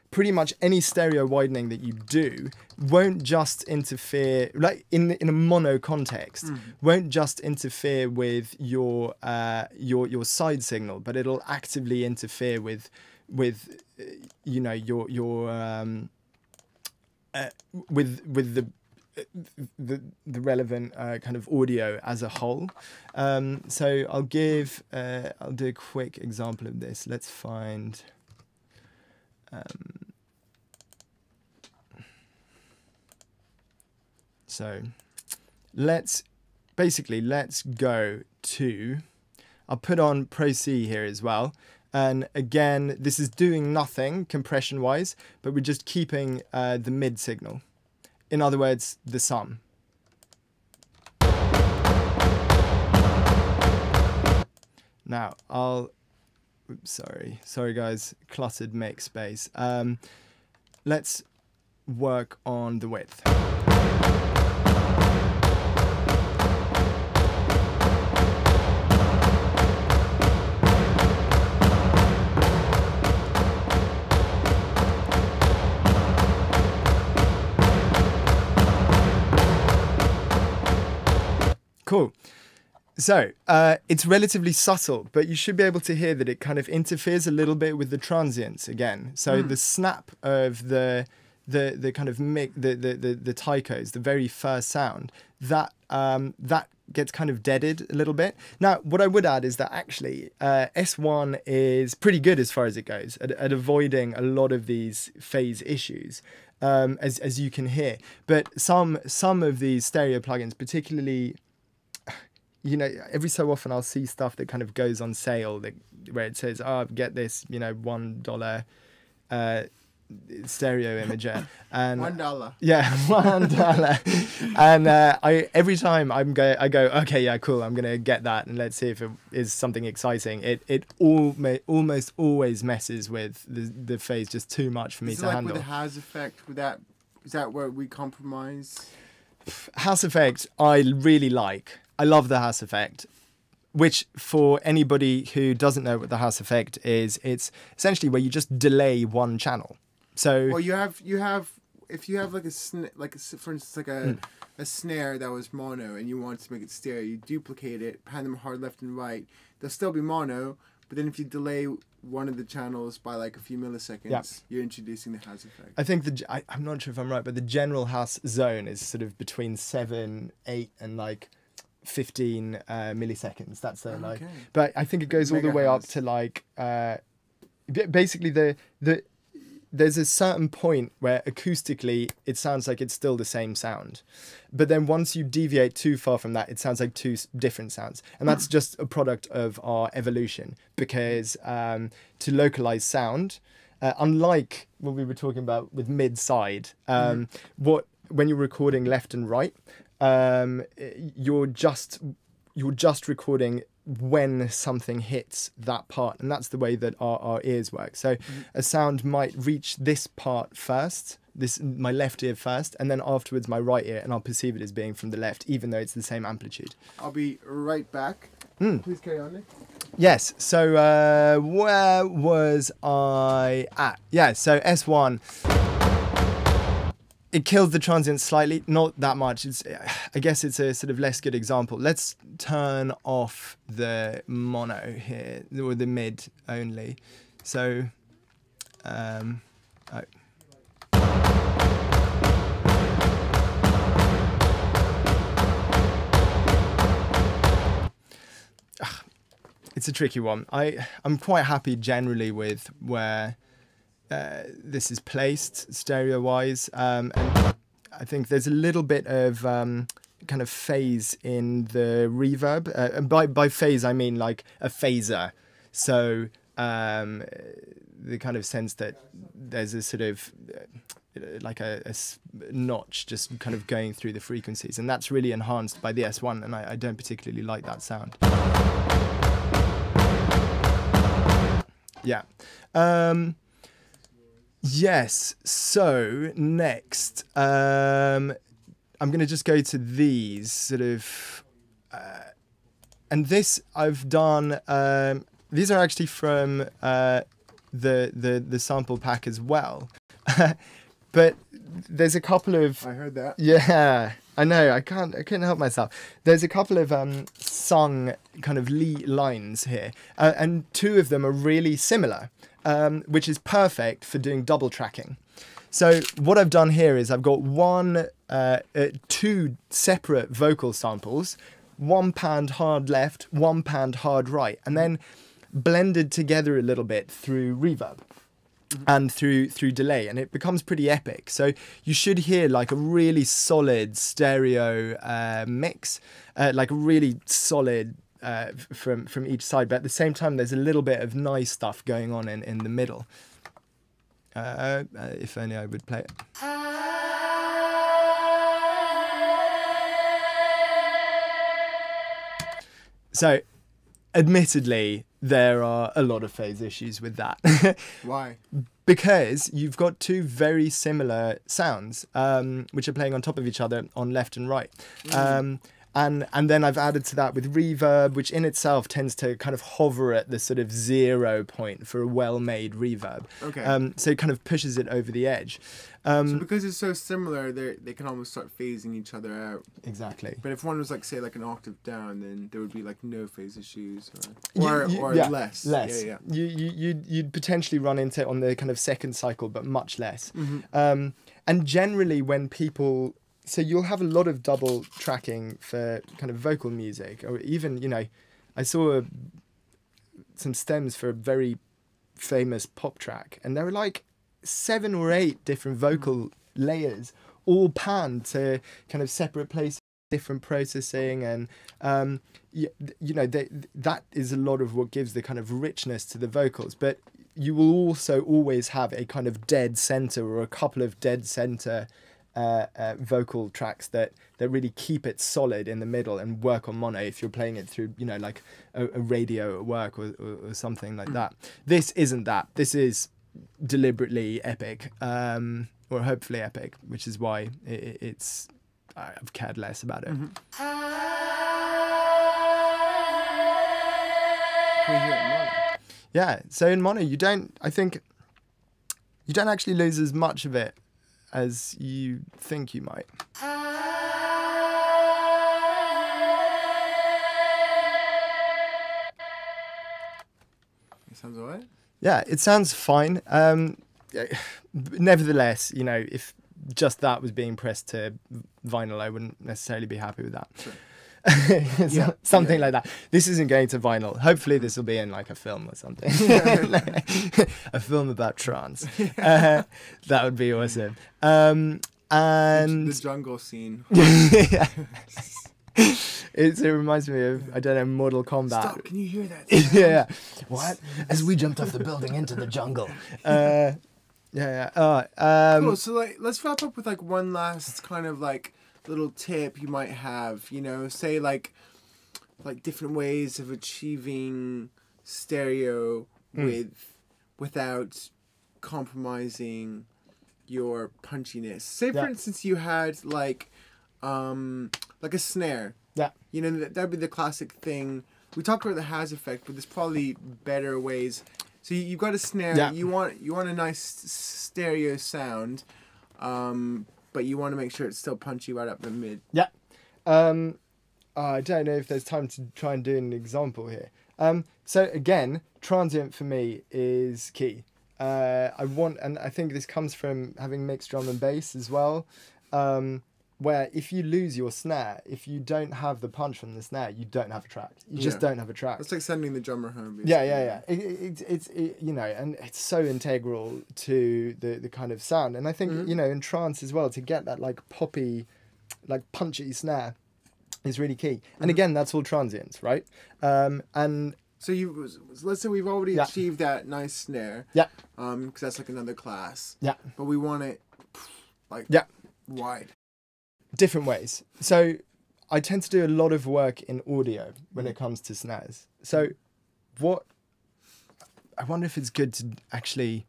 pretty much any stereo widening that you do won't just interfere, like in a mono context, won't just interfere with your side signal, but it'll actively interfere with you know, with the relevant kind of audio as a whole. So I'll do a quick example of this. Let's find so let's go to, I'll put on Pro C here as well. And again, this is doing nothing compression wise, but we're just keeping the mid signal. In other words, the sum. Now sorry guys, cluttered make space. Let's work on the width. Cool. So it's relatively subtle, but you should be able to hear that it kind of interferes a little bit with the transients again. So the snap of the kind of the taikos, the very first sound, that gets kind of deaded a little bit. Now, what I would add is that actually S1 is pretty good as far as it goes at avoiding a lot of these phase issues. As you can hear, but some of these stereo plugins, particularly, you know, every so often I'll see stuff that kind of goes on sale where it says, "Oh, get this, you know, $1 stereo imager," and
$1.
Yeah, $1. And every time I go, okay, yeah, cool, I'm gonna get that, and let's see if it is something exciting. It almost always messes with the phase just too much for me to handle.
With the House effect, is that where we compromise?
House effect, I really like. I love the House effect, which for anybody who doesn't know what the House effect is, it's essentially where you just delay one channel. So
well, you have if you have like for instance like a snare that was mono and you want to make it stereo, you duplicate it, pan them hard left and right. They'll still be mono, but then if you delay one of the channels by like a few milliseconds, you're introducing the House effect.
I think I'm not sure if I'm right, but the general House zone is sort of between 7, 8, and like 15 milliseconds. That's the like, but I think it goes all the way up to like basically there's a certain point where acoustically it sounds like it's still the same sound, but then once you deviate too far from that, it sounds like two different sounds, and that's just a product of our evolution, because to localize sound, unlike what we were talking about with mid-side, when you're recording left and right, you're just you're just recording when something hits that part, and that's the way that our ears work. So a sound might reach this part first, my left ear first, and then afterwards my right ear, and I'll perceive it as being from the left, even though it's the same amplitude.
I'll be right back. Please carry on, Nick.
Yes, so where was I at? Yeah, so S1, it kills the transient slightly, not that much. I guess it's a sort of less good example. Let's turn off the mono here, or the mid only. So, oh. It's a tricky one. I'm quite happy generally with where this is placed stereo-wise, and I think there's a little bit of kind of phase in the reverb. And by phase I mean like a phaser. So the kind of sense that there's a sort of like a notch just kind of going through the frequencies, and that's really enhanced by the S1, and I don't particularly like that sound. Yeah. Yes. So next, I'm going to just go to these sort of, and this I've done. These are actually from the sample pack as well, but there's a couple of.
I heard that.
Yeah. I know, I couldn't help myself. There's a couple of sung kind of lines here, and two of them are really similar, which is perfect for doing double tracking. So what I've done here is I've got two separate vocal samples, one panned hard left, one panned hard right, and then blended together a little bit through reverb. And through delay, and it becomes pretty epic. So you should hear like a really solid stereo mix, like a really solid from each side, but at the same time there's a little bit of nice stuff going on in the middle. If only I would play it. So admittedly, there are a lot of phase issues with that.
Why?
Because you've got two very similar sounds, which are playing on top of each other on left and right. And then I've added to that with reverb, which in itself tends to kind of hover at the sort of 0 point for a well-made reverb.
Okay.
So it kind of pushes it over the edge.
So because it's so similar, they can almost start phasing each other out.
Exactly.
But if one was like, say, like an octave down, then there would be like no phase issues, or
yeah,
less.
Less.
Yeah.
You'd potentially run into it on the kind of second cycle, but much less. And generally when people... So you'll have a lot of double tracking for kind of vocal music, or even, you know, I saw some stems for a very famous pop track, and there were like 7 or 8 different vocal layers, all panned to kind of separate places, different processing, and you know, that is a lot of what gives the kind of richness to the vocals. But you will also always have a kind of dead center, or a couple of dead center vocal tracks that really keep it solid in the middle and work on mono if you're playing it through, you know, like a radio at work or something like that. This isn't that. This is deliberately epic, or hopefully epic, which is why it's I've cared less about it.
Can we hear it in mono?
Yeah, so in mono I think you don't actually lose as much of it as you think you might.
It sounds alright?
Yeah, it sounds fine. Nevertheless, you know, if just that was being pressed to vinyl, I wouldn't necessarily be happy with that.
Sure.
Something like that. This isn't going to vinyl. Hopefully this will be in like a film or something. A film about trance. That would be awesome. And
the jungle scene.
Yeah. It reminds me of, I don't know, Mortal Kombat.
Stop, can you hear that?
Yeah. What? As we jumped off the building into the jungle. Cool,
so like, let's wrap up with like one last kind of like little tip you might have, you know, say like like different ways of achieving stereo without compromising your punchiness. Say for instance you had like a snare.
Yeah.
You know, that'd be the classic thing. We talked about the has effect, but there's probably better ways. So you've got a snare.
Yeah.
You want a nice stereo sound, but you want to make sure it's still punchy right up the mid.
Yeah. I don't know if there's time to try and do an example here. So again, transient for me is key. And I think this comes from having mixed drum and bass as well, where if you lose your snare, if you don't have the punch from the snare, you don't have a track. You just don't have a track.
It's like sending the drummer home. Basically.
Yeah. It's you know, and it's so integral to the kind of sound. And I think, you know, in trance as well, to get that like poppy, like punchy snare is really key. And again, that's all transients, right? And
so let's say we've already achieved that nice snare.
Yeah.
Because that's like another class.
Yeah.
But we want it like wide.
Different ways. So I tend to do a lot of work in audio when it comes to snares. So I wonder if it's good to actually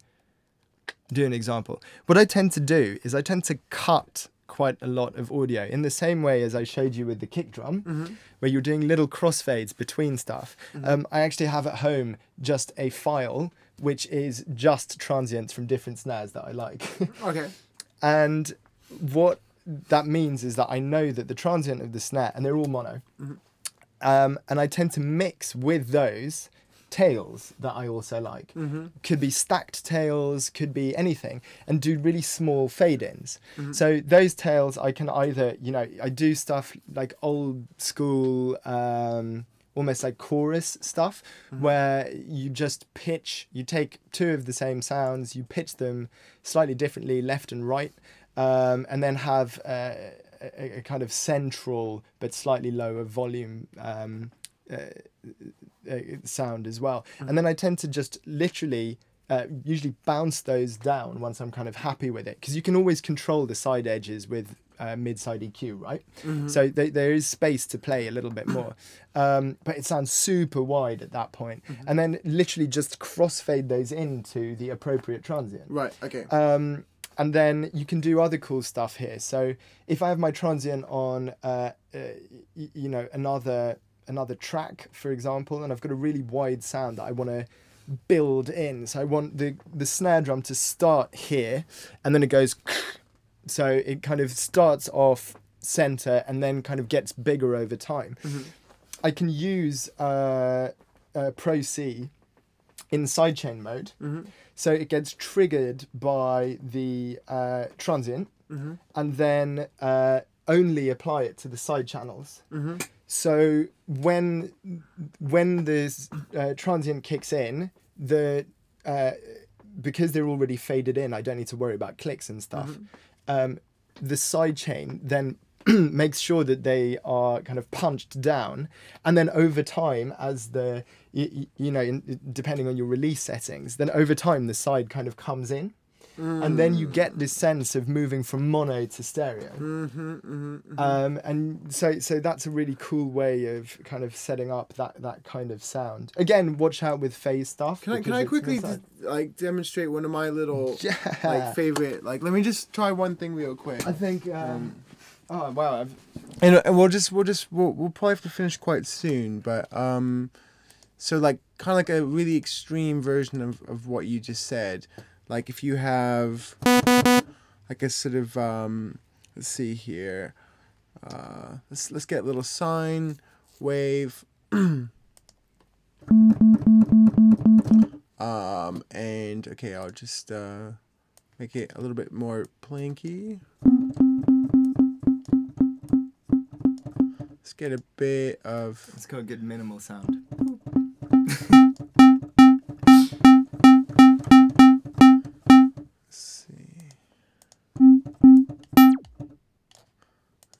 do an example. What I tend to do is I tend to cut quite a lot of audio in the same way as I showed you with the kick drum, where you're doing little crossfades between stuff. I actually have at home just a file which is just transients from different snares that I like.
Okay.
And what that means is that I know that the transient of the snare, and they're all mono, and I tend to mix with those tails that I also like. Could be stacked tails, could be anything, and do really small fade-ins. So those tails I can either, you know, I do stuff like old school, almost like chorus stuff, where you just pitch, you take two of the same sounds, you pitch them slightly differently left and right, and then have a kind of central but slightly lower volume sound as well. And then I tend to just literally usually bounce those down once I'm kind of happy with it, because you can always control the side edges with mid-side EQ, right? So there is space to play a little bit more, but it sounds super wide at that point. And then literally just crossfade those into the appropriate transient.
Right, okay.
And then you can do other cool stuff here. So if I have my transient on, you know, another track, for example, and I've got a really wide sound that I want to build in. So I want the snare drum to start here, and then it goes, so it kind of starts off center and then kind of gets bigger over time. I can use Pro C in sidechain mode. So it gets triggered by the transient, and then only apply it to the side channels. So when this transient kicks in, because they're already faded in, I don't need to worry about clicks and stuff. The sidechain then makes sure that they are kind of punched down, and then over time, as you know, depending on your release settings, then over time the side kind of comes in. And then you get this sense of moving from mono to stereo. And so that's a really cool way of kind of setting up that kind of sound. Again, watch out with phase stuff.
Can I quickly like demonstrate one of my little like favorite, like, let me just try one thing real quick.
I think oh wow.
And we'll probably have to finish quite soon, but so like kind of like a really extreme version of what you just said. Like if you have like a sort of let's see here, let's get a little sine wave, and okay, I'll just make it a little bit more planky. Let's get a bit of.
It's got a good minimal sound.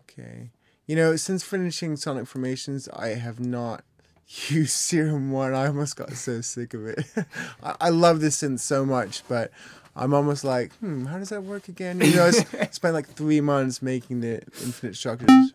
Okay. You know, since finishing Sonic Formations, I have not used Serum 1. I almost got so sick of it. I love this synth so much, but I'm almost like, how does that work again? You know, I spent like 3 months making the infinite structures.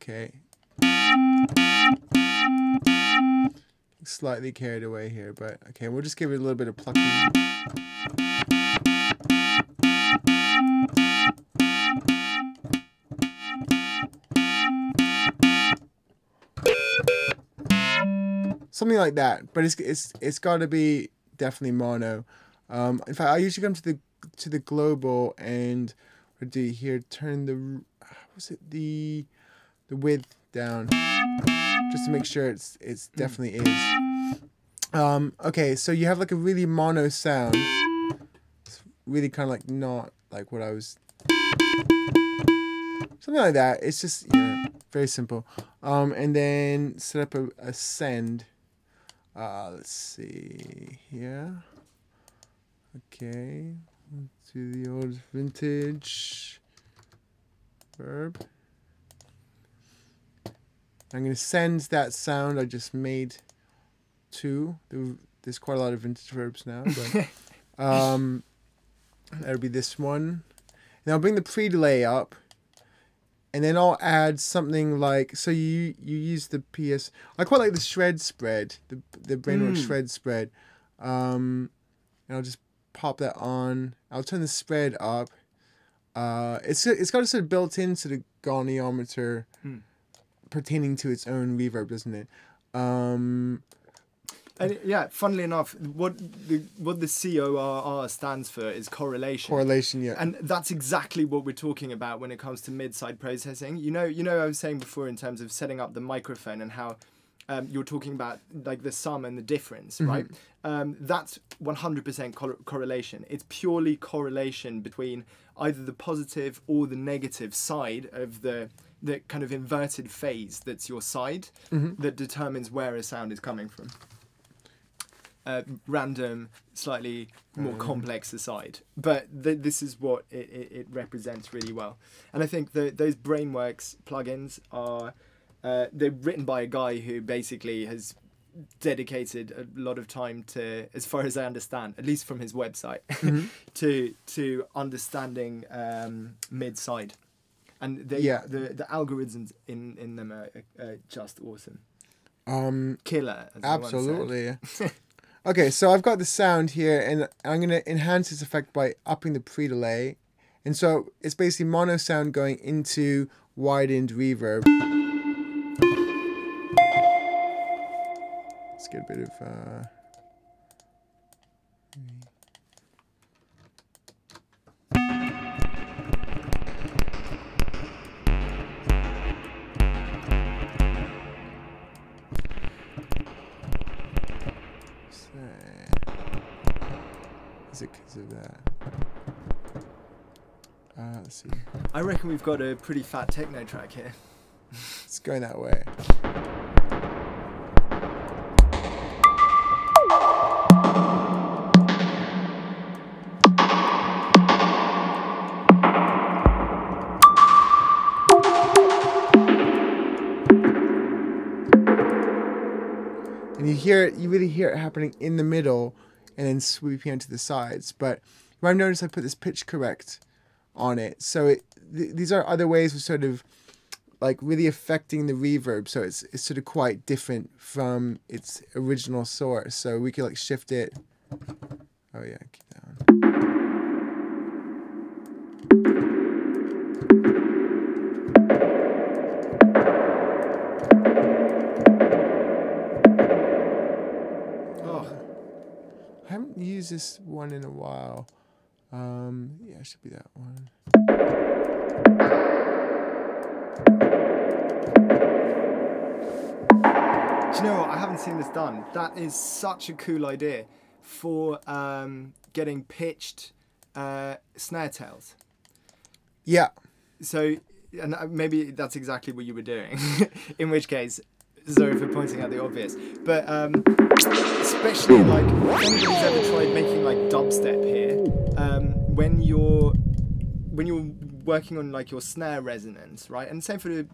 Okay. Slightly carried away here, but okay, we'll just give it a little bit of plucking. Something like that, but it's got to be definitely mono. In fact, I usually come to the global and what do here? Turn the the width down just to make sure it's definitely is. Okay, so you have like a really mono sound. It's really kind of like not like what I was. Something like that. It's just very simple. And then set up a send. Let's see here. Okay, to the old vintage verb. I'm going to send that sound I just made to. There's quite a lot of vintage verbs now, but that'll be this one. And I'll bring the pre-delay up, and then I'll add something like, so you use the PS. I quite like the shred spread, the Brainworks shred spread. And I'll just pop that on. I'll turn the spread up. It's got a sort of built-in sort of goniometer pertaining to its own reverb, doesn't it?
And yeah, funnily enough, what the CORR stands for is correlation.
Correlation, yeah.
And that's exactly what we're talking about when it comes to mid-side processing. You know, I was saying before in terms of setting up the microphone and how you're talking about like the sum and the difference, right? That's 100% correlation. It's purely correlation between either the positive or the negative side of the kind of inverted phase that's your side that determines where a sound is coming from. Random, slightly more complex aside, but this is what it represents really well. And I think those Brainworks plugins are they're written by a guy who basically has dedicated a lot of time to, as far as I understand, at least from his website, to understanding mid-side, and the algorithms in them are just awesome. Killer. As
absolutely. Okay, so I've got the sound here, and I'm going to enhance this effect by upping the pre-delay. And so it's basically mono sound going into widened reverb. Let's get a bit of... Is it because of that? Let's see.
I reckon we've got a pretty fat techno track here.
It's going that way. And you really hear it happening in the middle and then sweeping onto the sides. But you might have noticed I put this pitch correct on it. So these are other ways of sort of like really affecting the reverb. So it's sort of quite different from its original source. So we could like shift it. Oh yeah, keep that on. I haven't used this one in a while. Yeah, it should be that one.
Do you know what? I haven't seen this done. That is such a cool idea for getting pitched snare tails.
Yeah.
So, and maybe that's exactly what you were doing. In which case, sorry for pointing out the obvious, but especially like if anybody's ever tried making like dubstep here, when you're working on like your snare resonance, right, and same for the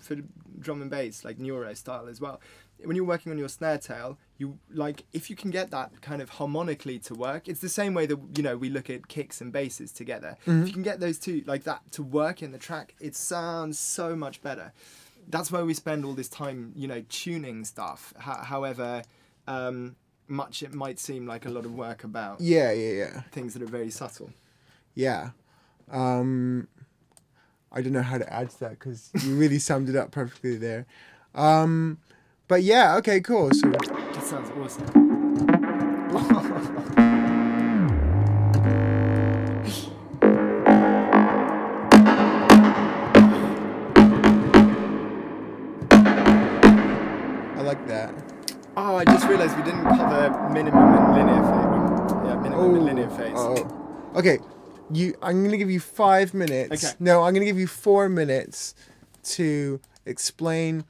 drum and bass, like neuro style as well. When you're working on your snare tail, you like if you can get that kind of harmonically to work, it's the same way that we look at kicks and basses together. If you can get those two like that to work in the track, it sounds so much better. that's where we spend all this time, you know, tuning stuff. However much it might seem like a lot of work about things that are very subtle.
Yeah. I don't know how to add to that because you really summed it up perfectly there. But yeah, okay, cool. So
That sounds awesome.
I like that.
Oh, I just realised we didn't cover minimum and linear phase. Yeah, minimum and linear phase.
Okay, I'm gonna give you 5 minutes.
Okay.
No, I'm gonna give you 4 minutes to explain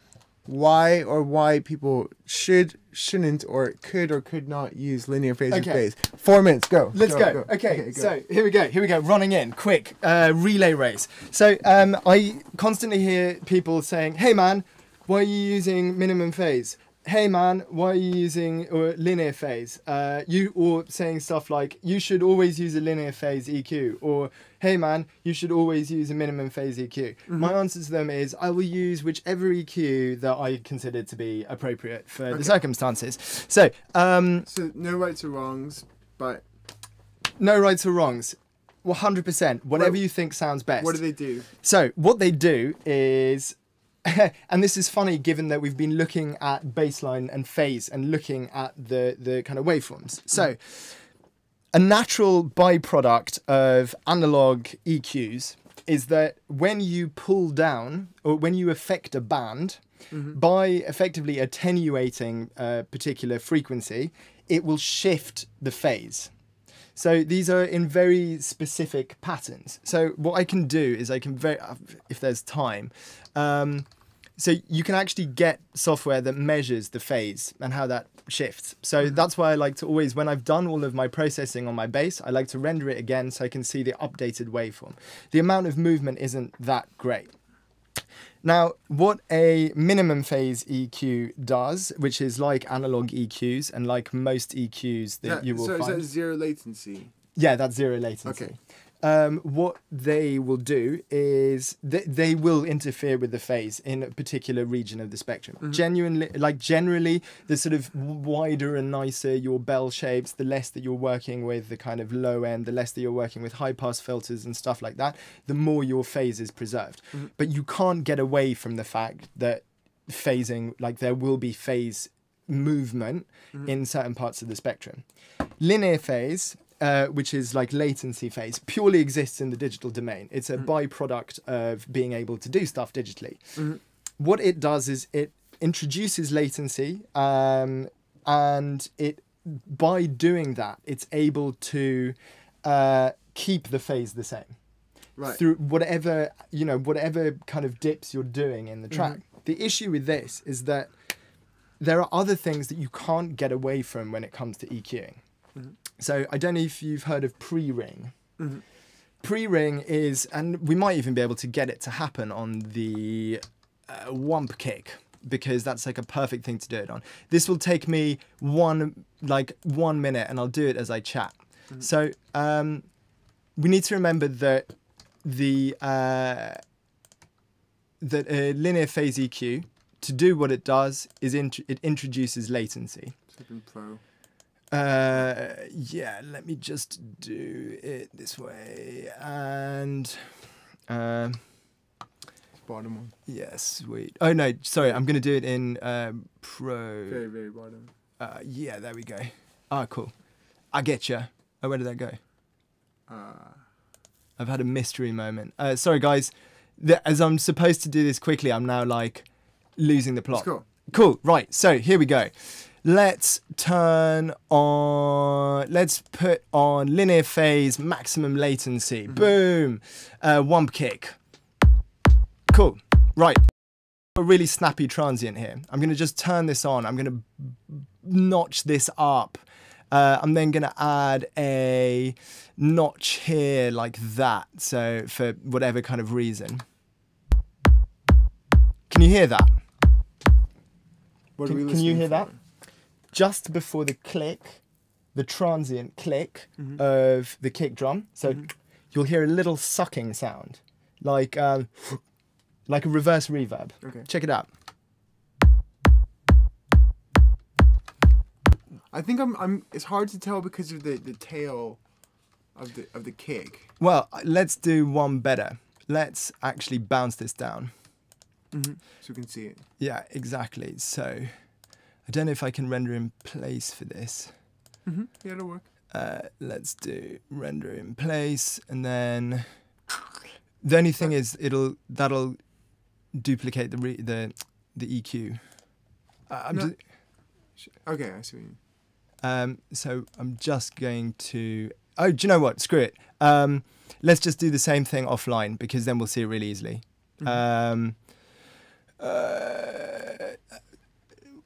why people shouldn't, or could not use linear phase or phase. 4 minutes, go.
Let's go. Okay, so here we go. Running in, quick, relay race. So I constantly hear people saying, "Hey man, why are you using minimum phase? Hey man, why are you using linear phase?" Or saying stuff like, "You should always use a linear phase EQ," or "Hey man, you should always use a minimum phase EQ." My answer to them is, I will use whichever EQ that I consider to be appropriate for the circumstances. So,
so no rights or wrongs, but
no rights or wrongs. 100%. Whatever you think sounds best.
What do they do?
So what they do is, and this is funny given that we've been looking at baseline and phase and looking at the kind of waveforms. So a natural byproduct of analog EQs is that when you pull down or when you affect a band by effectively attenuating a particular frequency, it will shift the phase. So these are in very specific patterns. So what I can do is if there's time, so you can actually get software that measures the phase and how that shifts. So that's why I like to always, when I've done all of my processing on my bass, I like to render it again so I can see the updated waveform. The amount of movement isn't that great. Now, what a minimum phase EQ does, which is like analog EQs and like most EQs that you will find.
So is that zero latency?
Yeah, that's zero latency.
Okay.
What they will do is they will interfere with the phase in a particular region of the spectrum. Generally, the sort of wider and nicer your bell shapes, the less that you're working with the kind of low end, the less that you're working with high pass filters and stuff like that, the more your phase is preserved. But you can't get away from the fact that phasing, like there will be phase movement in certain parts of the spectrum. Linear phase, which is like latency phase, purely exists in the digital domain. It's a byproduct of being able to do stuff digitally. What it does is it introduces latency, and by doing that, it's able to keep the phase the same through whatever kind of dips you're doing in the track. The issue with this is that there are other things that you can't get away from when it comes to EQing. So I don't know if you've heard of pre-ring. Pre-ring is, and we might even be able to get it to happen on the wump kick, because that's like a perfect thing to do it on. This will take me 1 minute and I'll do it as I chat. So we need to remember that that a linear phase EQ, to do what it does, is it introduces latency. Yeah, let me just do it this way, and
bottom one.
Yes, sweet. Oh no, sorry, I'm gonna do it in Pro.
Very, very bottom.
Yeah, there we go. Ah, cool. I get you. Oh, where did that go? I've had a mystery moment. Sorry guys, as I'm supposed to do this quickly, I'm now like losing the plot.
That's cool.
Cool. Right. So here we go. Let's put on linear phase, maximum latency. Boom. Wump kick. Cool. Right. A really snappy transient here. I'm going to just turn this on. I'm going to notch this up. I'm then going to add a notch here like that. So for whatever kind of reason. Can you hear that? Can you hear that? Just before the click, the transient click of the kick drum. So you'll hear a little sucking sound, like like a reverse reverb.
Okay.
Check it out.
I think I'm. It's hard to tell because of the tail of the kick.
Well, let's do one better. Let's actually bounce this down.
So we can see it.
Yeah, exactly. So I don't know if I can render in place for this.
Yeah, it'll work.
Let's do render in place, and then the only thing is that'll duplicate the EQ.
Okay, I see what you mean.
So I'm just going to. Oh, do you know what? Screw it. Let's just do the same thing offline because then we'll see it really easily.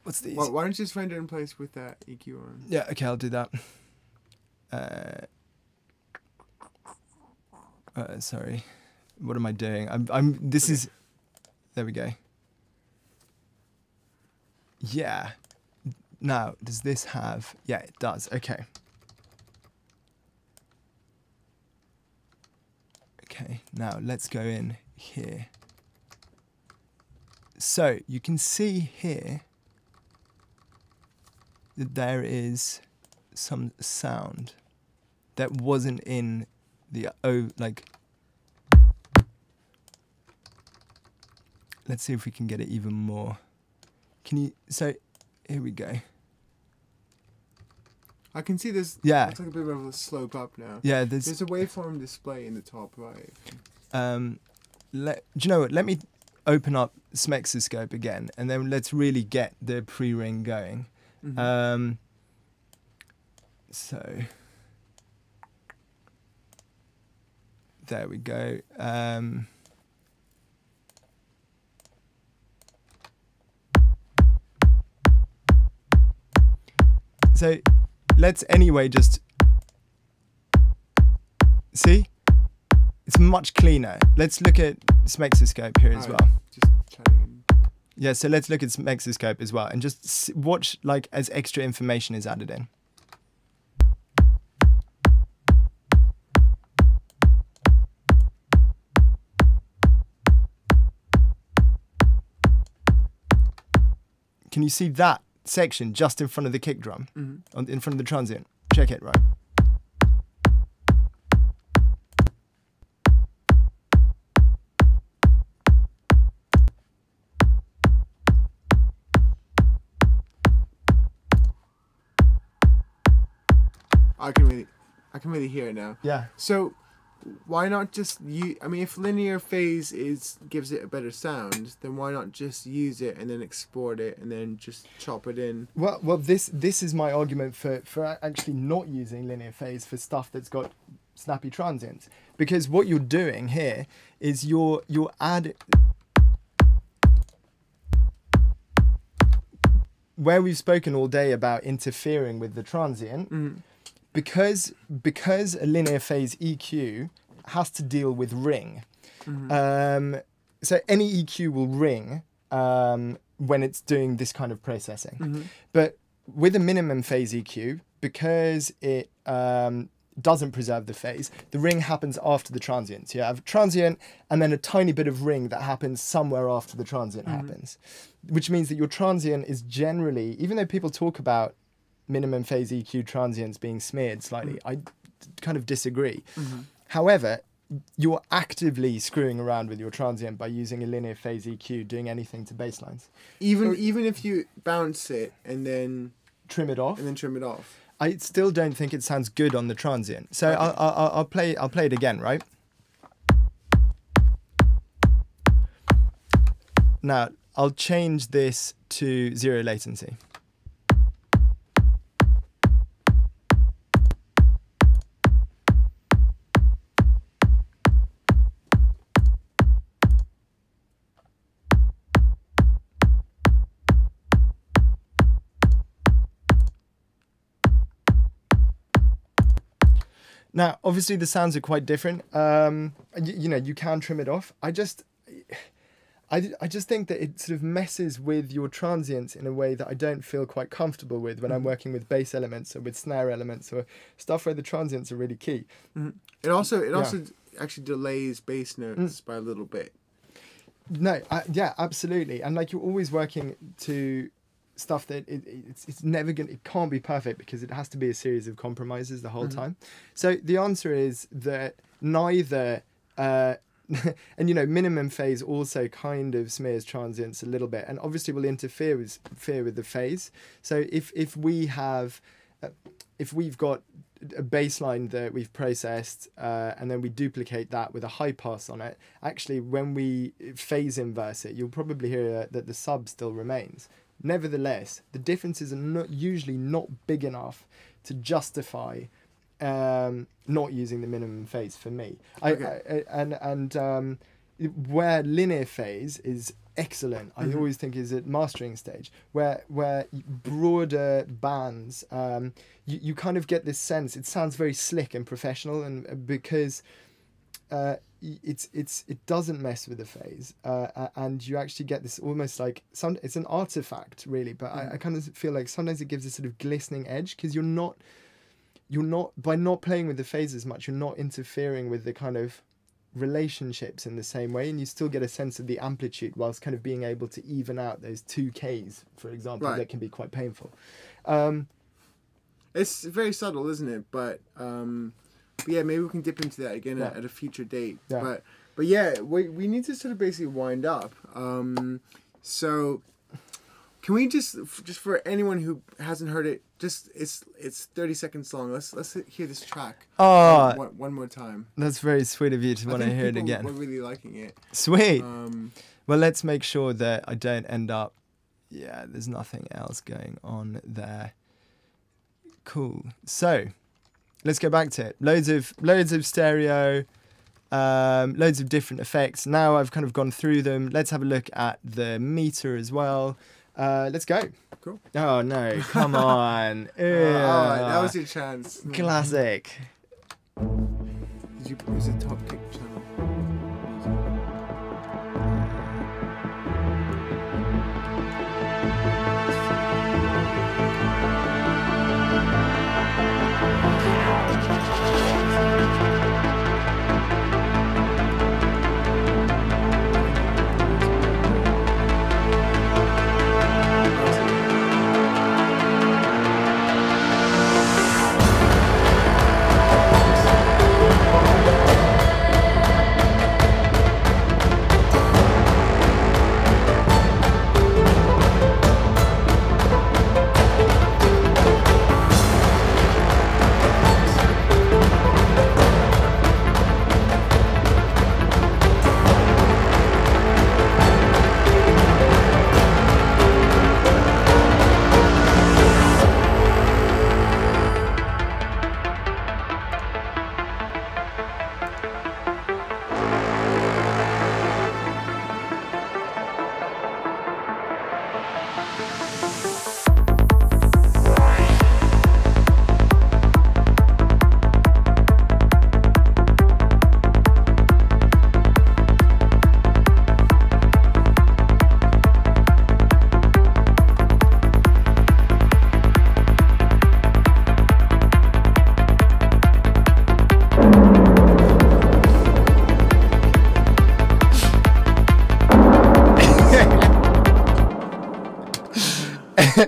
What's the?
Why don't you just render in place with that EQ on?
Yeah. Okay, I'll do that. Sorry. What am I doing? This is. There we go. Yeah. Now, does this have? Yeah, it does. Okay. Okay. Now let's go in here. So you can see here that there is some sound that wasn't in the let's see if we can get it even more. Can you? So here we go. I
can see this.
Yeah.
It's like a bit of a slope up now.
Yeah.
There's a waveform display in the top right.
Do you know what? Let me open up Smexoscope again, and then let's really get the pre-ring going. So there we go. So let's anyway just see. It's much cleaner. Let's look at Smexoscope here as well.
Just chatting.
Yeah, so let's look at Smexoscope as well and just watch like as extra information is added in. Can you see that section just in front of the kick drum, in front of the transient? Check it, right?
I can really hear it now.
Yeah.
So why not just use? I mean, if linear phase gives it a better sound, then why not just use it and then export it and then just chop it in?
Well, this is my argument for actually not using linear phase for stuff that's got snappy transients, because what you're doing here is you're adding. Where we've spoken all day about interfering with the transient, because a linear phase EQ has to deal with ring. So any EQ will ring when it's doing this kind of processing. But with a minimum phase EQ, because it doesn't preserve the phase, the ring happens after the transient. So you have a transient and then a tiny bit of ring that happens somewhere after the transient happens, which means that your transient is generally, even though people talk about minimum phase EQ transients being smeared slightly, I kind of disagree. However, you're actively screwing around with your transient by using a linear phase EQ, doing anything to basslines.
Even if you bounce it and then
trim it off. I still don't think it sounds good on the transient. So okay. I'll play it again, right? Now I'll change this to 0 latency. Now, obviously, the sounds are quite different. You know, you can trim it off. I just think that it sort of messes with your transients in a way that I don't feel quite comfortable with when I'm working with bass elements or with snare elements or stuff where the transients are really key.
It also actually delays bass notes by a little bit.
No, yeah, absolutely. And like you're always working to stuff that it's never gonna, it can't be perfect because it has to be a series of compromises the whole time. So the answer is that neither and you know, minimum phase also kind of smears transients a little bit, and obviously will interfere with the phase. So if we have if we've got a baseline that we've processed and then we duplicate that with a high pass on it, actually when we phase inverse it, you'll probably hear that the sub still remains. Nevertheless, the differences are usually not big enough to justify not using the minimum phase for me.
Okay.
Where linear phase is excellent, I always think is at mastering stage, where broader bands, you kind of get this sense. It sounds very slick and professional, and because it doesn't mess with the phase, and you actually get this almost like it's an artifact really, but I kind of feel like sometimes it gives a sort of glistening edge because you're not by not playing with the phase as much, you're not interfering with the kind of relationships in the same way, and you still get a sense of the amplitude whilst kind of being able to even out those 2Ks, for example, that can be quite painful.
It's very subtle, isn't it? But yeah, maybe we can dip into that again at a future date.
Yeah.
But yeah, we need to sort of basically wind up. So can we just for anyone who hasn't heard it, just it's 30 seconds long. Let's hear this track one more time.
That's very sweet of you to want to hear it again.
We're really liking it.
Sweet. Well, let's make sure that I don't end up. Yeah, there's nothing else going on there. Cool. So let's go back to it. Loads of stereo, loads of different effects. Now I've kind of gone through them. Let's have a look at the meter as well. Let's go.
Cool.
Oh no, come on.
That was your chance.
Classic.
Did you use a top kick channel?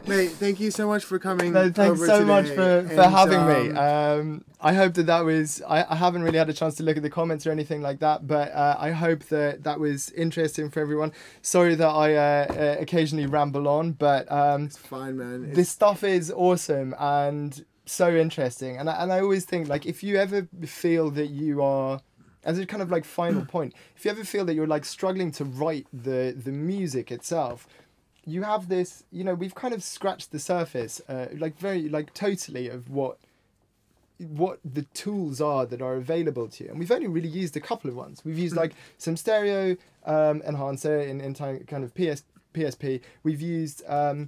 Mate, thank you so much for coming.
No, thanks
over
so
today.
much for having me. I hope that was. I haven't really had a chance to look at the comments or anything like that, but I hope that was interesting for everyone. Sorry that I occasionally ramble on, but
it's fine, man.
This stuff is awesome and so interesting, and I always think, like, if you ever feel that you are, as a kind of like final point, if you ever feel that you're like struggling to write the music itself, you have this, you know, we've kind of scratched the surface, like very, like totally of what the tools are that are available to you. And we've only really used a couple of ones. We've used like some stereo enhancer in kind of PSP. We've used, no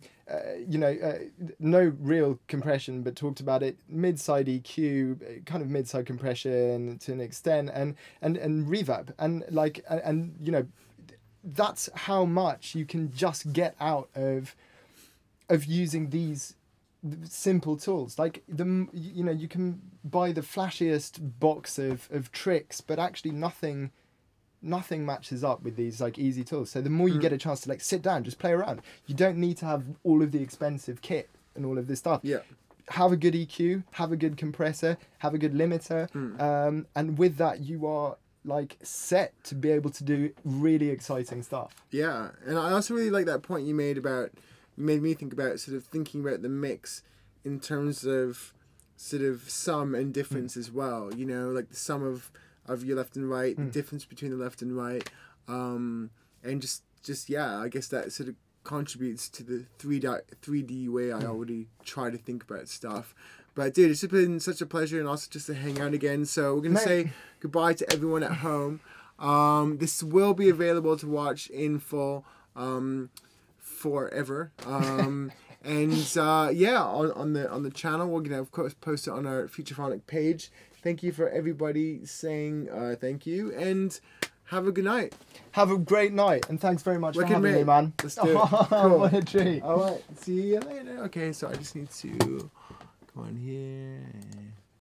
real compression, but talked about it, mid-side EQ, kind of mid-side compression to an extent, and reverb. And like, and you know, that's how much you can just get out of using these simple tools. Like you can buy the flashiest box of tricks, but actually nothing nothing matches up with these like easy tools. So the more you get a chance to like sit down, just play around. You don't need to have all of the expensive kit and all of this stuff.
Yeah.
Have a good EQ, have a good compressor, have a good limiter, and with that you are like set to be able to do really exciting stuff.
Yeah, and I also really like that point you made about, you made me think about sort of thinking about the mix in terms of sort of sum and difference as well. You know, like the sum of your left and right, the difference between the left and right, and just yeah, I guess that sort of contributes to the 3D way I already try to think about stuff. But dude, it's been such a pleasure, and also just to hang out again. So we're gonna say goodbye to everyone at home. This will be available to watch in full forever. And yeah, on the channel, we're gonna of course post it on our Futurephonic page. Thank you for everybody saying thank you, and have a good night.
Have a great night, and thanks very much for having me, man.
Let's do it. Cool.
What a treat.
All right, see you later. Okay, so I just need to go on here.